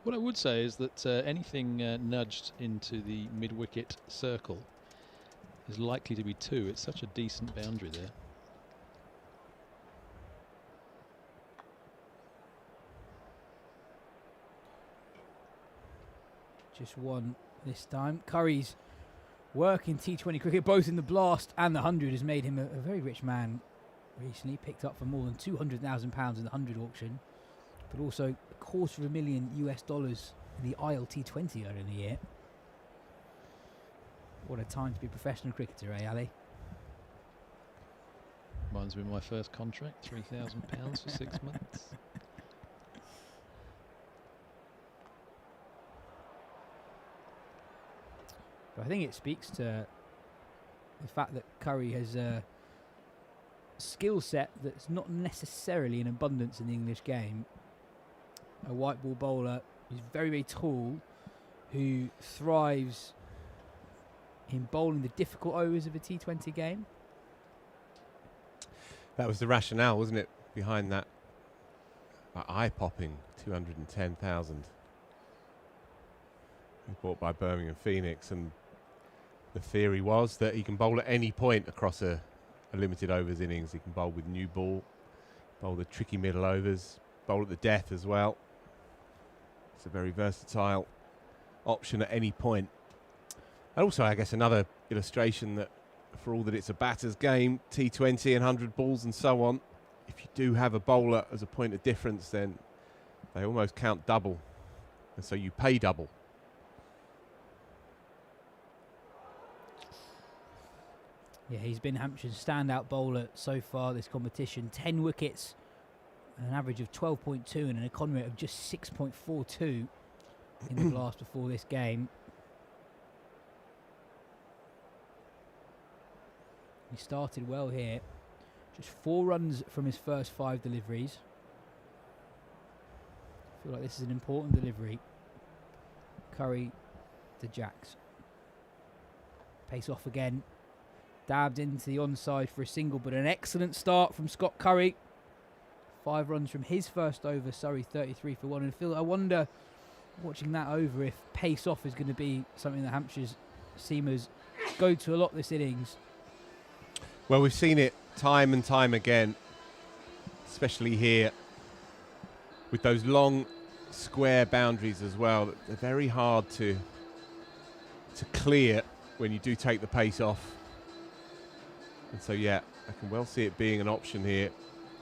What I would say is that anything nudged into the mid-wicket circle is likely to be 2. It's such a decent boundary there. Just 1 this time. Curry's work in T20 cricket, both in the Blast and the 100, has made him a very rich man recently. Picked up for more than £200,000 in the 100 auction, but also $250,000 in the ILT20 earlier in the year. What a time to be a professional cricketer, eh, Ali? Reminds me of my first contract, £3,000 for 6 months. But I think it speaks to the fact that Curry has a skill set that's not necessarily in abundance in the English game. A white ball bowler who's very, very tall, who thrives in bowling the difficult overs of a T20 game. That was the rationale, wasn't it, behind that eye-popping 210,000 bought by Birmingham Phoenix, and the theory was that he can bowl at any point across a limited overs innings. He can bowl with new ball, bowl the tricky middle overs, bowl at the death as well. It's a very versatile option at any point. And also, I guess, another illustration that for all that it's a batter's game, T20 and 100 balls and so on, if you do have a bowler as a point of difference, then they almost count double. And so you pay double. Yeah, he's been Hampshire's standout bowler so far this competition. 10 wickets, an average of 12.2 and an economy rate of just 6.42 in the Blast before this game. He started well here. Just 4 runs from his first 5 deliveries. I feel like this is an important delivery. Curry to Jacks. Pace off again. Dabbed into the onside for a single, but an excellent start from Scott Curry. 5 runs from his first over. Surrey 33 for 1. And Phil, I wonder, watching that over, if pace off is going to be something that Hampshire's seamers go to a lot this innings. Well, we've seen it time and time again, especially here with those long square boundaries as well. They're very hard to clear when you do take the pace off. And so, yeah, I can well see it being an option here.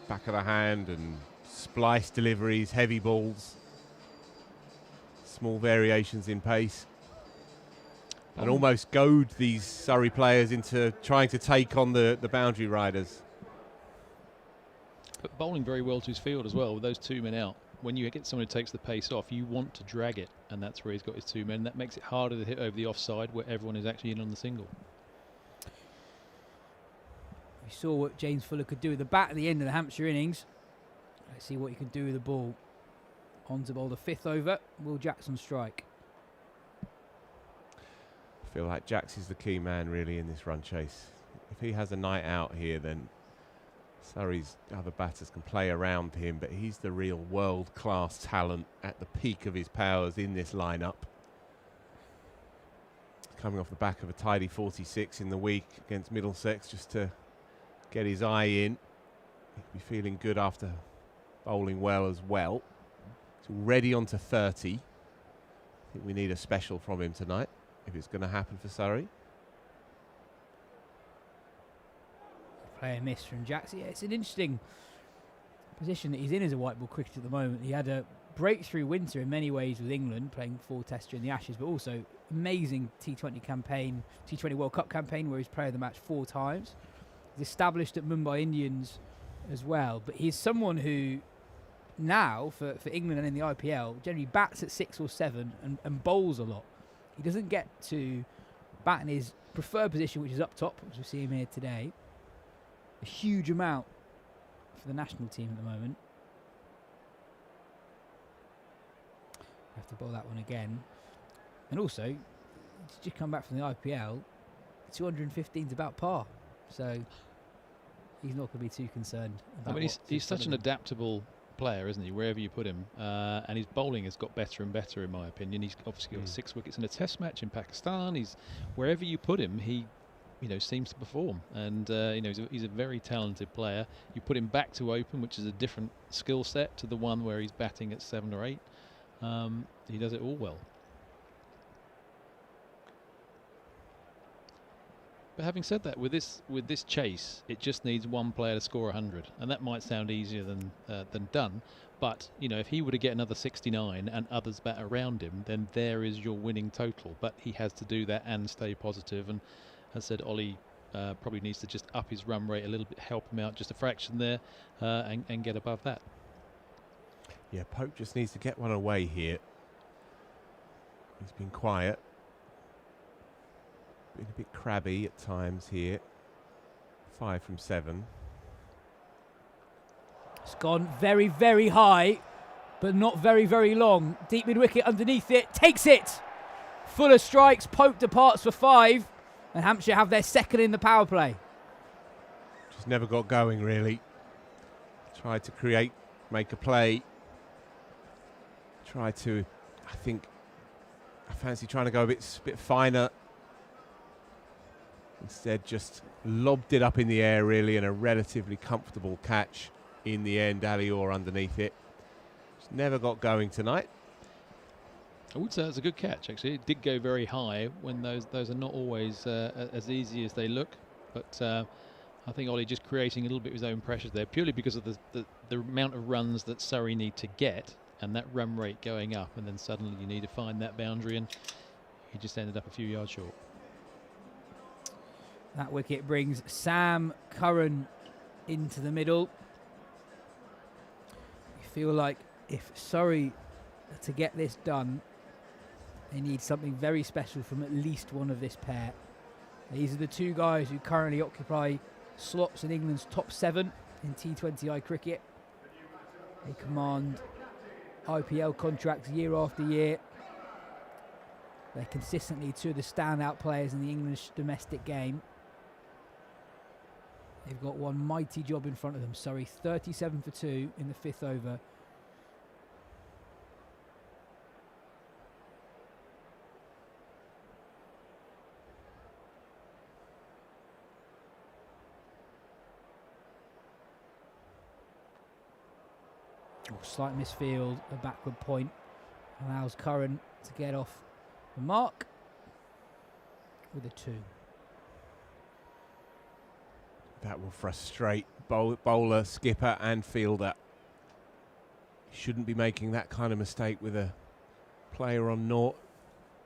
Back of the hand and splice deliveries, heavy balls, small variations in pace. And almost goad these Surrey players into trying to take on the boundary riders. But bowling very well to his field as well with those 2 men out. When you get someone who takes the pace off, you want to drag it, and that's where he's got his 2 men. That makes it harder to hit over the offside where everyone is actually in on the single. We saw what James Fuller could do with the bat at the end of the Hampshire innings. Let's see what he can do with the ball. On to bowl the 5th over. Will Jackson strike? I feel like Jacks is the key man really in this run chase. If he has a night out here, then Surrey's other batters can play around him, but he's the real world-class talent at the peak of his powers in this lineup. Coming off the back of a tidy 46 in the week against Middlesex, just to get his eye in. He'll be feeling good after bowling well as well. He's already on to 30. I think we need a special from him tonight if it's going to happen for Surrey. Play a miss from Jackson. Yeah, it's an interesting position that he's in as a white ball cricketer at the moment. He had a breakthrough winter in many ways with England, playing 4 tests during the Ashes, but also amazing T20 campaign, T20 World Cup campaign where he's player of the match 4 times. He's established at Mumbai Indians as well, but he's someone who now, for England and in the IPL, generally bats at 6 or 7 and bowls a lot. He doesn't get to bat in his preferred position, which is up top, as we see him here today. A huge amount for the national team at the moment. Have to bowl that one again. And also, he's just come back from the IPL. 215's about par, so he's not going to be too concerned. I mean, he's such an adaptable player, isn't he? Wherever you put him, and his bowling has got better and better, in my opinion. He's obviously got 6 wickets in a Test match in Pakistan. He's wherever you put him, he seems to perform, and he's a very talented player. You put him back to open, which is a different skill set to the one where he's batting at 7 or 8. He does it all well. But having said that, with this chase, it just needs one player to score 100, and that might sound easier than done. But if he were to get another 69 and others bat around him, then there is your winning total. But he has to do that and stay positive. And as I said, Ollie probably needs to just up his run rate a little bit, help him out just a fraction there, and get above that. Yeah, Pope just needs to get one away here. He's been quiet. Been a bit crabby at times here. 5 from 7. It's gone very, very high, but not very, very long. Deep mid-wicket underneath it. Takes it. Fuller strikes. Pope departs for 5. And Hampshire have their second in the power play. Just never got going, really. Tried to create, make a play. Tried to, I fancy trying to go a bit finer. Instead, just lobbed it up in the air, really, and a relatively comfortable catch in the end. Ali Orr underneath it. Just never got going tonight. I would say it's a good catch, actually. It did go very high when those are not always as easy as they look. But I think Ollie just creating a little bit of his own pressure there, purely because of the amount of runs that Surrey need to get, and that run rate going up, and then suddenly you need to find that boundary, and he just ended up a few yards short. That wicket brings Sam Curran into the middle. You feel like if Surrey are to get this done, they need something very special from at least one of this pair. These are the two guys who currently occupy slots in England's top 7 in T20I cricket. They command IPL contracts year after year. They're consistently two of the standout players in the English domestic game. They've got one mighty job in front of them. Surrey 37 for 2 in the 5th over. Slight misfield, a backward point allows Curran to get off the mark with a 2. That will frustrate bowler, skipper and fielder. Shouldn't be making that kind of mistake with a player on naught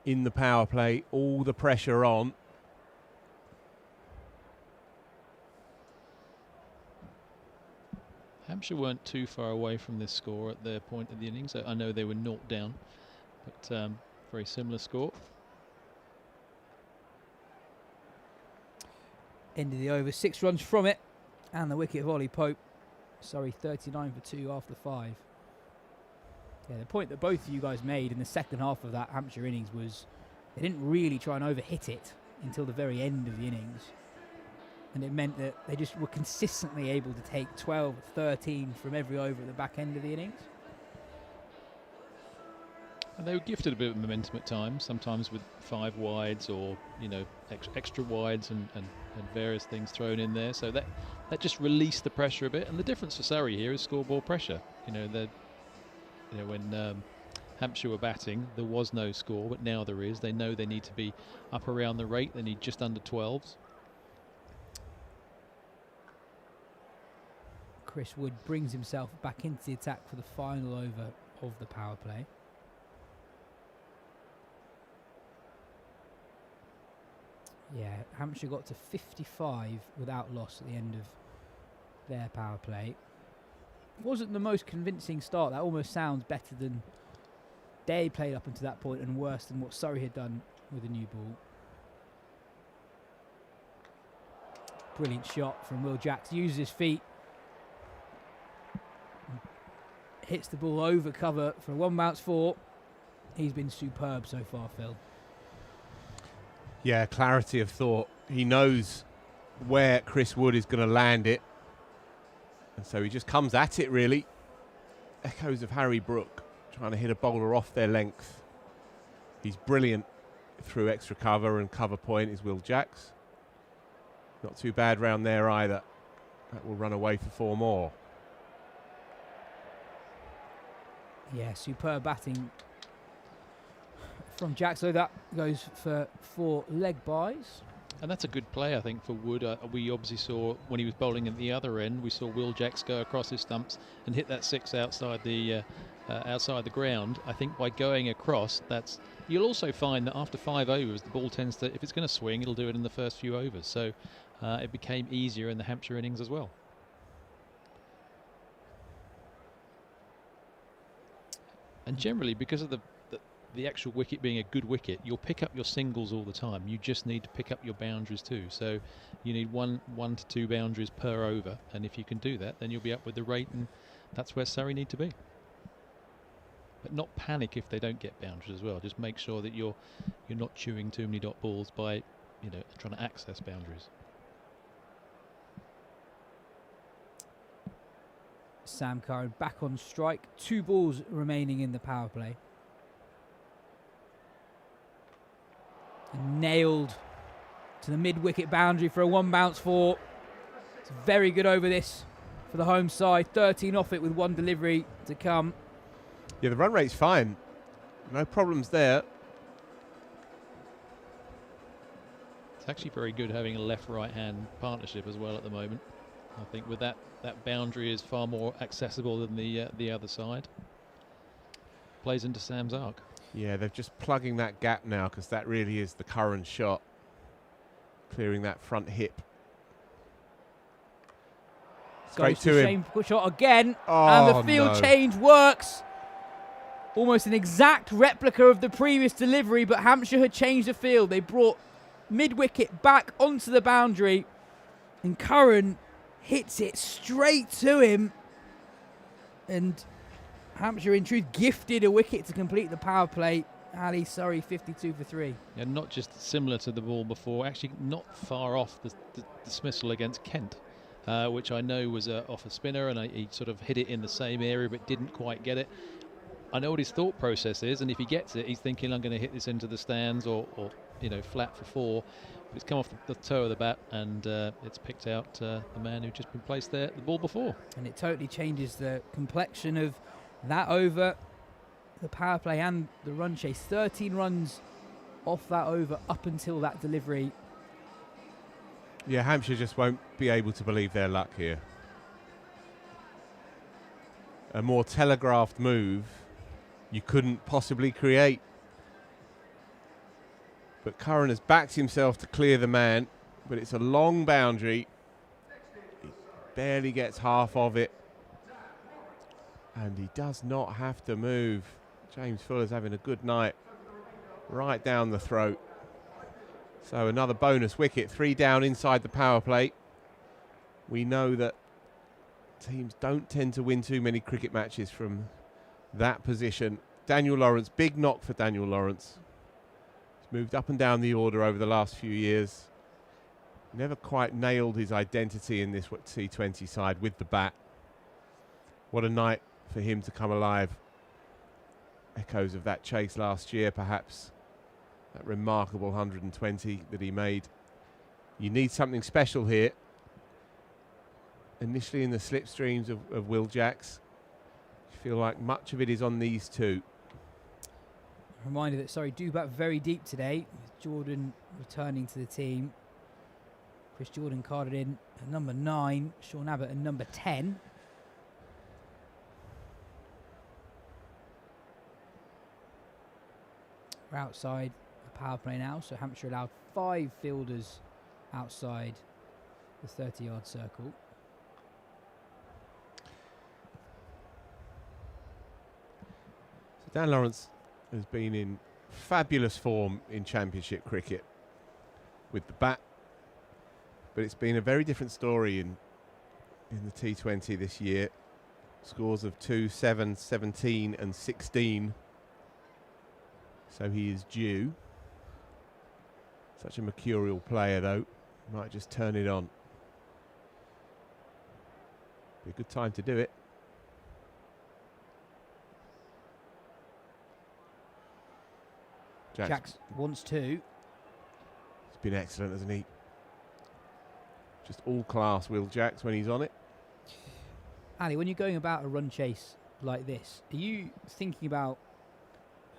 in the power play. All the pressure on. Hampshire weren't too far away from this score at their point of the innings. I know they were 0 down, but very similar score. End of the over, 6 runs from it, and the wicket of Ollie Pope. Surrey 39 for 2 after 5. Yeah, the point that both of you guys made in the second half of that Hampshire innings was they didn't really try and overhit it until the very end of the innings. And it meant that they just were consistently able to take 12, 13 from every over at the back end of the innings. And they were gifted a bit of momentum at times, sometimes with 5 wides or extra wides and various things thrown in there. So that just released the pressure a bit. And the difference for Surrey here is scoreboard pressure. When Hampshire were batting, there was no score, but now there is. They know they need to be up around the rate. They need just under 12s. Chris Wood brings himself back into the attack for the final over of the power play. Yeah, Hampshire got to 55 without loss at the end of their power play. Wasn't the most convincing start. That almost sounds better than they played up until that point and worse than what Surrey had done with a new ball. Brilliant shot from Will Jacks. Uses his feet. Hits the ball over cover for a 1 bounce 4. He's been superb so far, Phil. Yeah, clarity of thought. He knows where Chris Wood is going to land it. And so he just comes at it, really. Echoes of Harry Brook trying to hit a bowler off their length. He's brilliant through extra cover, and cover point is Will Jacks. Not too bad round there either. That will run away for 4 more. Yeah, superb batting from Jacks. So that goes for 4 leg byes. And that's a good play, I think, for Wood. We obviously saw when he was bowling at the other end, we saw Will Jacks go across his stumps and hit that 6 outside the ground. I think by going across, you'll also find that after 5 overs, the ball tends to, if it's going to swing, it'll do it in the first few overs. So it became easier in the Hampshire innings as well. And generally, because of the actual wicket being a good wicket, you'll pick up your singles all the time. You just need to pick up your boundaries too. So you need 1 to 2 boundaries per over, and if you can do that, then you'll be up with the rate, and that's where Surrey need to be. But not panic if they don't get boundaries as well. Just make sure that you're not chewing too many dot balls by trying to access boundaries. Sam Curran back on strike. 2 balls remaining in the power play. Nailed to the mid-wicket boundary for a 1 bounce 4. It's very good over this for the home side. 13 off it with 1 delivery to come. Yeah, the run rate's fine. No problems there. It's actually very good having a left-right hand partnership as well at the moment. I think with that boundary is far more accessible than the other side. Plays into Sam's arc. Yeah, they're just plugging that gap now, because that really is the Curran shot. Clearing that front hip. Straight to him. Shameful shot again. Oh, and the field change works. Almost an exact replica of the previous delivery, but Hampshire had changed the field. They brought mid-wicket back onto the boundary, and Curran hits it straight to him. And Hampshire, in truth, gifted a wicket to complete the power play. Ali, Surrey, 52 for 3. And not just similar to the ball before, actually not far off the dismissal against Kent, which I know was off a spinner, and he sort of hit it in the same area but didn't quite get it. I know what his thought process is, and if he gets it, he's thinking, I'm going to hit this into the stands or flat for 4. But it's come off the toe of the bat, and it's picked out the man who'd just been placed there the ball before. And it totally changes the complexion of that over, the power play and the run chase. 13 runs off that over up until that delivery. Yeah, Hampshire just won't be able to believe their luck here. A more telegraphed move you couldn't possibly create. But Curran has backed himself to clear the man, but it's a long boundary. He barely gets half of it. And he does not have to move. James Fuller's having a good night. Right down the throat. So another bonus wicket. 3 down inside the power play. We know that teams don't tend to win too many cricket matches from that position. Daniel Lawrence, big knock for Daniel Lawrence. He's moved up and down the order over the last few years. Never quite nailed his identity in this T20 side with the bat. What a night for him to come alive. Echoes of that chase last year, perhaps. That remarkable 120 that he made. You need something special here. Initially in the slipstreams of Will Jacks. You feel like much of it is on these 2. Reminder that Surrey do bat very deep today, with Jordan returning to the team. Chris Jordan carded in at number 9, Sean Abbott at number 10. We're outside the power play now, so Hampshire allowed 5 fielders outside the 30-yard circle. So Dan Lawrence has been in fabulous form in Championship cricket with the bat, but it's been a very different story in the T20 this year. Scores of 2, 7, 17 and 16. So he is due. Such a mercurial player, though. Might just turn it on. Be a good time to do it. Jax wants to. He's been excellent, hasn't he? Just all class, Will Jax, when he's on it. Ali, when you're going about a run chase like this, are you thinking about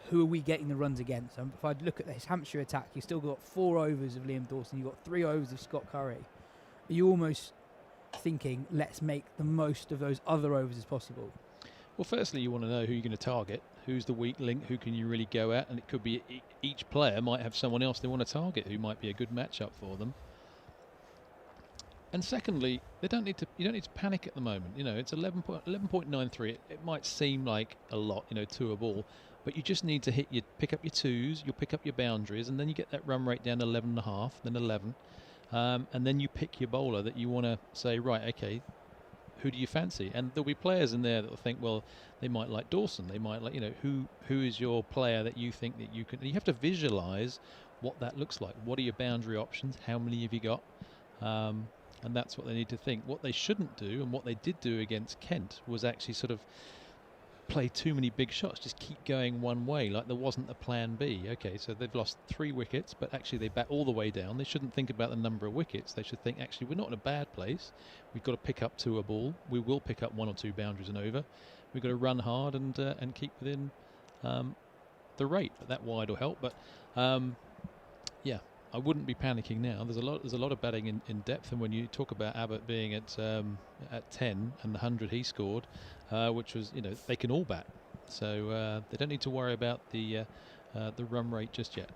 who are we getting the runs against? If I look at this Hampshire attack, you've still got 4 overs of Liam Dawson, you've got 3 overs of Scott Curry. Are you almost thinking, let's make the most of those other overs as possible? Well, firstly, you want to know who you're going to target, who's the weak link, who can you really go at, and it could be each player might have someone else they want to target who might be a good matchup for them. And secondly, you don't need to panic at the moment. You know, it's 11.93. It might seem like a lot, you know, to a ball, but you just need to pick up your twos, you'll pick up your boundaries, and then you get that run rate down to 11.5, then 11, and then you pick your bowler that you want to say, right, okay, who do you fancy? And there'll be players in there that will think, well, they might like Dawson, they might like, you know, who is your player that you think that you can? And you have to visualise what that looks like. What are your boundary options? How many have you got? And that's what they need to think. What they shouldn't do, and what they did do against Kent, was actually sort of play too many big shots, just keep going one way, like there wasn't a plan B. Okay, so they've lost 3 wickets, but actually they bat all the way down. They shouldn't think about the number of wickets. They should think, actually, we're not in a bad place. We've got to pick up 2 a ball. We will pick up 1 or 2 boundaries and over. We've got to run hard and keep within the rate. But that wide will help. But yeah, I wouldn't be panicking now. There's a lot of batting in depth, and when you talk about Abbott being at 10 and the 100 he scored, which was, you know, they can all bat, so they don't need to worry about the run rate just yet.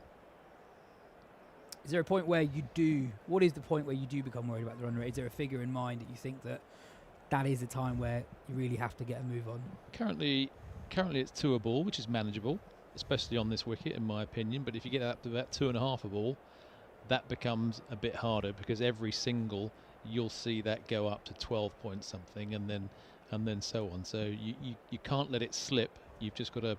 Is there a point where you do? What is the point where you do become worried about the run rate? Is there a figure in mind that you think that is the time where you really have to get a move on? Currently it's 2 a ball, which is manageable, especially on this wicket, in my opinion. But if you get up to about 2.5 a ball, that becomes a bit harder, because every single you'll see that go up to 12 point something, and then so on. So you can't let it slip. You've just got to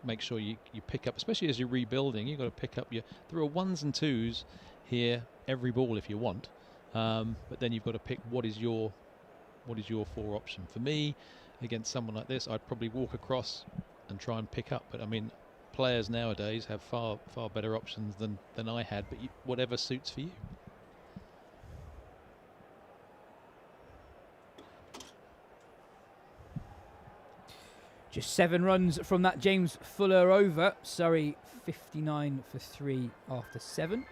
make sure you pick up, especially as you're rebuilding. You've got to pick up there are 1s and 2s here every ball if you want, but then you've got to pick what is your 4 option. For me, against someone like this, I'd probably walk across and try and pick up. But I mean, players nowadays have far better options than I had, but whatever suits for you. Just 7 runs from that James Fuller over. Surrey 59 for 3 after 7.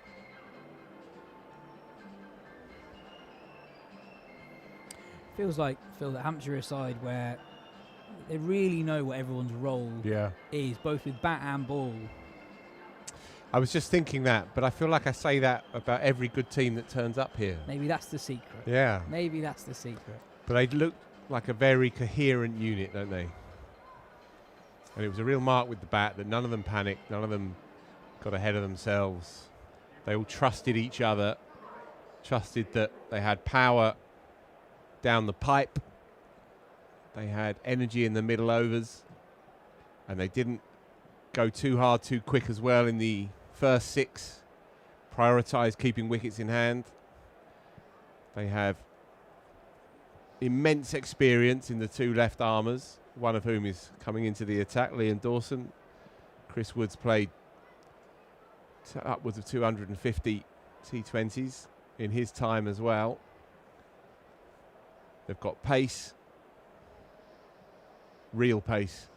Feels like, Phil, the Hampshire side where they really know what everyone's role is, both with bat and ball. I was just thinking that, but I feel like I say that about every good team that turns up here. Maybe that's the secret. Yeah. Maybe that's the secret. But they look like a very coherent unit, don't they? And it was a real mark with the bat that none of them panicked, none of them got ahead of themselves. They all trusted each other, trusted that they had power down the pipe. They had energy in the middle overs, and they didn't go too hard, too quick as well in the first 6. Prioritised keeping wickets in hand. They have immense experience in the 2 left armers, one of whom is coming into the attack, Liam Dawson. Chris Wood's played upwards of 250 T20s in his time as well. They've got pace, real pace,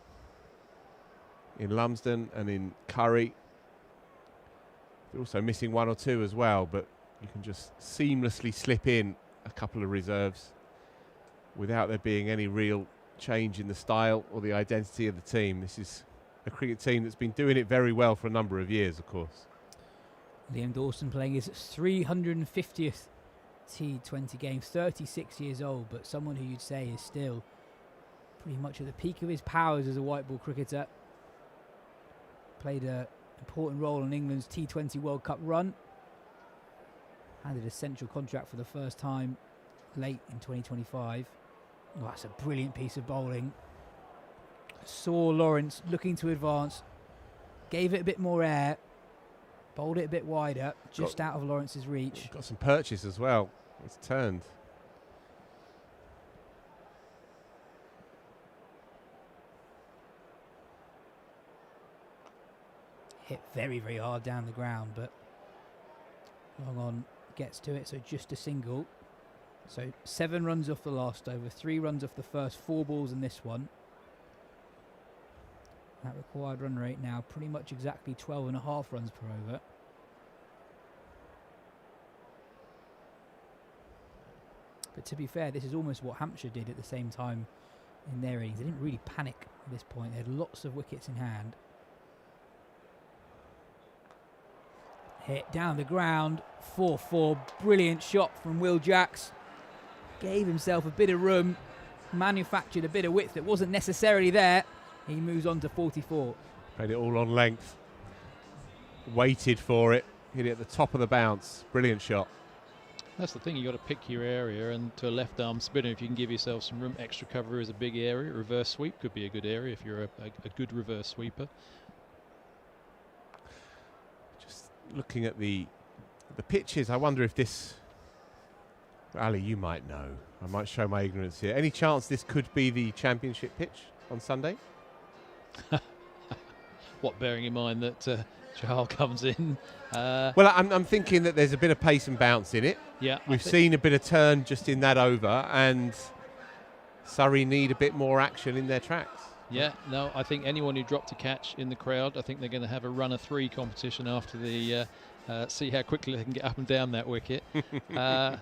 in Lumsden and in Curry. They're also missing 1 or 2 as well, but you can just seamlessly slip in a couple of reserves without there being any real change in the style or the identity of the team. This is a cricket team that's been doing it very well for a number of years, of course. Liam Dawson playing his 350th T20 game, 36 years old, but someone who you'd say is still pretty much at the peak of his powers as a white ball cricketer. Played an important role in England's T20 World Cup run. Handed a central contract for the first time late in 2025. Oh, that's a brilliant piece of bowling. Saw Lawrence looking to advance, gave it a bit more air, Bowled it a bit wider, just out of Lawrence's reach. Got some purchase as well. It's turned. Hit very, very hard down the ground, but long on gets to it, so just a single. So 7 runs off the last over, 3 runs off the first 4 balls in this one. That required run rate now pretty much exactly 12.5 runs per over. But to be fair, this is almost what Hampshire did at the same time in their innings. They didn't really panic at this point. They had lots of wickets in hand. Hit down the ground, 4-4, brilliant shot from Will Jacks. Gave himself a bit of room, manufactured a bit of width that wasn't necessarily there. He moves on to 44. Played it all on length. Waited for it, hit it at the top of the bounce. Brilliant shot. That's the thing, you've got to pick your area, and to a left arm spinner, if you can give yourself some room, extra cover is a big area. Reverse sweep could be a good area if you're a good reverse sweeper. Looking at the pitches, I wonder if this, Ali, you might know. I might show my ignorance here. Any chance this could be the championship pitch on Sunday? What, bearing in mind that Chahal comes in? Well, I'm thinking that there's a bit of pace and bounce in it. Yeah, we've seen a bit of turn just in that over, and Surrey need a bit more action in their tracks. Yeah, no, I think anyone who dropped a catch in the crowd, I think they're going to have a runner 3 competition after the see how quickly they can get up and down that wicket. Yeah,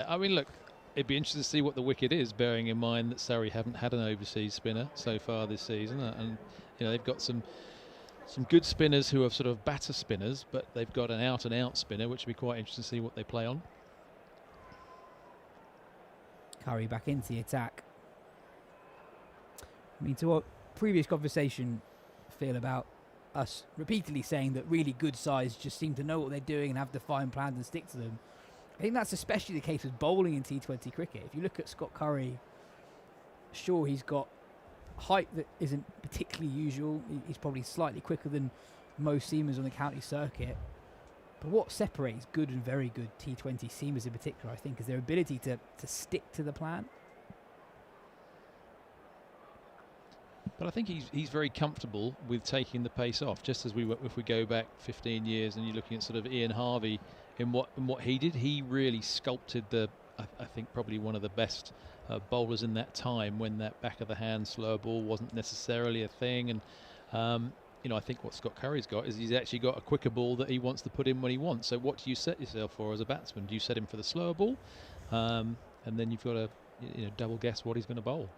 I mean, look, it'd be interesting to see what the wicket is, bearing in mind that Surrey haven't had an overseas spinner so far this season, and you know they've got some good spinners who are sort of batter spinners, but they've got an out-and-out spinner, which would be quite interesting to see what they play on. Curry back into the attack. I mean, to our previous conversation, Phil, about us repeatedly saying that really good sides just seem to know what they're doing and have defined plans and stick to them. I think that's especially the case with bowling in T20 cricket. If you look at Scott Curry, sure, he's got height that isn't particularly usual. He's probably slightly quicker than most seamers on the county circuit. But what separates good and very good T20 seamers in particular, I think, is their ability to stick to the plan. But I think he's very comfortable with taking the pace off. Just as if we go back 15 years and you're looking at sort of Ian Harvey in what he did, he really sculpted I think probably one of the best bowlers in that time, when that back of the hand slower ball wasn't necessarily a thing. And you know, I think what Scott Curry's got is he's actually got a quicker ball that he wants to put in when he wants. So what do you set yourself for as a batsman? Do you set him for the slower ball, and then you've got to double guess what he's going to bowl?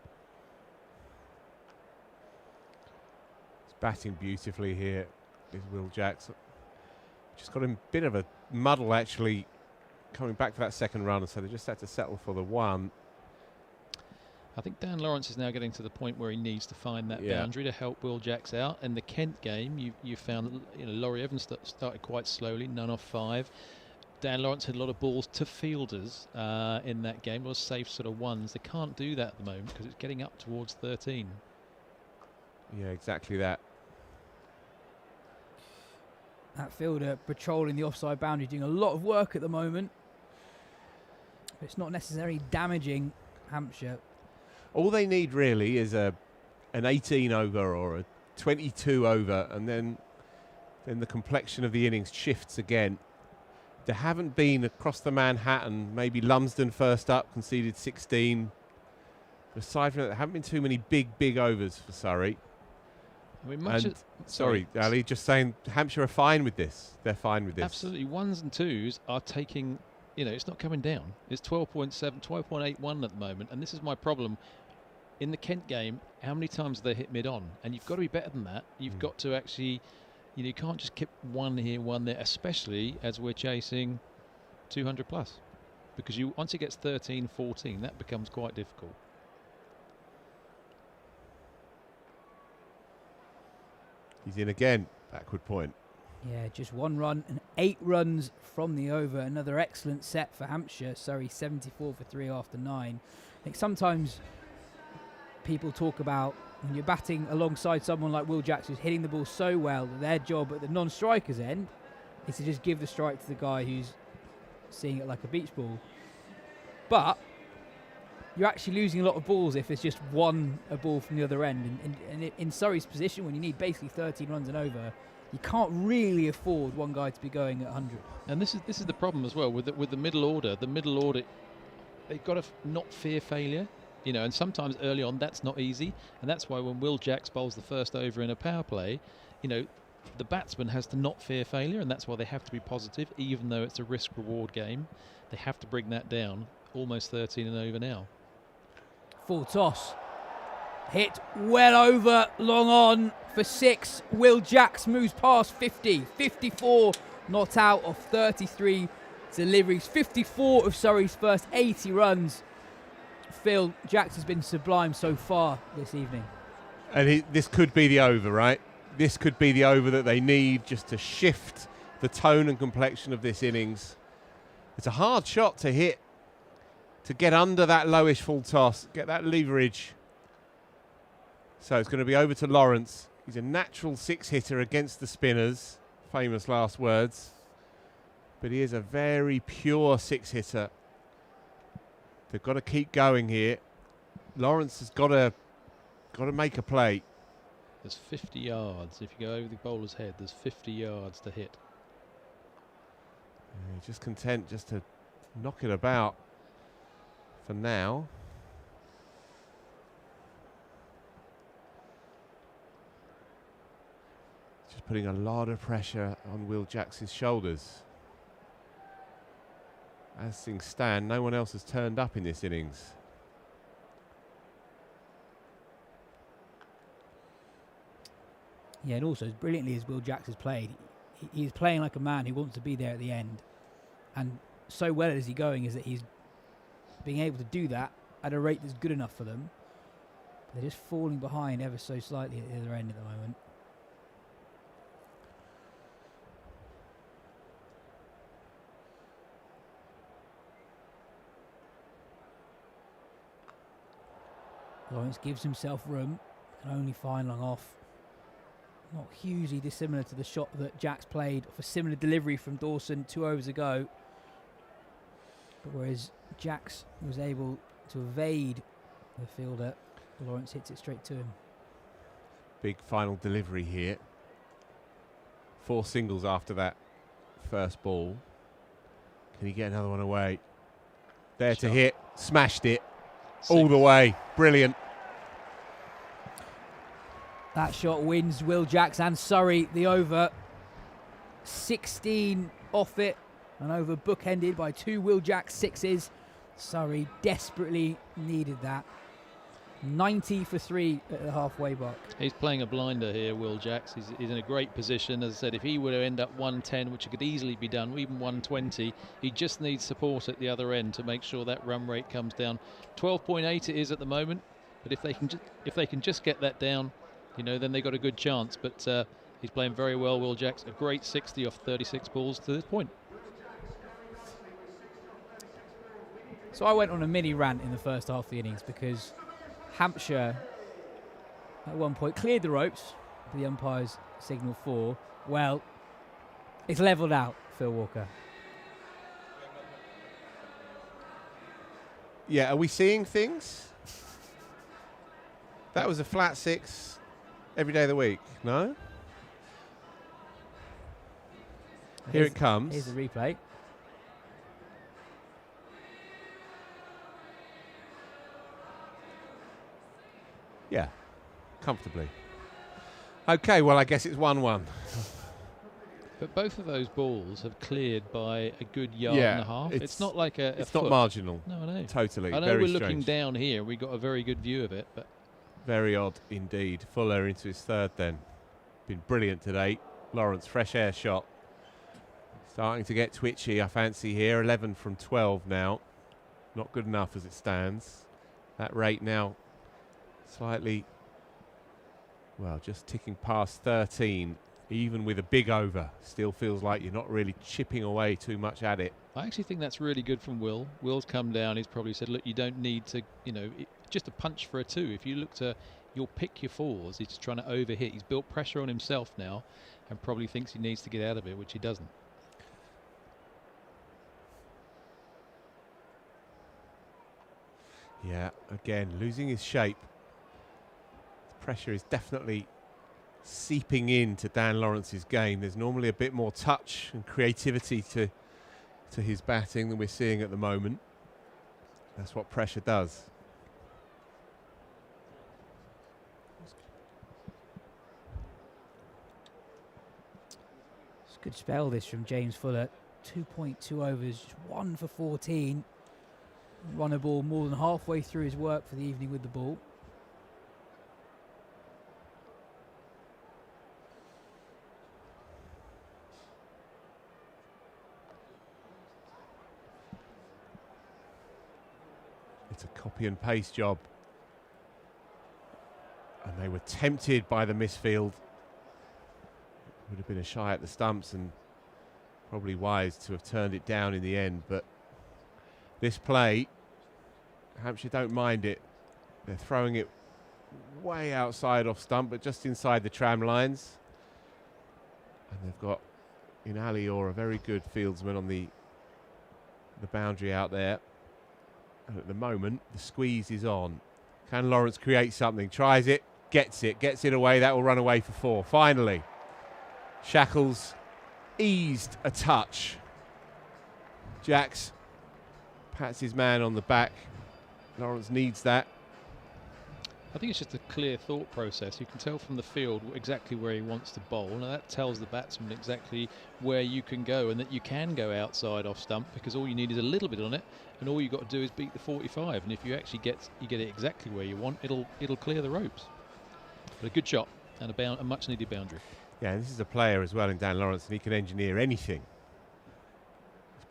Batting beautifully here is Will Jacks. Just got him a bit of a muddle actually coming back for that second run, so they just had to settle for the 1. I think Dan Lawrence is now getting to the point where he needs to find that boundary to help Will Jacks out. In the Kent game, you found that Laurie Evans started quite slowly, none off 5. Dan Lawrence had a lot of balls to fielders in that game, was safe sort of 1s. They can't do that at the moment because it's getting up towards 13. Yeah, exactly that. That fielder patrolling the offside boundary, doing a lot of work at the moment. But it's not necessarily damaging Hampshire. All they need really is an 18 over or a 22 over, and then the complexion of the innings shifts again. There haven't been across the Manhattan, maybe Lumsden first up, conceded 16. But aside from that, there haven't been too many big overs for Surrey. I mean, sorry, Ali, just saying Hampshire are fine with this. They're fine with this. Absolutely. 1s and 2s are taking, it's not coming down. It's 12.7, 12.81 at the moment. And this is my problem. In the Kent game, how many times they hit mid-on? And you've got to be better than that. You've got to actually, you can't just keep 1 here, 1 there, especially as we're chasing 200 plus. Because once it gets 13, 14, that becomes quite difficult. He's in again, backward point. Yeah, just 1 run and 8 runs from the over. Another excellent set for Hampshire. Surrey 74 for 3 after 9. I think sometimes people talk about when you're batting alongside someone like Will Jacks, who's hitting the ball so well, that their job at the non-strikers end is to just give the strike to the guy who's seeing it like a beach ball. But you're actually losing a lot of balls if there's just a ball from the other end. And in Surrey's position, when you need basically 13 runs and over, you can't really afford one guy to be going at 100. And this is the problem as well with the middle order. The middle order, they've got to not fear failure, you know. And sometimes early on that's not easy, and that's why when Will Jacks bowls the first over in a power play, you know, the batsman has to not fear failure, and that's why they have to be positive, even though it's a risk-reward game. They have to bring that down. Almost 13 and over now. Full toss. Hit well over, long on for 6. Will Jacks moves past 50. 54 not out of 33 deliveries. 54 of Surrey's first 80 runs. Phil, Jacks has been sublime so far this evening. And this could be the over, right? This could be the over that they need just to shift the tone and complexion of this innings. It's a hard shot to hit, to get under that lowish full toss, get that leverage. So it's going to be over to Lawrence. He's a natural 6-hitter against the spinners, famous last words. But he is a very pure 6-hitter. They've got to keep going here. Lawrence has got to make a play. There's 50 yards. If you go over the bowler's head, there's 50 yards to hit. Yeah, just content just to knock it about for now. Just putting a lot of pressure on Will Jacks' shoulders. As things stand, no one else has turned up in this innings. Yeah, and also as brilliantly as Will Jacks has played, he's playing like a man who wants to be there at the end. And so well is he going is that he's being able to do that at a rate that's good enough for them. They're just falling behind ever so slightly at the other end at the moment. Lawrence gives himself room, can only find long off. Not hugely dissimilar to the shot that Jacks played for similar delivery from Dawson 2 overs ago. But whereas Jacks was able to evade the fielder, Lawrence hits it straight to him. Big final delivery here. 4 singles after that first ball. Can he get another one away? There to hit, smashed it. 6. All the way, brilliant. That shot wins Will Jacks and Surrey the over. 16 off it, and over bookended by 2 Will Jacks 6s. Surrey desperately needed that. 90 for 3 at the halfway mark. He's playing a blinder here, Will Jacks. He's in a great position. As I said, if he were to end up 110, which could easily be done, or even 120, he just needs support at the other end to make sure that run rate comes down. 12.8 it is at the moment, but if they can just get that down, you know, then they've got a good chance. But he's playing very well, Will Jacks. A great 60 off 36 balls to this point. So I went on a mini rant in the first half of the innings because Hampshire at one point cleared the ropes, the umpires signal for. Well, it's levelled out, Phil Walker. Yeah, are we seeing things? That was a flat 6 every day of the week, no? Here it comes. Here's the replay. Yeah, comfortably. Okay, well, I guess it's 1-1. But both of those balls have cleared by a good yard and a half. It's not like a It's foot. not marginal. No, I know. Totally. I know very we're strange. looking down here. We got a very good view of it, but very odd indeed. Fuller into his 3rd then. Been brilliant today. Lawrence, fresh air shot. Starting to get twitchy, I fancy here. 11 from 12 now. Not good enough as it stands. That rate now slightly, well, just ticking past 13. Even with a big over, still feels like you're not really chipping away too much at it. I actually think that's really good from Will. Will's come down. He's probably said, look, you don't need to, you know, just a punch for a 2. If you look to, you'll pick your 4s. He's just trying to overhit. He's built pressure on himself now and probably thinks he needs to get out of it, which he doesn't. Yeah, again, losing his shape. The pressure is definitely seeping into Dan Lawrence's game. There's normally a bit more touch and creativity to his batting than we're seeing at the moment. That's what pressure does. It's a good spell this from James Fuller. 2.2 overs, 1 for 14. Run a ball more than halfway through his work for the evening with the ball. It's a copy and paste job. And they were tempted by the misfield. Would have been a shy at the stumps and probably wise to have turned it down in the end. But this play, Hampshire don't mind it. They're throwing it way outside off stump, but just inside the tram lines. And they've got in Ali Orr a very good fieldsman on the boundary out there. And at the moment, the squeeze is on. Can Lawrence create something? Tries it, gets it away. That will run away for 4. Finally, Shackles eased a touch. Jacks pats his man on the back. Lawrence needs that. I think it's just a clear thought process. You can tell from the field exactly where he wants to bowl. Now that tells the batsman exactly where you can go, and that you can go outside off stump, because all you need is a little bit on it, and all you've got to do is beat the 45. And if you actually get it exactly where you want, it'll clear the ropes. But a good shot and a much needed boundary. Yeah, this is a player as well in Dan Lawrence, and he can engineer anything.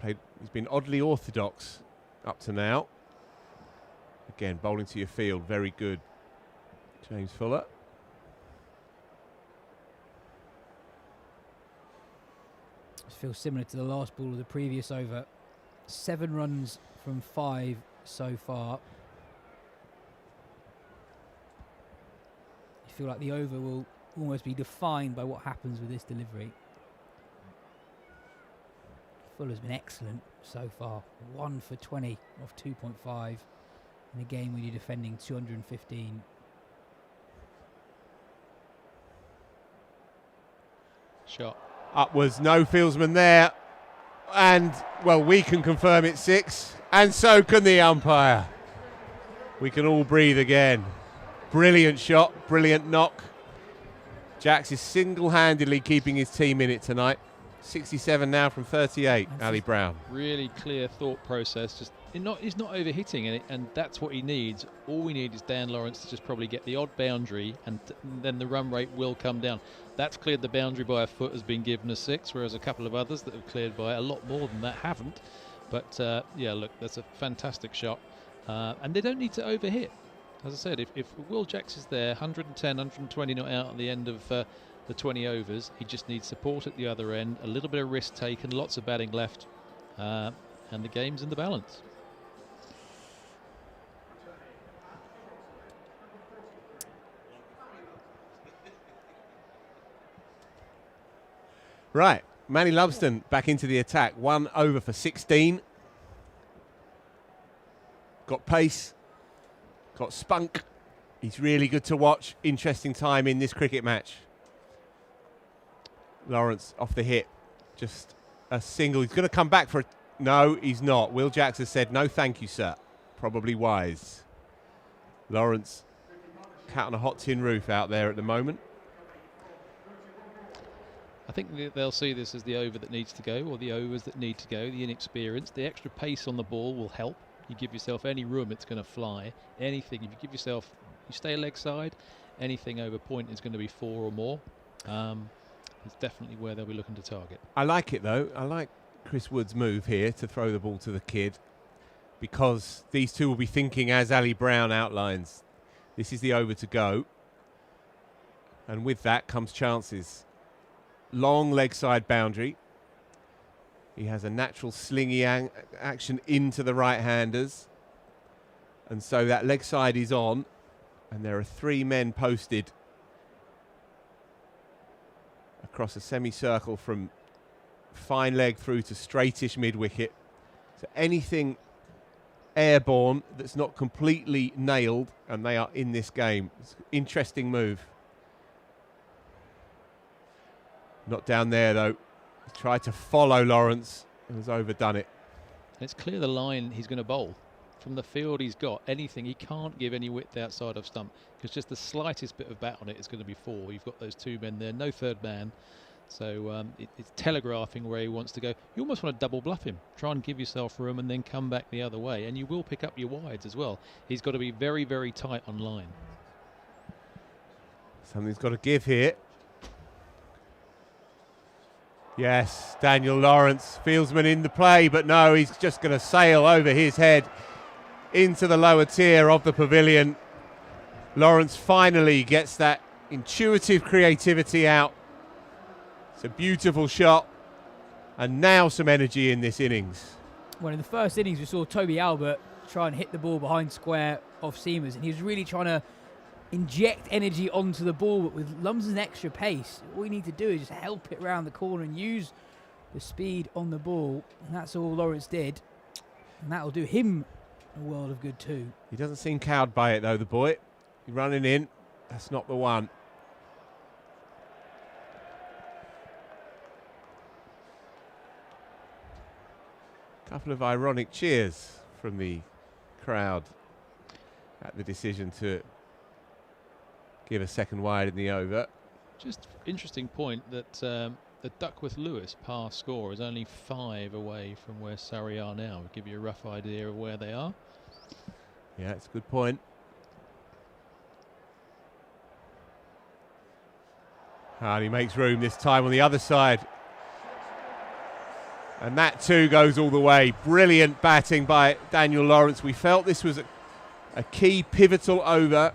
He's been oddly orthodox up to now. Again, bowling to your field, very good. James Fuller. This feels similar to the last ball of the previous over. 7 runs from 5 so far. You feel like the over will almost be defined by what happens with this delivery. Fuller's been excellent so far. 1 for 20 off 2.5 in a game when you're defending 215. Shot. Upwards, no fieldsman there. And, well, we can confirm it's 6. And so can the umpire. We can all breathe again. Brilliant shot, brilliant knock. Jacks is single-handedly keeping his team in it tonight. 67 now from 38, Ali Brown. Really clear thought process. Just he's not overhitting, and that's what he needs. All we need is Dan Lawrence to just probably get the odd boundary, and then the run rate will come down. That's cleared the boundary by a foot, has been given a 6, whereas a couple of others that have cleared by a lot more than that haven't. But yeah, look, that's a fantastic shot, and they don't need to overhit. As I said, if Will Jacks is there, 110, 120 not out at the end of the 20 overs, he just needs support at the other end, a little bit of risk taken, lots of batting left, and the game's in the balance. Right, Manny Lumsden back into the attack. 1 over for 16. Got pace, got spunk. He's really good to watch. Interesting time in this cricket match. Lawrence off the hit, just a single. He's going to come back for a... No, he's not. Will Jacks has said, no thank you, sir. Probably wise. Lawrence, cat on a hot tin roof out there at the moment. I think they'll see this as the over that needs to go, or the overs that need to go, the inexperience. The extra pace on the ball will help. You give yourself any room, it's going to fly. Anything, if you give yourself, you stay leg side, anything over point is going to be 4 or more. It's definitely where they'll be looking to target. I like it, though. I like Chris Wood's move here to throw the ball to the kid, because these two will be thinking, as Ali Brown outlines, this is the over to go. And with that comes chances. Long leg side boundary. He has a natural slingy action into the right-handers. And so that leg side is on. And there are 3 men posted across a semicircle from fine leg through to straightish mid-wicket. So anything airborne that's not completely nailed, and they are in this game. It's an interesting move. Not down there, though. He tried to follow Lawrence and has overdone it. It's clear the line he's going to bowl. From the field he's got, anything, he can't give any width outside of stump, because just the slightest bit of bat on it is going to be 4. You've got those 2 men there, no third man. So it's telegraphing where he wants to go. You almost want to double bluff him. Try and give yourself room and then come back the other way. And you will pick up your wides as well. He's got to be very, very tight on line. Something's got to give here. Yes, Daniel Lawrence, fieldsman in the play, but no, he's just going to sail over his head into the lower tier of the pavilion. Lawrence finally gets that intuitive creativity out. It's a beautiful shot, and now some energy in this innings. Well, in the first innings, we saw Toby Albert try and hit the ball behind square off seamers, and he was really trying to inject energy onto the ball, but with Lumsden's extra pace, all you need to do is just help it round the corner and use the speed on the ball, and that's all Lawrence did, and that'll do him a world of good too. He doesn't seem cowed by it, though, the boy. He's running in. That's not the one. Couple of ironic cheers from the crowd at the decision to give a second wide in the over. Just interesting point that the Duckworth-Lewis par score is only 5 away from where Surrey are now. We'll give you a rough idea of where they are. Yeah, it's a good point. And he makes room this time on the other side. And that too goes all the way. Brilliant batting by Daniel Lawrence. We felt this was a key pivotal over.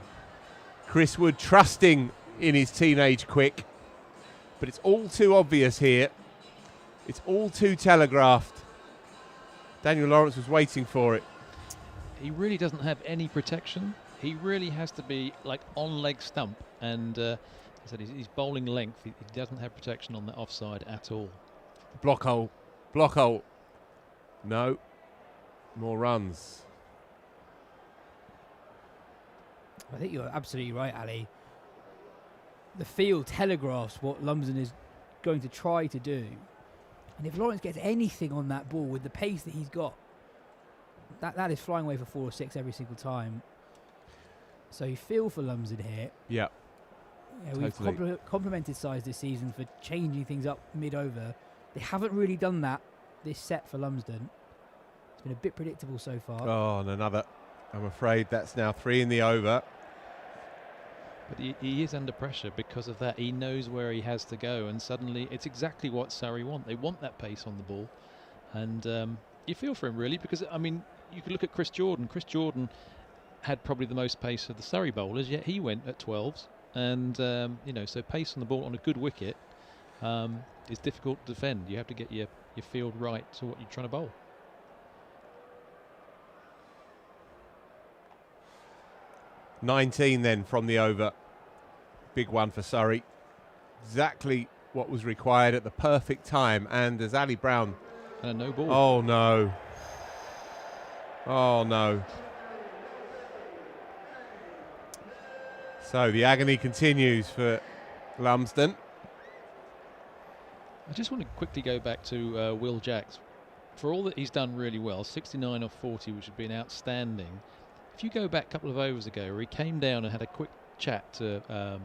Chris Wood trusting in his teenage quick. But it's all too obvious here. It's all too telegraphed. Daniel Lawrence was waiting for it. He really doesn't have any protection. He really has to be like on leg stump. And I said his bowling length, he doesn't have protection on the offside at all. Block hole. Block hole. No. More runs. I think you're absolutely right, Ali. The field telegraphs what Lumsden is going to try to do. And if Lawrence gets anything on that ball with the pace that he's got, that is flying away for 4 or 6 every single time. So you feel for Lumsden here. Yeah. We've complimented sides this season for changing things up mid-over. They haven't really done that this set for Lumsden. It's been a bit predictable so far. Oh, and another. I'm afraid that's now 3 in the over. But he is under pressure because of that. He knows where he has to go, and suddenly it's exactly what Surrey want. They want that pace on the ball. And you feel for him, really, because, I mean, you could look at Chris Jordan. Chris Jordan had probably the most pace of the Surrey bowlers, yet he went at 12s. And, so pace on the ball on a good wicket is difficult to defend. You have to get your field right to what you're trying to bowl. $19 then from the over. Big one for Surrey. Exactly what was required at the perfect time. And as Ali Brown... And a no ball. Oh, no. Oh, no. So the agony continues for Lumsden. I just want to quickly go back to Will Jacks. For all that he's done really well, 69 off 40, which has been outstanding. If you go back a couple of overs ago, where he came down and had a quick chat to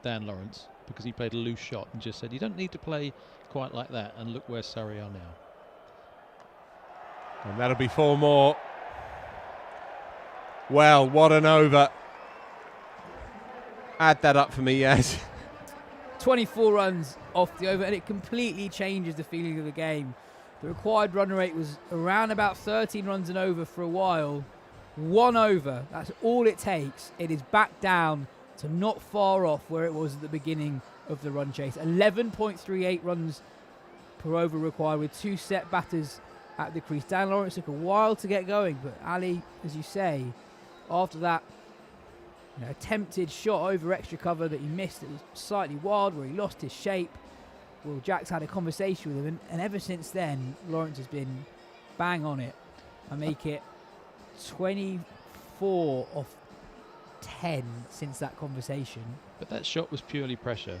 Dan Lawrence, because he played a loose shot, and just said, you don't need to play quite like that, and look where Surrey are now. And that'll be 4 more. Well, what an over. Add that up for me, yes. 24 runs off the over, and it completely changes the feeling of the game. The required run rate was around about 13 runs and over for a while. 1 over, that's all it takes. It is back down to not far off where it was at the beginning of the run chase. 11.38 runs per over required with 2 set batters at the crease. Dan Lawrence took a while to get going, but Ali, as you say, after that attempted shot over extra cover that he missed, it was slightly wild, where he lost his shape. Will Jacks had a conversation with him, and ever since then, Lawrence has been bang on it. I make it 24 off 10 since that conversation. But that shot was purely pressure,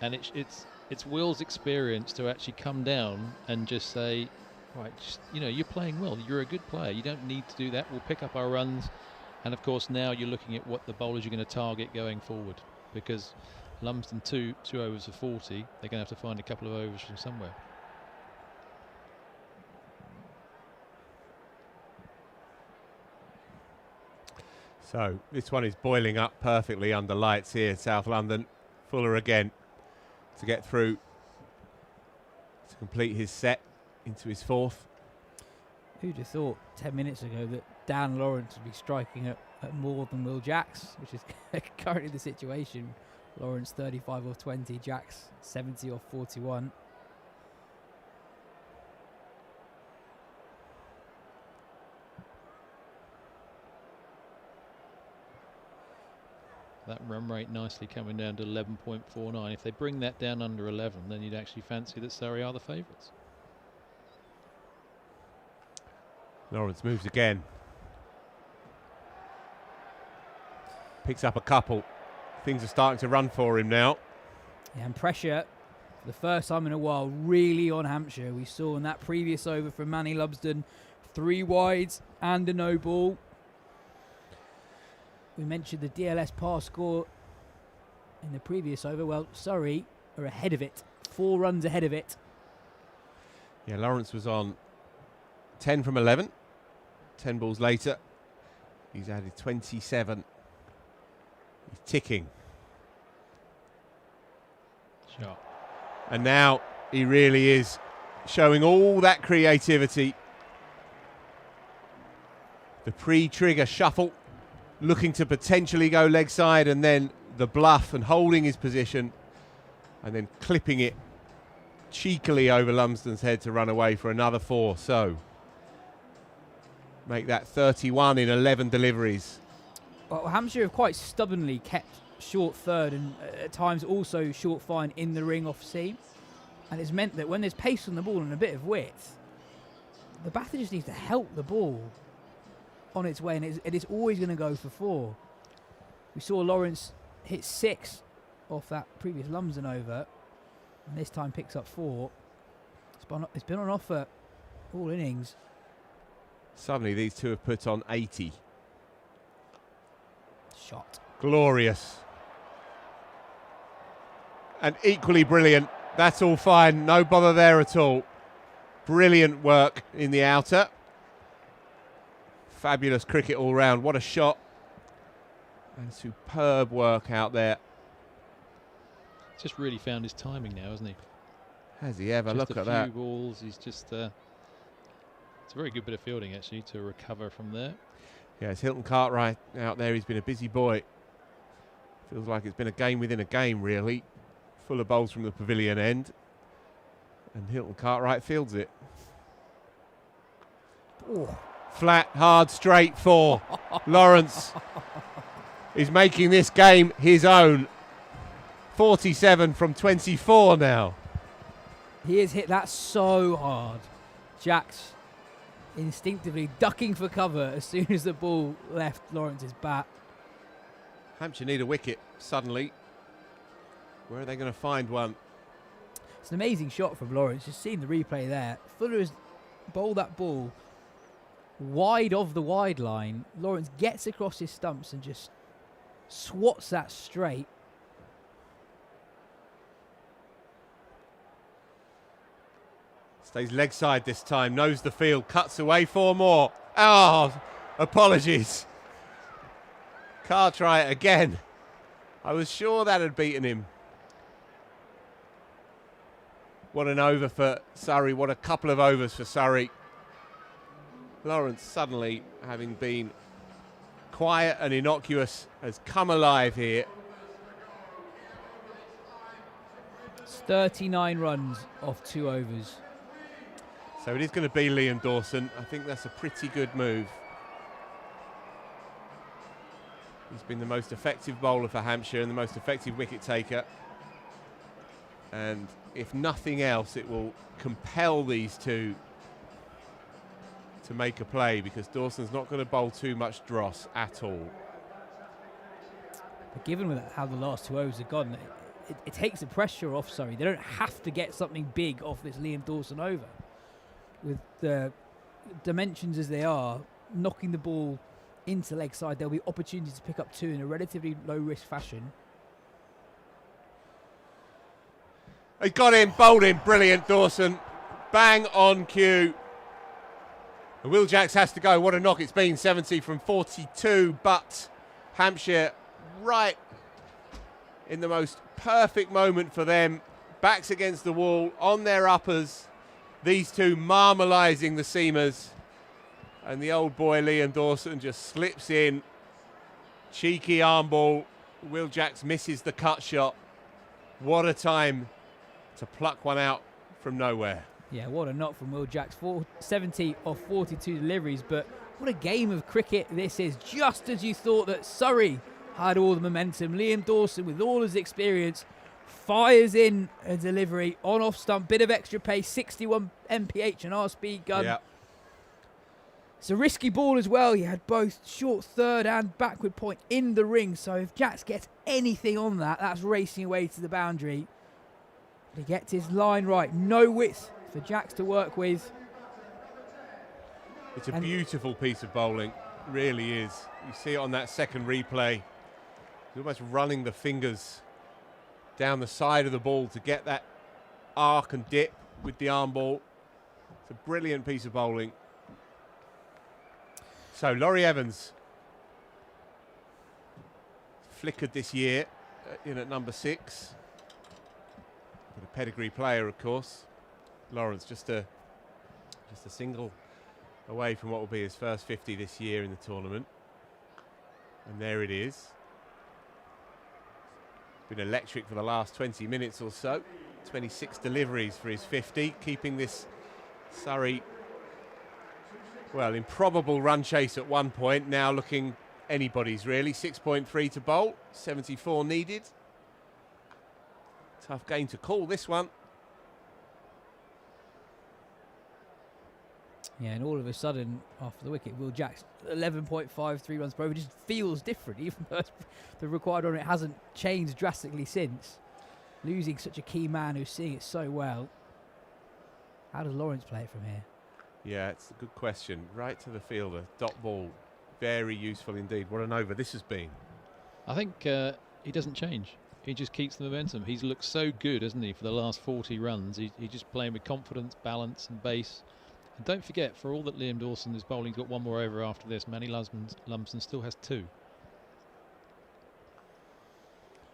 and it's Will's experience to actually come down and just say, right, just, you're playing well. You're a good player. You don't need to do that. We'll pick up our runs. And, of course, now you're looking at what the bowlers you're going to target going forward, because Lumsden two overs of 40, they're going to have to find a couple of overs from somewhere. So this one is boiling up perfectly under lights here, South London. Fuller again to get through to complete his set into his fourth. Who'd have thought 10 minutes ago that Dan Lawrence would be striking at more than Will Jacks, which is currently the situation. Lawrence 35 off 20, Jacks 70 off 41. That run rate nicely coming down to 11.49. If they bring that down under 11, then you'd actually fancy that Surrey are the favourites. Lawrence moves again. Picks up a couple. Things are starting to run for him now. Yeah, and pressure, for the first time in a while, really on Hampshire. We saw in that previous over from Manny Lumsden, 3 wides and a no ball. We mentioned the DLS par score in the previous over. Well, Surrey are ahead of it, 4 runs ahead of it. Yeah, Lawrence was on 10 from 11. 10 balls later, he's added 27. He's ticking. Sure. And now he really is showing all that creativity. The pre-trigger shuffle, looking to potentially go leg side, and then the bluff and holding his position, and then clipping it cheekily over Lumsden's head to run away for another 4. So make that 31 in 11 deliveries. Well, Hampshire have quite stubbornly kept short third and at times also short fine in the ring off seam. And it's meant that when there's pace on the ball and a bit of width, the batter just needs to help the ball on its way, and it's always going to go for 4. We saw Lawrence hit 6 off that previous Lumsden over, and this time picks up 4. It's been on offer all innings. Suddenly these two have put on 80. Shot. Glorious. And equally brilliant. That's all fine. No bother there at all. Brilliant work in the outer. Fabulous cricket all round. What a shot. And superb work out there. Just really found his timing now, hasn't he? Has he ever? Just Look at a that. few balls. He's just... it's a very good bit of fielding, actually, to recover from there. Yeah, it's Hilton Cartwright out there. He's been a busy boy. Feels like it's been a game within a game, really. Full of bowls from the pavilion end. And Hilton Cartwright fields it. Ooh. Flat, hard, straight 4. Lawrence is making this game his own. 47 from 24 now. He has hit that so hard. Jacks instinctively ducking for cover as soon as the ball left Lawrence's bat. Hampshire need a wicket suddenly. Where are they going to find one? It's an amazing shot from Lawrence. Just seeing the replay there. Fuller has bowled that ball wide of the wide line. Lawrence gets across his stumps and just swats that straight. Stays leg side this time, knows the field, cuts away 4 more. Oh, apologies. Cartwright again. I was sure that had beaten him. What an over for Surrey, what a couple of overs for Surrey. Lawrence suddenly, having been quiet and innocuous, has come alive here. It's 39 runs off 2 overs. So it is going to be Liam Dawson. I think that's a pretty good move. He's been the most effective bowler for Hampshire and the most effective wicket taker. And if nothing else, it will compel these two to make a play, because Dawson's not going to bowl too much dross at all. But given how the last 2 overs have gone, it takes the pressure off Surrey. They don't have to get something big off this Liam Dawson over. With the dimensions as they are, knocking the ball into leg side, there'll be opportunities to pick up 2 in a relatively low-risk fashion. He got him, bowled him, brilliant Dawson. Bang on cue. And Will Jacks has to go. What a knock it's been, 70 from 42, but Hampshire right in the most perfect moment for them. Backs against the wall, on their uppers. These two marmalising the seamers. And the old boy Liam Dawson just slips in. Cheeky arm ball. Will Jacks misses the cut shot. What a time to pluck one out from nowhere. Yeah, what a knock from Will Jacks. 70 off 42 deliveries, but what a game of cricket this is. Just as you thought that Surrey had all the momentum, Liam Dawson, with all his experience, fires in a delivery on off stump, bit of extra pace, 61 mph and R-speed gun. Yeah. It's a risky ball as well. He had both short third and backward point in the ring, so if Jacks gets anything on that, that's racing away to the boundary. But he gets his line right. No width for Jacks to work with. It's a beautiful piece of bowling, really is. You see it on that second replay. He's almost running the fingers down the side of the ball to get that arc and dip with the arm ball. It's a brilliant piece of bowling. So Laurie Evans flickered this year in at number 6. But a pedigree player, of course. Lawrence just a single away from what will be his first 50 this year in the tournament. And there it is. Been electric for the last 20 minutes or so. 26 deliveries for his 50, keeping this Surrey, well, improbable run chase at one point, now looking anybody's really. 6.3 to bowl, 74 needed. Tough game to call, this one. Yeah, and all of a sudden, after the wicket, Will Jacks, 11.53 runs per over, just feels different, even though the required run rate hasn't changed drastically since. Losing such a key man who's seeing it so well. How does Lawrence play it from here? Yeah, it's a good question. Right to the fielder, dot ball. Very useful indeed. What an over this has been. I think he doesn't change. He just keeps the momentum. He's looked so good, hasn't he, for the last 40 runs. He's just playing with confidence, balance and base. And don't forget, for all that Liam Dawson is bowling, he's got one more over after this. Manny Lumsden still has 2.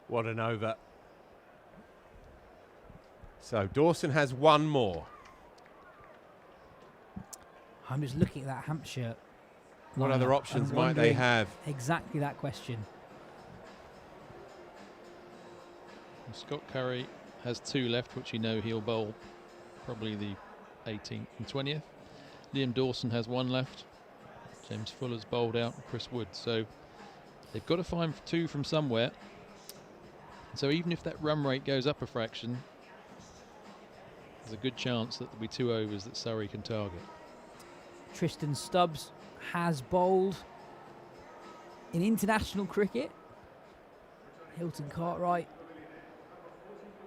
What an over. So Dawson has one more. I'm just looking at that Hampshire. What other options might they have? Exactly that question. And Scott Curry has 2 left, which you know he'll bowl probably the 18th and 20th. Liam Dawson has 1 left. James Fuller's bowled out, and Chris Wood. So they've got to find 2 from somewhere. So even if that run rate goes up a fraction, there's a good chance that there'll be 2 overs that Surrey can target. Tristan Stubbs has bowled in international cricket. Hilton Cartwright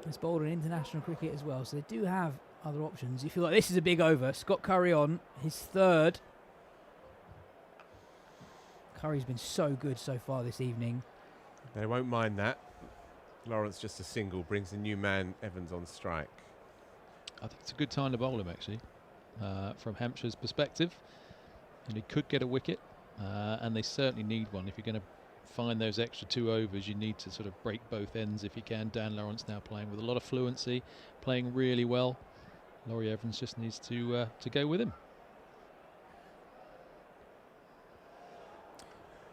has bowled in international cricket as well, so they do have other options. You feel like this is a big over. Scott Curry on his 3rd. Curry's been so good so far this evening. They won't mind that. Lawrence just a single, brings the new man Evans on strike. I think it's a good time to bowl him, actually, from Hampshire's perspective. And he could get a wicket, and they certainly need one. If you're going to find those extra 2 overs, you need to sort of break both ends if you can. Dan Lawrence now playing with a lot of fluency, playing really well. Laurie Evans just needs to go with him.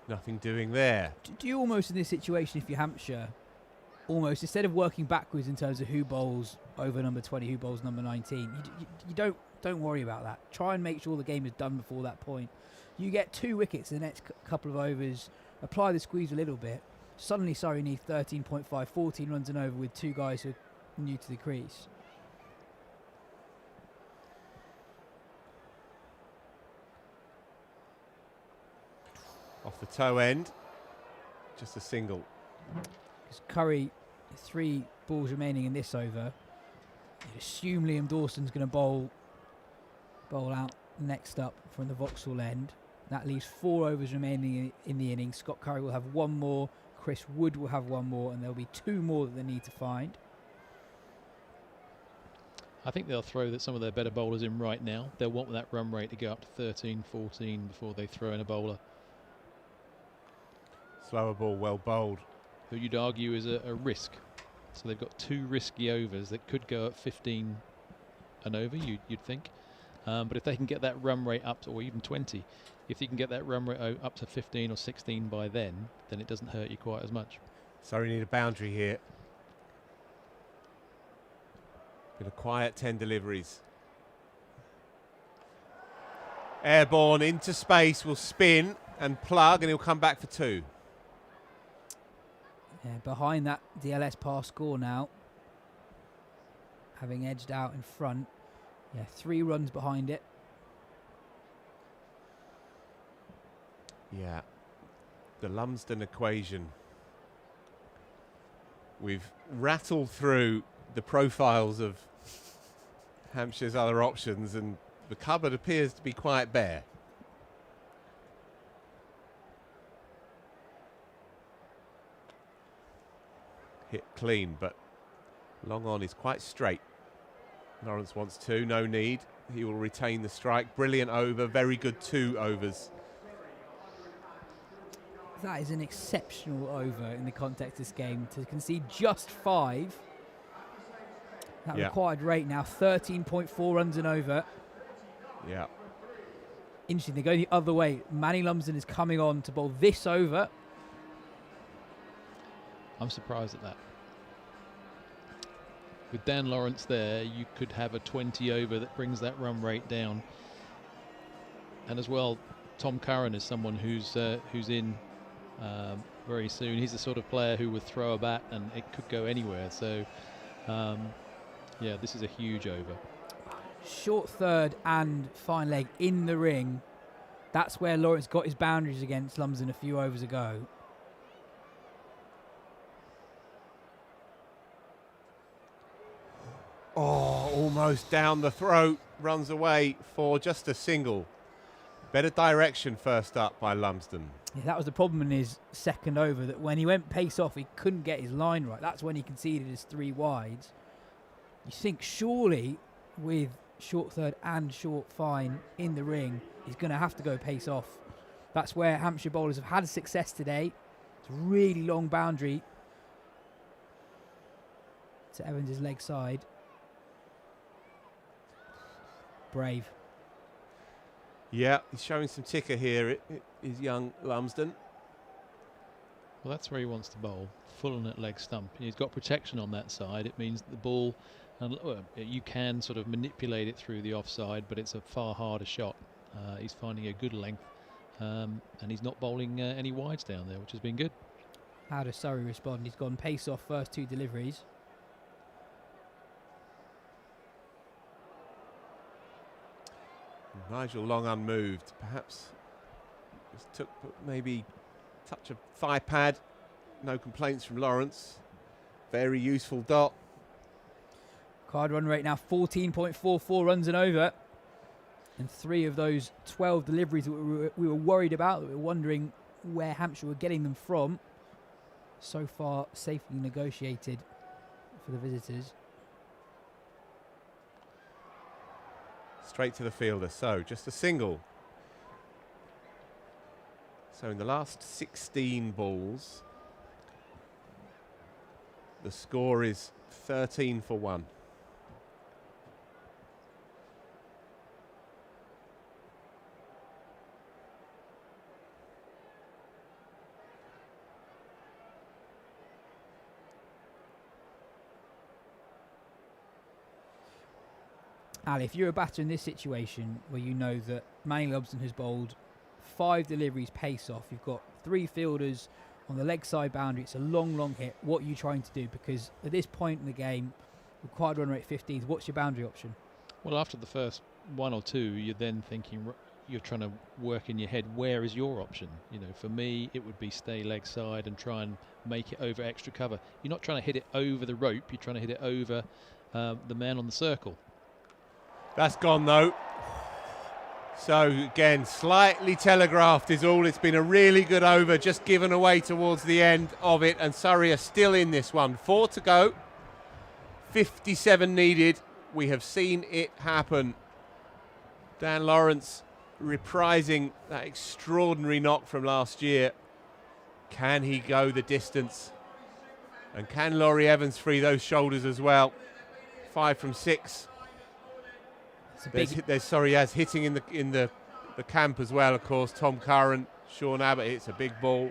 Nothing doing there. Do you almost in this situation, if you're Hampshire, almost instead of working backwards in terms of who bowls over number 20, who bowls number 19, you don't worry about that. Try and make sure the game is done before that point. You get 2 wickets in the next couple of overs, apply the squeeze a little bit. Suddenly Surrey need 13.5, 14 runs and over with 2 guys who are new to the crease. Off the toe end. Just a single. Because Curry, 3 balls remaining in this over. You'd assume Liam Dawson's going to bowl out next up from the Vauxhall end. That leaves 4 overs remaining in the innings. Scott Curry will have 1 more. Chris Wood will have 1 more, and there'll be 2 more that they need to find. I think they'll throw some of their better bowlers in right now. They'll want that run rate to go up to 13, 14 before they throw in a bowler. Slower ball, well bowled. Who you'd argue is a risk. So they've got 2 risky overs that could go at 15 and over, you'd think. But if they can get that run rate up to, or even 20, if you can get that run rate up to 15 or 16 by then it doesn't hurt you quite as much. Surrey need a boundary here. Been a quiet 10 deliveries. Airborne into space, will spin and plug, and he'll come back for 2. Yeah, behind that DLS pass score now, having edged out in front. Yeah, 3 runs behind it. Yeah, the Lumsden equation. We've rattled through the profiles of Hampshire's other options, and the cupboard appears to be quite bare. Hit clean, but long on is quite straight. Lawrence wants 2, no need. He will retain the strike. Brilliant over, very good 2 overs. That is an exceptional over in the context of this game. To concede just 5. That required rate now, 13.4 runs and over. Yeah. Interesting, they go the other way. Manny Lumsden is coming on to bowl this over. I'm surprised at that. With Dan Lawrence there, you could have a 20 over that brings that run rate down. And as well, Tom Curran is someone who's in very soon. He's the sort of player who would throw a bat and it could go anywhere. So, yeah, this is a huge over. Short third and fine leg in the ring. That's where Lawrence got his boundaries against Lumsden a few overs ago. Oh, almost down the throat. Runs away for just a single. Better direction first up by Lumsden. Yeah, that was the problem in his second over, that when he went pace off, he couldn't get his line right. That's when he conceded his 3 wides. You think surely with short third and short fine in the ring, he's going to have to go pace off. That's where Hampshire bowlers have had success today. It's a really long boundary to Evans' leg side. Brave. Yeah, he's showing some ticker here. It is young Lumsden. Well, that's where he wants to bowl, full on at leg stump. He's got protection on that side. It means that the ball, you can sort of manipulate it through the offside, but it's a far harder shot. He's finding a good length, and he's not bowling any wides down there, which has been good. How does Surrey respond? He's gone pace off first 2 deliveries. Nigel long unmoved. Perhaps just took maybe touch of thigh pad. No complaints from Lawrence. Very useful dot. Card run rate now 14.44 runs and over. And 3 of those 12 deliveries that we were worried about, that we were wondering where Hampshire were getting them from, so far safely negotiated for the visitors. Straight to the fielder, so just a single. So in the last 16 balls, the score is 13 for 1. Ali, if you're a batter in this situation where you know that Manny Lumsden has bowled 5 deliveries pace off, you've got 3 fielders on the leg side boundary, it's a long hit, what are you trying to do? Because at this point in the game, required run rate 15s, what's your boundary option? Well, after the first 1 or 2, you're then thinking, you're trying to work in your head, where is your option? You know, for me, it would be stay leg side and try and make it over extra cover. You're not trying to hit it over the rope, you're trying to hit it over the man on the circle. That's gone though. So again, slightly telegraphed is all. It's been a really good over, just given away towards the end of it, and Surrey are still in this one. 4 to go, 57 needed. We have seen it happen. Dan Lawrence reprising that extraordinary knock from last year. Can he go the distance? And can Laurie Evans free those shoulders as well? 5 from 6. There's Yas hitting in the camp as well, of course. Tom Curran, Sean Abbott hits a big ball.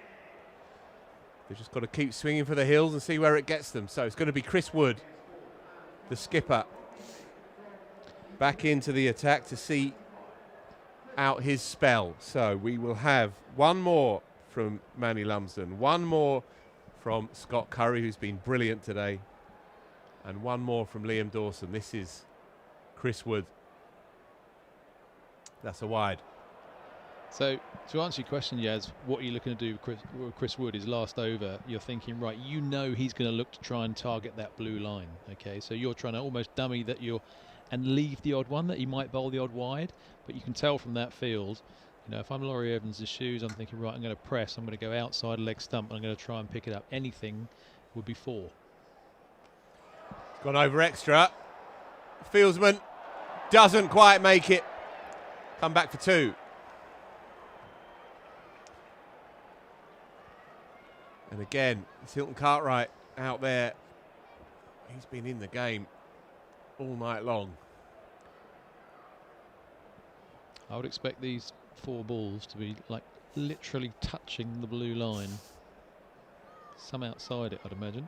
They've just got to keep swinging for the hills and see where it gets them. So it's going to be Chris Wood, the skipper, back into the attack to see out his spell. So we will have one more from Manny Lumsden, one more from Scott Curry, who's been brilliant today, and one more from Liam Dawson. This is Chris Wood. That's a wide. So to answer your question, Yas, what are you looking to do with Chris Wood? His last over, you're thinking, right, you know he's going to look to try and target that blue line. Okay, so you're trying to almost dummy that and leave the odd one, that he might bowl the odd wide, but you can tell from that field, you know, if I'm Laurie Evans' shoes, I'm thinking, right, I'm going to press, I'm going to go outside leg stump, I'm going to try and pick it up. Anything would be 4. Gone over extra. Fieldsman doesn't quite make it. Come back for 2. And again, it's Hilton Cartwright out there. He's been in the game all night long. I would expect these 4 balls to be like literally touching the blue line. Some outside it, I'd imagine.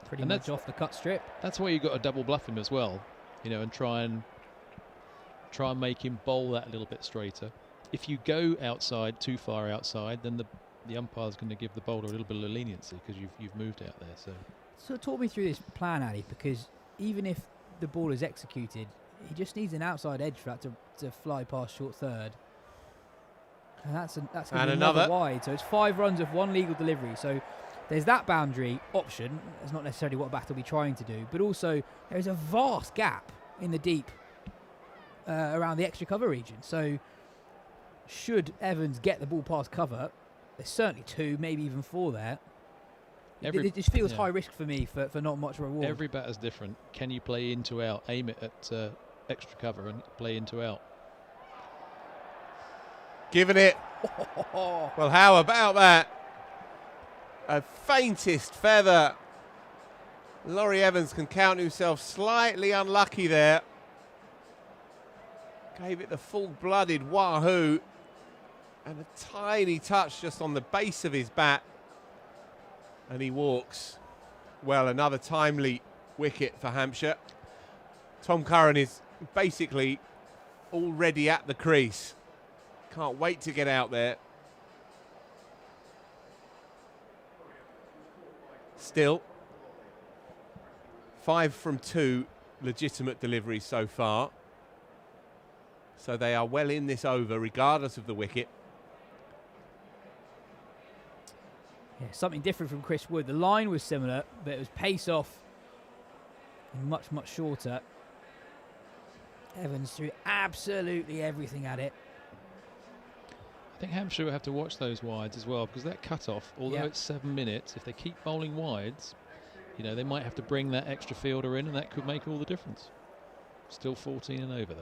Pretty much off the cut strip. That's why you've got to double bluff him as well, you know, and try and make him bowl that a little bit straighter. If you go outside, too far outside, then the umpire's going to give the bowler a little bit of leniency because you've moved out there. So talk me through this plan, Ali, because even if the ball is executed, he just needs an outside edge for that to fly past short third. And that's going to be another wide. So it's 5 runs of 1 legal delivery. So there's that boundary option. That's not necessarily what Bat will be trying to do. But also there's a vast gap in the deep around the extra cover region. So should Evans get the ball past cover, there's certainly 2, maybe even 4 there. It just feels high risk for me for not much reward. Every batter's different. Can you play into out, aim it at extra cover and play into out? Giving it. Well, how about that? A faintest feather. Laurie Evans can count himself slightly unlucky there. Gave it the full-blooded wahoo. And a tiny touch just on the base of his bat. And he walks. Well, another timely wicket for Hampshire. Tom Curran is basically already at the crease. Can't wait to get out there. Still, 5 from 2 legitimate deliveries so far. So they are well in this over, regardless of the wicket. Yeah, something different from Chris Wood. The line was similar, but it was pace off and much, much shorter. Evans threw absolutely everything at it. I think Hampshire will have to watch those wides as well, because that cut-off, although it's 7 minutes, if they keep bowling wides, you know, they might have to bring that extra fielder in, and that could make all the difference. Still 14 and over, though.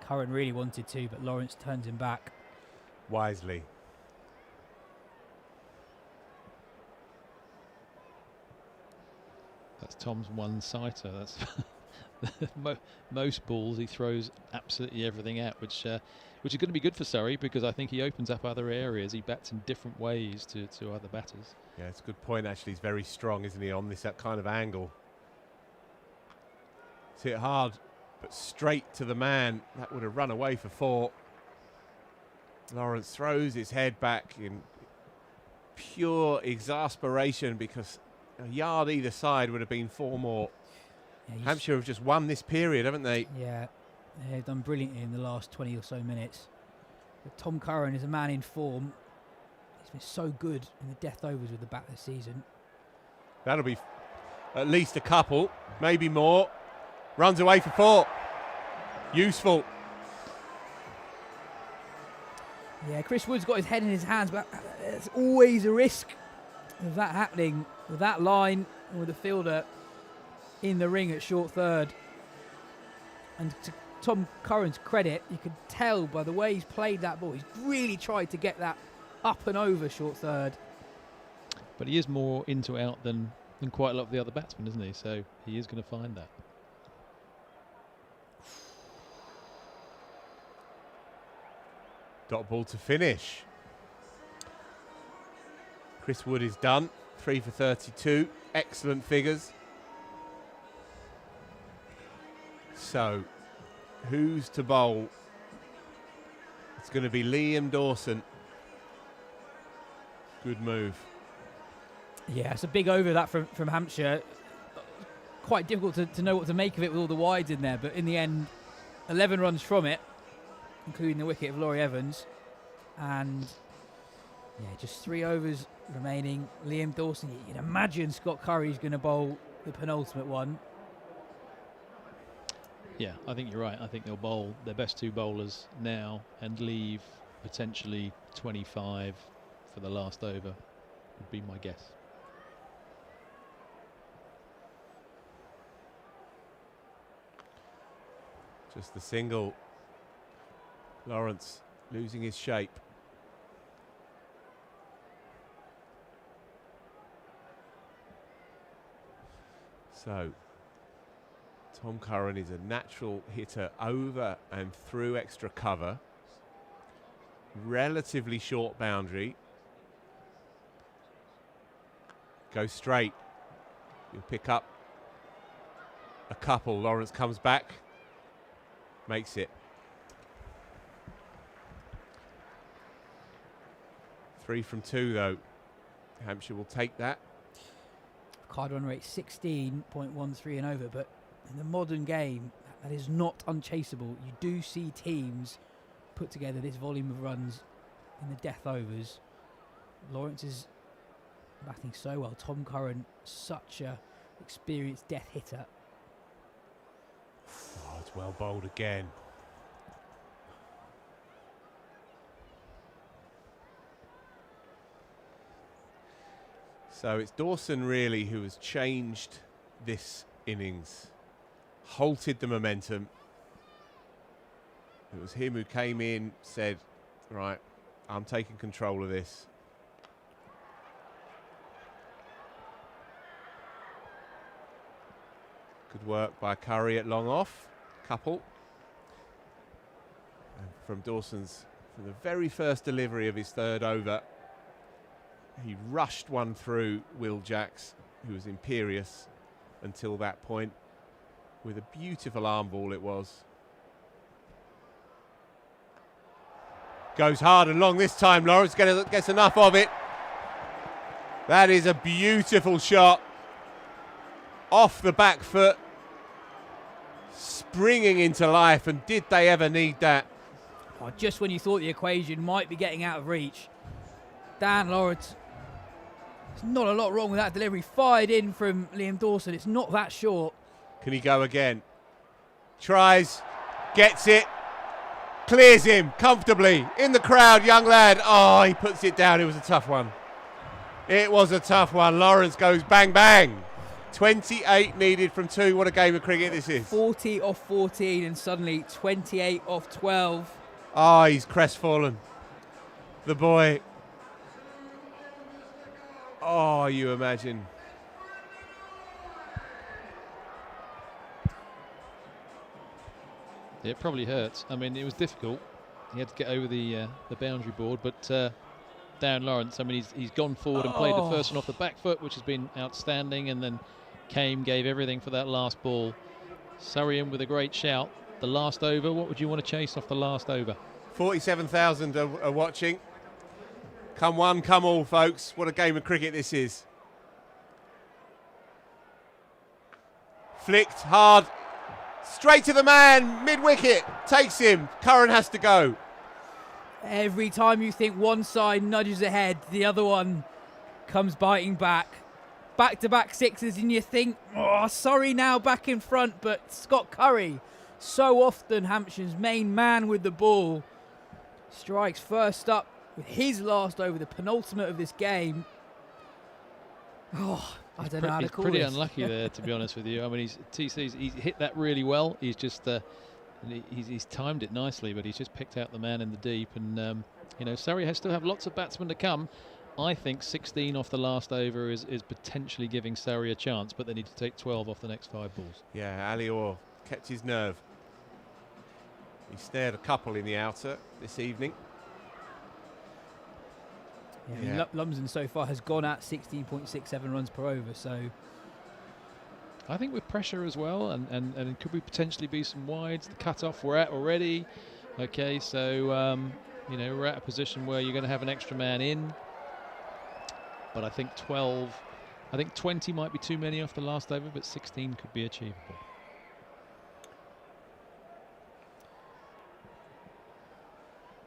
Curran really wanted to, but Lawrence turns him back. Wisely. That's Tom's one-sighter. That's most balls he throws absolutely everything at, which is going to be good for Surrey, because I think he opens up other areas. He bats in different ways to other batters. Yeah, it's a good point, actually. He's very strong, isn't he, on this that kind of angle. It's hit hard but straight to the man. That would have run away for 4. Lawrence throws his head back in pure exasperation because a yard either side would have been 4 more. Yeah, Hampshire have just won this period, haven't they? Yeah, they've done brilliantly in the last 20 or so minutes. But Tom Curran is a man in form. He's been so good in the death overs with the bat this season. That'll be at least a couple, maybe more. Runs away for 4. Useful. Yeah, Chris Wood's got his head in his hands, but there's always a risk of that happening with that line and with the fielder in the ring at short third. And to Tom Curran's credit, you can tell by the way he's played that ball, he's really tried to get that up and over short third. But he is more into out than quite a lot of the other batsmen, isn't he? So he is going to find that. Dot ball to finish. Chris Wood is done. 3 for 32. Excellent figures. So, who's to bowl? It's going to be Liam Dawson. Good move. Yeah, it's a big over that from Hampshire. Quite difficult to know what to make of it with all the wides in there, but in the end, 11 runs from it, including the wicket of Laurie Evans. And yeah, just 3 overs remaining. Liam Dawson, you'd imagine Scott Curry's going to bowl the penultimate one. Yeah, I think you're right. I think they'll bowl their best 2 bowlers now and leave potentially 25 for the last over, would be my guess. Just the single. Lawrence losing his shape. So, Tom Curran is a natural hitter over and through extra cover. Relatively short boundary. Go straight. You'll pick up a couple. Lawrence comes back. Makes it. 3 from 2 though. Hampshire will take that. Card run rate 16.13 and over, but in the modern game, that is not unchaseable. You do see teams put together this volume of runs in the death overs. Lawrence is batting so well. Tom Curran, such a experienced death hitter. Oh, it's well bowled again. So it's Dawson really who has changed this innings, halted the momentum. It was him who came in, said, right, I'm taking control of this. Good work by Curry at long off, couple. And from Dawson's, from the very first delivery of his 3rd over, he rushed one through Will Jacks, who was imperious until that point, with a beautiful arm ball it was. Goes hard and long this time. Lawrence gets enough of it. That is a beautiful shot. Off the back foot. Springing into life, and did they ever need that? Oh, just when you thought the equation might be getting out of reach. Dan Lawrence. There's not a lot wrong with that delivery. Fired in from Liam Dawson. It's not that short. Can he go again? Tries. Gets it. Clears him comfortably. In the crowd, young lad. Oh, he puts it down. It was a tough one. It was a tough one. Lawrence goes bang, bang. 28 needed from 2. What a game of cricket this is. 40 off 14 and suddenly 28 off 12. Oh, he's crestfallen. The boy. Oh, you imagine. Yeah, it probably hurts. I mean, it was difficult. He had to get over the boundary board, but Darren Lawrence, I mean, he's gone forward and played the first one off the back foot, which has been outstanding, and then gave everything for that last ball. Surrey in with a great shout. The last over, what would you want to chase off the last over? 47,000 are watching. Come one, come all, folks. What a game of cricket this is. Flicked hard, straight to the man, mid-wicket, takes him. Curran has to go. Every time you think one side nudges ahead, the other one comes biting back. Back-to-back sixes, and you think, oh, Surrey now back in front, but Scott Curry, so often Hampshire's main man with the ball, strikes first up with his last over, the penultimate of this game. Oh, I don't know how to call this. He's pretty unlucky there, to be honest with you. I mean, he's hit that really well. He's just he's timed it nicely, but he's just picked out the man in the deep. And you know, Surrey still have lots of batsmen to come. I think 16 off the last over is potentially giving Surrey a chance, but they need to take 12 off the next 5 balls. Yeah, Ali Orr kept his nerve. He snared a couple in the outer this evening. Yeah. Lumsden so far has gone at 16.67 runs per over, so I think with pressure as well, and could we potentially be some wides? The cut-off we're at already. Okay, so you know, we're at a position where you're going to have an extra man in. But I think 20 might be too many off the last over, but 16 could be achievable.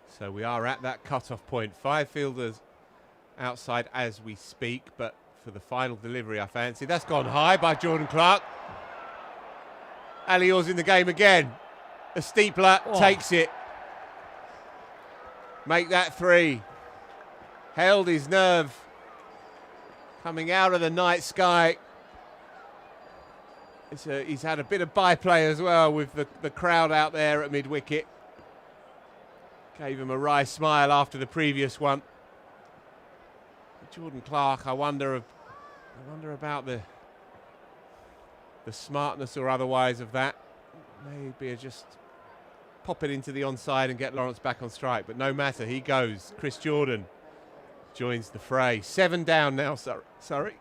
So we are at that cut-off point. 5 fielders outside as we speak, but for the final delivery, I fancy. That's gone high by Jordan Clark. Ali Orr's in the game again. A steepler takes it. Make that 3. Held his nerve. Coming out of the night sky. He's had a bit of byplay as well with the crowd out there at mid-wicket. Gave him a wry smile after the previous one. Jordan Clark, I wonder about the smartness or otherwise of that. Maybe just pop it into the onside and get Lawrence back on strike. But no matter, he goes. Chris Jordan joins the fray. 7 down now, Surrey.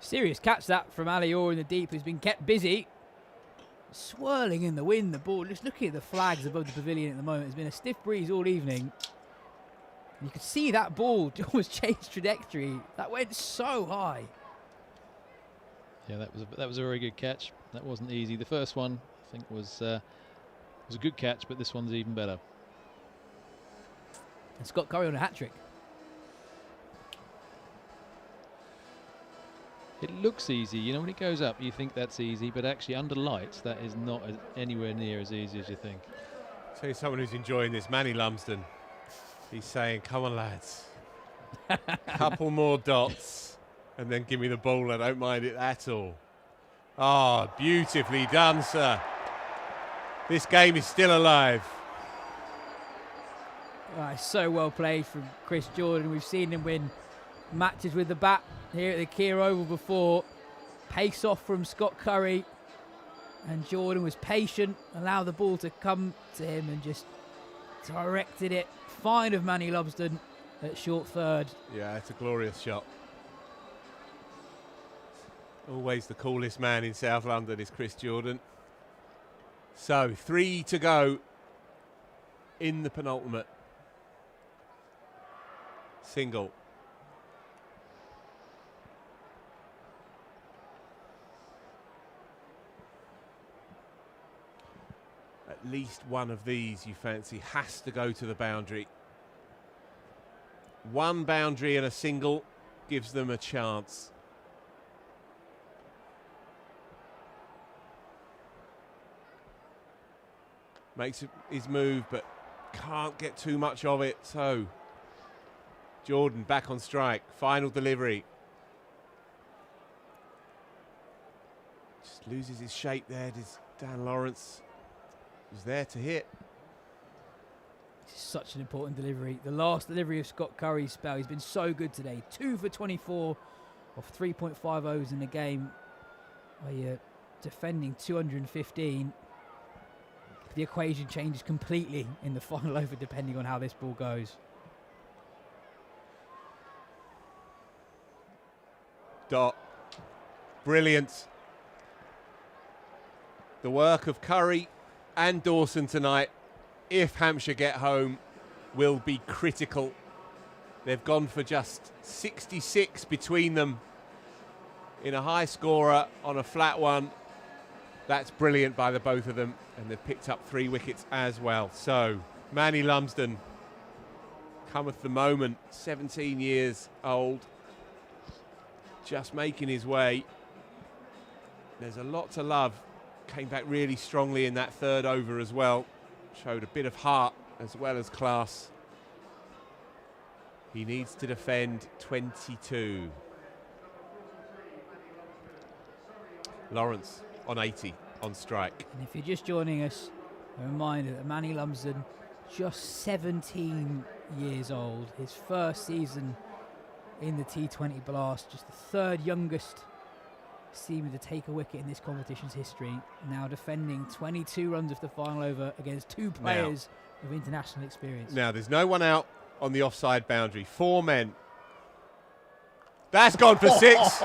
Serious catch that from Ali Orr in the deep, who's been kept busy. Swirling in the wind, the ball. Just looking at the flags above the pavilion at the moment. There's been a stiff breeze all evening. You could see that ball almost change trajectory. That went so high. Yeah, that was a very good catch. That wasn't easy. The first one, I think, was a good catch, but this one's even better. And Scott Curry on a hat-trick. It looks easy, you know, when it goes up you think that's easy, but actually under lights that is not anywhere near as easy as you think. Tell you someone who's enjoying this, Manny Lumsden. He's saying, come on lads, couple more dots and then give me the ball. I don't mind it at all. Oh, beautifully done, sir. This game is still alive. So well played from Chris Jordan. We've seen him win matches with the bat here at the Kia Oval before. Pace off from Scott Curry, and Jordan was patient, allowed the ball to come to him and just directed it. Fine of Manny Lumsden at short third. Yeah, it's a glorious shot. Always the coolest man in South London is Chris Jordan. So 3 to go in the penultimate. Single. At least one of these, you fancy, has to go to the boundary. One boundary and a single gives them a chance. Makes his move, but can't get too much of it. So Jordan back on strike. Final delivery. Just loses his shape there. Does Dan Lawrence? Was there to hit. Such an important delivery. The last delivery of Scott Curry's spell. He's been so good today. 2 for 24 off 3.5 overs in the game. Where you're defending 215. The equation changes completely in the final over depending on how this ball goes. Dot. Brilliant. The work of Curry and Dawson tonight, if Hampshire get home, will be critical. They've gone for just 66 between them in a high scorer on a flat one. That's brilliant by the both of them, and they've picked up 3 wickets as well. So Manny Lumsden cometh the moment, 17 years old, just making his way. There's a lot to love. Came back really strongly in that 3rd over as well. Showed a bit of heart as well as class. He needs to defend 22. Lawrence on 80 on strike. And if you're just joining us, a reminder that Manny Lumsden, just 17 years old, his first season in the T20 Blast, just the 3rd youngest seamer to take a wicket in this competition's history, now defending 22 runs of the final over against 2 players of international experience. Now there's no one out on the offside boundary. 4 men. That's gone for 6.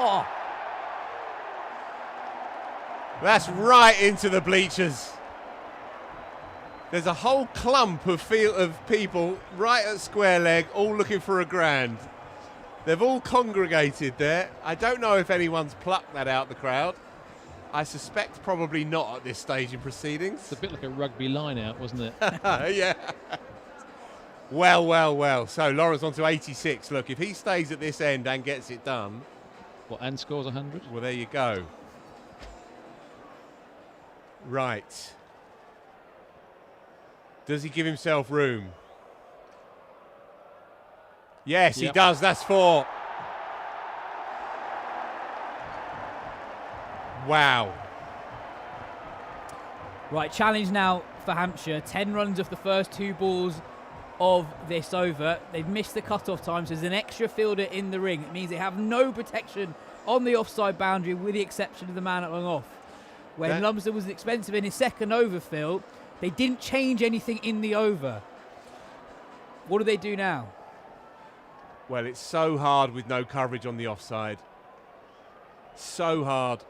That's right into the bleachers. There's a whole clump of people right at square leg, all looking for a grand. They've all congregated there. I don't know if anyone's plucked that out the crowd. I suspect probably not at this stage in proceedings. It's a bit like a rugby line-out, wasn't it? Yeah. Well. So Lawrence on to 86. Look, if he stays at this end and gets it done. What, and scores 100? Well, there you go. Right. Does he give himself room? Yes, he does. That's 4. Wow. Right, challenge now for Hampshire. 10 runs off the first 2 balls of this over. They've missed the cut-off time, so there's an extra fielder in the ring. It means they have no protection on the offside boundary with the exception of the man at long off. When Lumsden was expensive in his 2nd over, Phil, they didn't change anything in the over. What do they do now? Well, it's so hard with no coverage on the offside. So hard.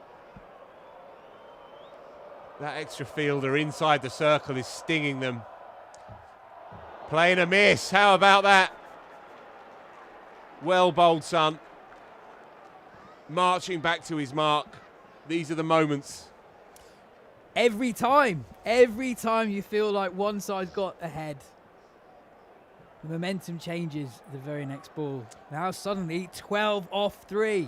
That extra fielder inside the circle is stinging them. Playing a miss. How about that? Well bowled, son. Marching back to his mark. These are the moments. Every time you feel like one side's got ahead, the momentum changes the very next ball. Now suddenly 12 off 3.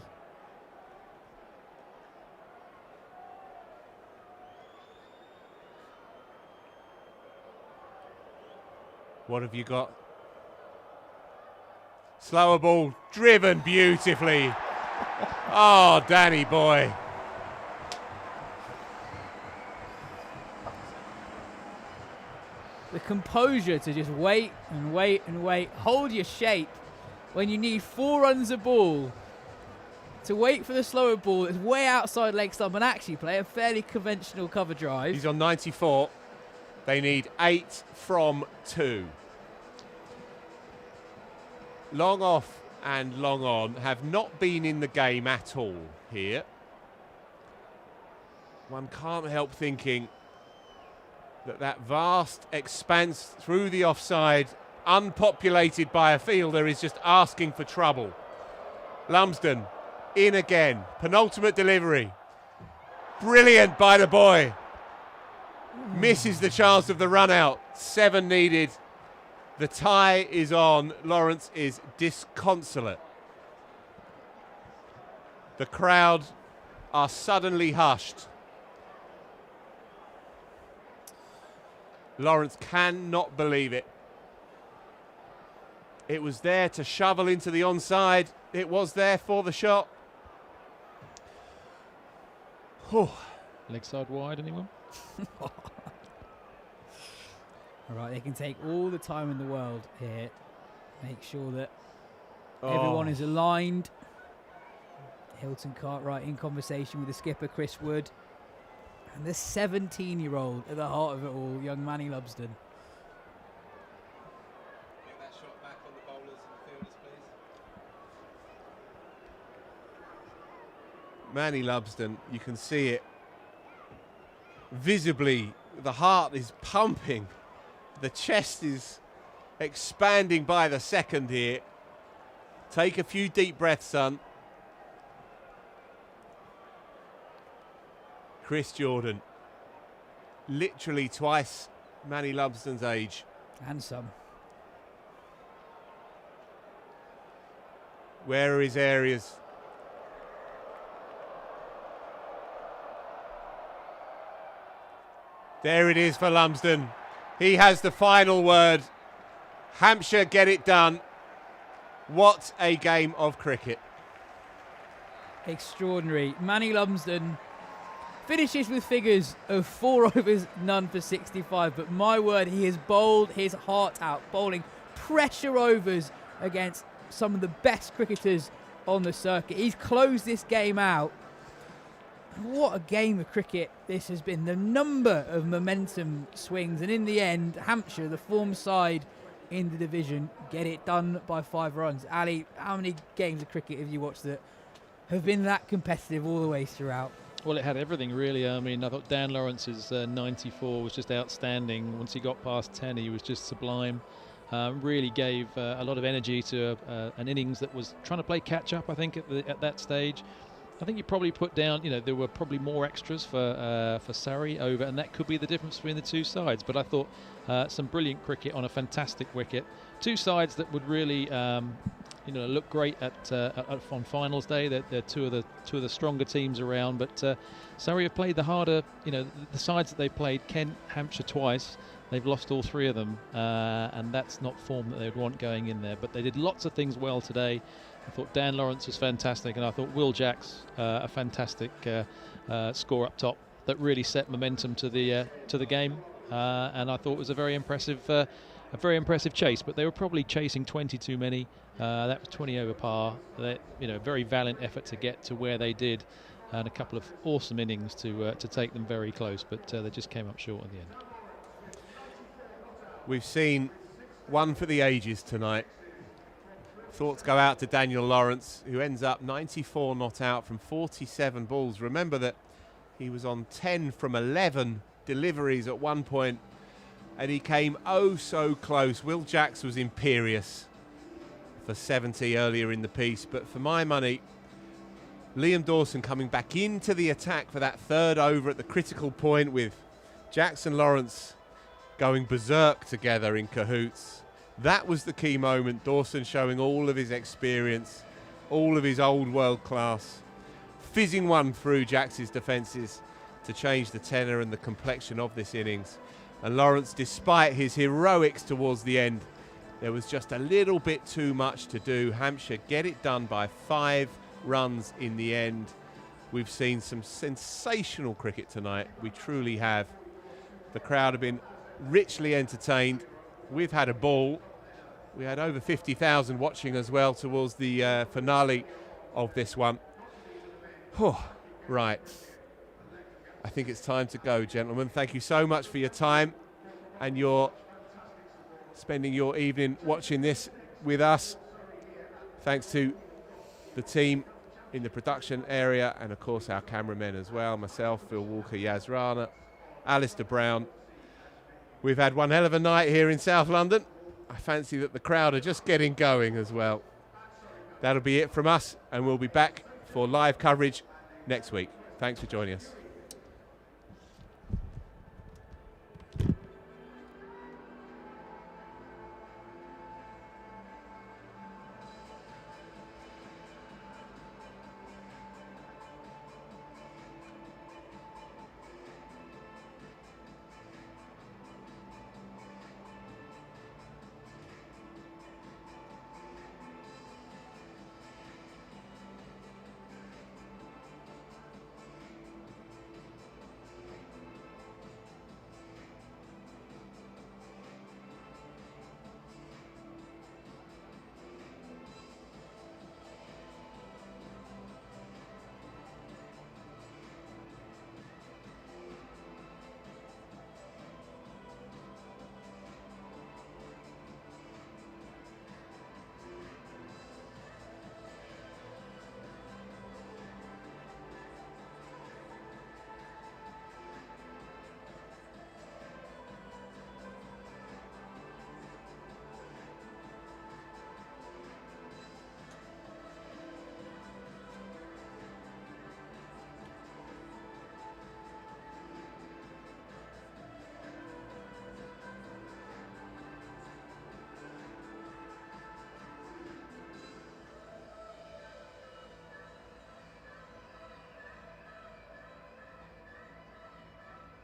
What have you got? Slower ball, driven beautifully. Oh, Danny boy. The composure to just wait and wait and wait. Hold your shape when you need 4 runs a ball. To wait for the slower ball that's way outside leg stump and actually play a fairly conventional cover drive. He's on 94. They need 8 from 2. Long off and long on have not been in the game at all here. One can't help thinking that vast expanse through the offside, unpopulated by a fielder, is just asking for trouble. Lumsden in again. Penultimate delivery. Brilliant by the boy. Misses the chance of the run out. 7 needed. The tie is on. Lawrence is disconsolate. The crowd are suddenly hushed. Lawrence cannot believe it. It was there to shovel into the onside. It was there for the shot. Whew. Leg side wide, anyone? All right, they can take all the time in the world here. Make sure that everyone is aligned. Hilton Cartwright in conversation with the skipper, Chris Wood. And the 17-year-old at the heart of it all, young Manny Lumsden. Get that shot back on the bowlers and fielders, please. Manny Lumsden, you can see it. visibly, the heart is pumping. The chest is expanding by the second here. Take a few deep breaths, son. Chris Jordan, literally twice Manny Lumsden's age. And some. Where are his areas? There it is for Lumsden. He has the final word. Hampshire get it done. What a game of cricket. Extraordinary. Manny Lumsden finishes with figures of 4 overs, none for 65. But my word, he has bowled his heart out, bowling pressure overs against some of the best cricketers on the circuit. He's closed this game out. What a game of cricket this has been. The number of momentum swings. And in the end, Hampshire, the form side in the division, get it done by 5 runs. Ali, how many games of cricket have you watched that have been that competitive all the way throughout? Well, it had everything, really. I mean, I thought Dan Lawrence's 94 was just outstanding. Once he got past 10, he was just sublime. Really gave a lot of energy to an innings that was trying to play catch-up, I think, at that stage. I think you probably put down, there were probably more extras for Surrey over, and that could be the difference between the two sides. But I thought some brilliant cricket on a fantastic wicket. Two sides that would really, look great on finals day. They're two of the stronger teams around. But Surrey have played the harder, the sides that they played. Kent, Hampshire twice. They've lost all 3 of them, and that's not form that they'd want going in there. But they did lots of things well today. I thought Dan Lawrence was fantastic, and I thought Will Jacks a fantastic score up top that really set momentum to the game. And I thought it was a very impressive chase. But they were probably chasing 20 too many. That was 20 over par. Very valiant effort to get to where they did, and a couple of awesome innings to take them very close. But they just came up short at the end. We've seen one for the ages tonight. Thoughts go out to Daniel Lawrence, who ends up 94 not out from 47 balls. Remember that he was on 10 from 11 deliveries at one point, and he came oh so close. Will Jacks was imperious for 70 earlier in the piece, but for my money, Liam Dawson coming back into the attack for that 3rd over at the critical point, with Jacks and Lawrence going berserk together in cahoots. That was the key moment. Dawson showing all of his experience, all of his old world class, fizzing one through Jacks's defences to change the tenor and the complexion of this innings. And Lawrence, despite his heroics towards the end, there was just a little bit too much to do. Hampshire get it done by 5 runs in the end. We've seen some sensational cricket tonight. We truly have. The crowd have been richly entertained. We've had a ball. We had over 50,000 watching as well towards the finale of this one. Right. I think it's time to go, gentlemen. Thank you so much for your time and your spending your evening watching this with us. Thanks to the team in the production area and, of course, our cameramen as well. Myself, Phil Walker, Yas Rana, Alistair Brown. We've had one hell of a night here in South London. I fancy that the crowd are just getting going as well. That'll be it from us, and we'll be back for live coverage next week. Thanks for joining us.